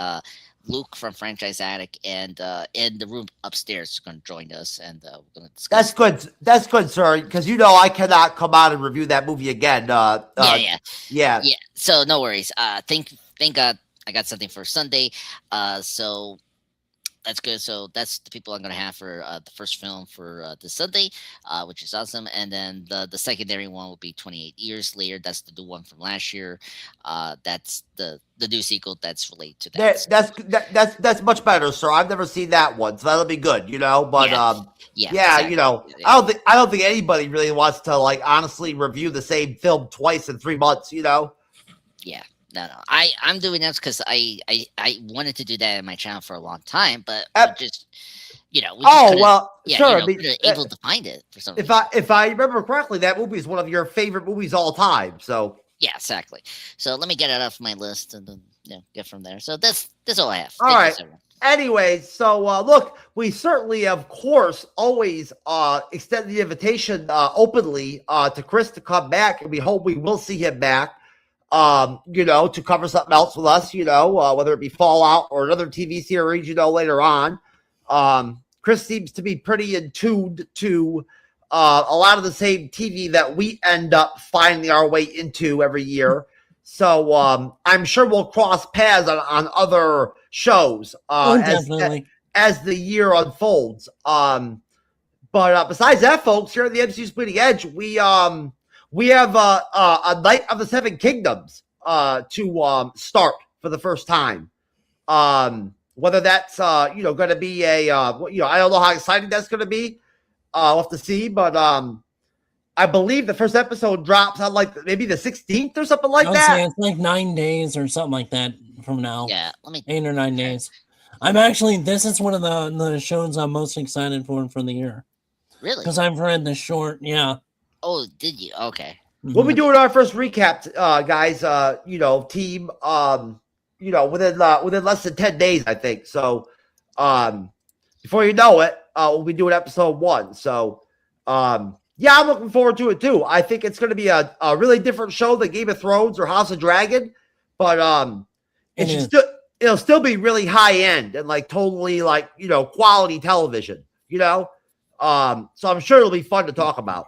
Luke from Franchise Addict and in the room upstairs is going to join us, and we're going to discuss. That's good. That's good, sir. Because I cannot come out and review that movie again. Yeah. So no worries. Thank God I got something for Sunday. So that's good. So that's the people I'm going to have for the first film for this Sunday, which is awesome. And then the secondary one will be 28 Years Later. That's the new one from last year. That's the new sequel that's related to that. That's much better, sir. I've never seen that one, so that'll be good. But exactly. I don't think anybody really wants to honestly review the same film twice in 3 months. Yeah. No. I'm doing that because I wanted to do that in my channel for a long time, but just sure. Able to find it for some reason. If I remember correctly, that movie is one of your favorite movies all time. So yeah, exactly. So let me get it off my list and then get from there. So that's all I have. All right. Anyways, so look, we certainly, of course, always extend the invitation openly to Chris to come back, and we hope we will see him back. To cover something else with us, whether it be Fallout or another TV series, later on. Chris seems to be pretty in tune to a lot of the same TV that we end up finding our way into every year. So I'm sure we'll cross paths on other shows as the year unfolds. But besides that, folks, here at the MCU's Bleeding Edge, we have a Night of the Seven Kingdoms to start for the first time. Whether that's going to be a I don't know how exciting that's going to be. We'll have to see, but I believe the first episode drops on like maybe the 16th or something like that. It's like 9 days or something like that from now. Yeah, 8 or 9 days. This is one of the shows I'm most excited for the year. Really? Because I've read the short. Yeah. Oh, did you? Okay. We'll be doing our first recap, guys. Team. Within less than 10 days, I think. So, before you know it, we'll be doing episode 1. So, yeah, I'm looking forward to it too. I think it's going to be a really different show than Game of Thrones or House of Dragon, but it'll still be really high end and like totally like quality television. So I'm sure it'll be fun to talk about.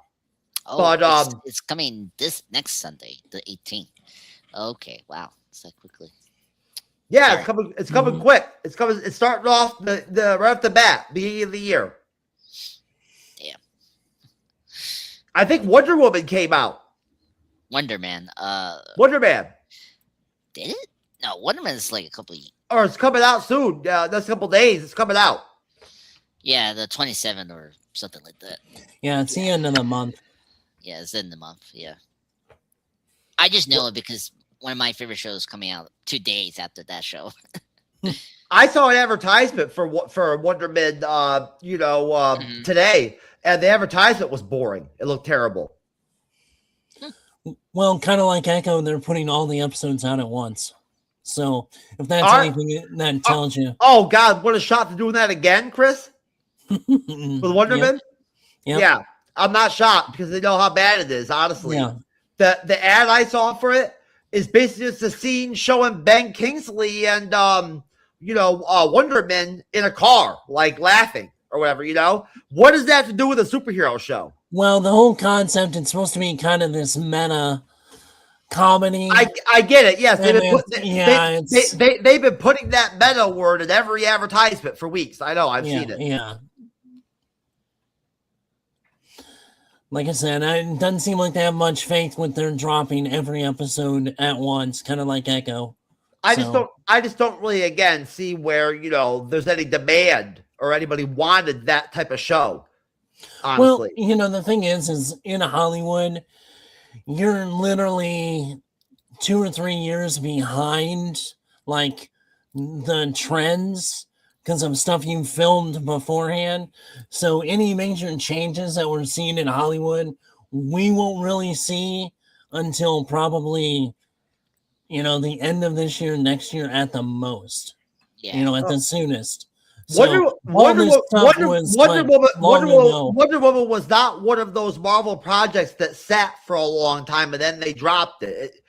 Oh, but it's coming this next Sunday, the 18th. Okay, wow, it's that quickly. Yeah, Sorry. it's coming quick. It's coming. It's starting off the right off the bat, beginning of the year. Damn. I think Wonder Woman came out. Wonder Man. Wonder Man. Did it? No, Wonder Man is like a couple. Or it's coming out soon. Next couple days, it's coming out. Yeah, the 27th or something like that. Yeah, it's the end of the month. Yeah, it's in the month. Yeah. I just know it because one of my favorite shows coming out 2 days after that show. I saw an advertisement for Wonder Man, today, and the advertisement was boring. It looked terrible. Well, kind of like Echo, they're putting all the episodes out at once. So if that's anything that tells you. Oh God, what a shot to doing that again, Chris? With Wonder Man? Yep. Yeah, I'm not shocked because they know how bad it is. Honestly, Yeah. The ad I saw for it is basically just a scene showing Ben Kingsley and Wonder Man in a car, like laughing or whatever. What does that have to do with a superhero show? Well, the whole concept, it's supposed to be kind of this meta comedy. I get it. Yes, they've been putting that meta word in every advertisement for weeks. I know. I've seen it. Yeah. Like I said, it doesn't seem like they have much faith with their dropping every episode at once, kind of like Echo. I just don't really again see where there's any demand or anybody wanted that type of show. Honestly. Well, the thing is in Hollywood, you're literally 2 or 3 years behind like the trends because of stuff you filmed beforehand. So any major changes that we're seeing in Hollywood, we won't really see until probably, the end of this year, next year at the most. Yeah. At the soonest. Wonder Woman was not one of those Marvel projects that sat for a long time and then they dropped it.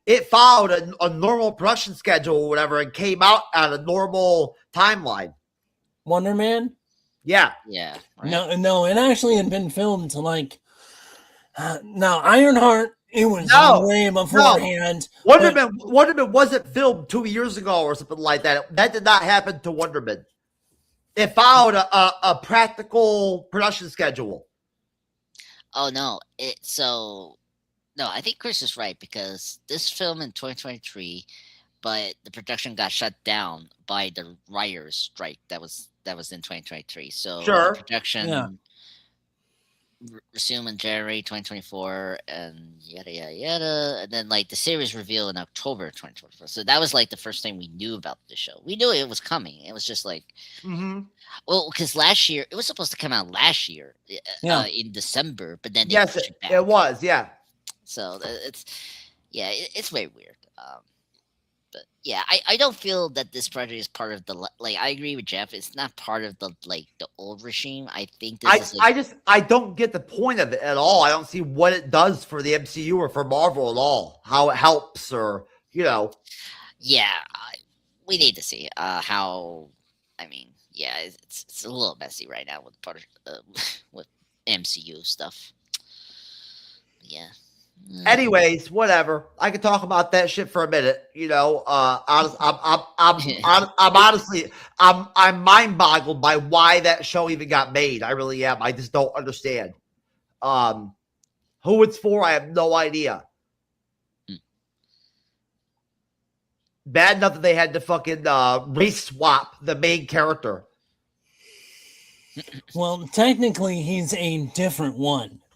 It followed a normal production schedule or whatever and came out at a normal timeline. Wonder Man? Yeah. Yeah. Right. No, it actually had been filmed Ironheart, it was way beforehand. Wonder Man wasn't filmed 2 years ago or something like that. That did not happen to Wonder Man. It followed a practical production schedule. Oh no! No, I think Chris is right because this film in 2023, but the production got shut down by the writers' strike. That was in 2023. So sure. Production resume in January 2024, and yada yada yada. And then like the series reveal in October 2024. So that was like the first thing we knew about the show. We knew it was coming. It was just like, well, because last year it was supposed to come out last year, in December, but then they pushed it back. It was, yeah. So it's very weird. But yeah, I don't feel that this project is part of the like. I agree with Jeff. It's not part of the the old regime. I think this is like, I don't get the point of it at all. I don't see what it does for the MCU or for Marvel at all. How it helps, or yeah, we need to see how. I mean, yeah, it's a little messy right now with with MCU stuff. Yeah. Anyways, whatever. I could talk about that shit for a minute. I'm mind boggled by why that show even got made. I really am. I just don't understand. Who it's for, I have no idea. Bad enough that they had to fucking race swap the main character. Well, technically, he's a different one.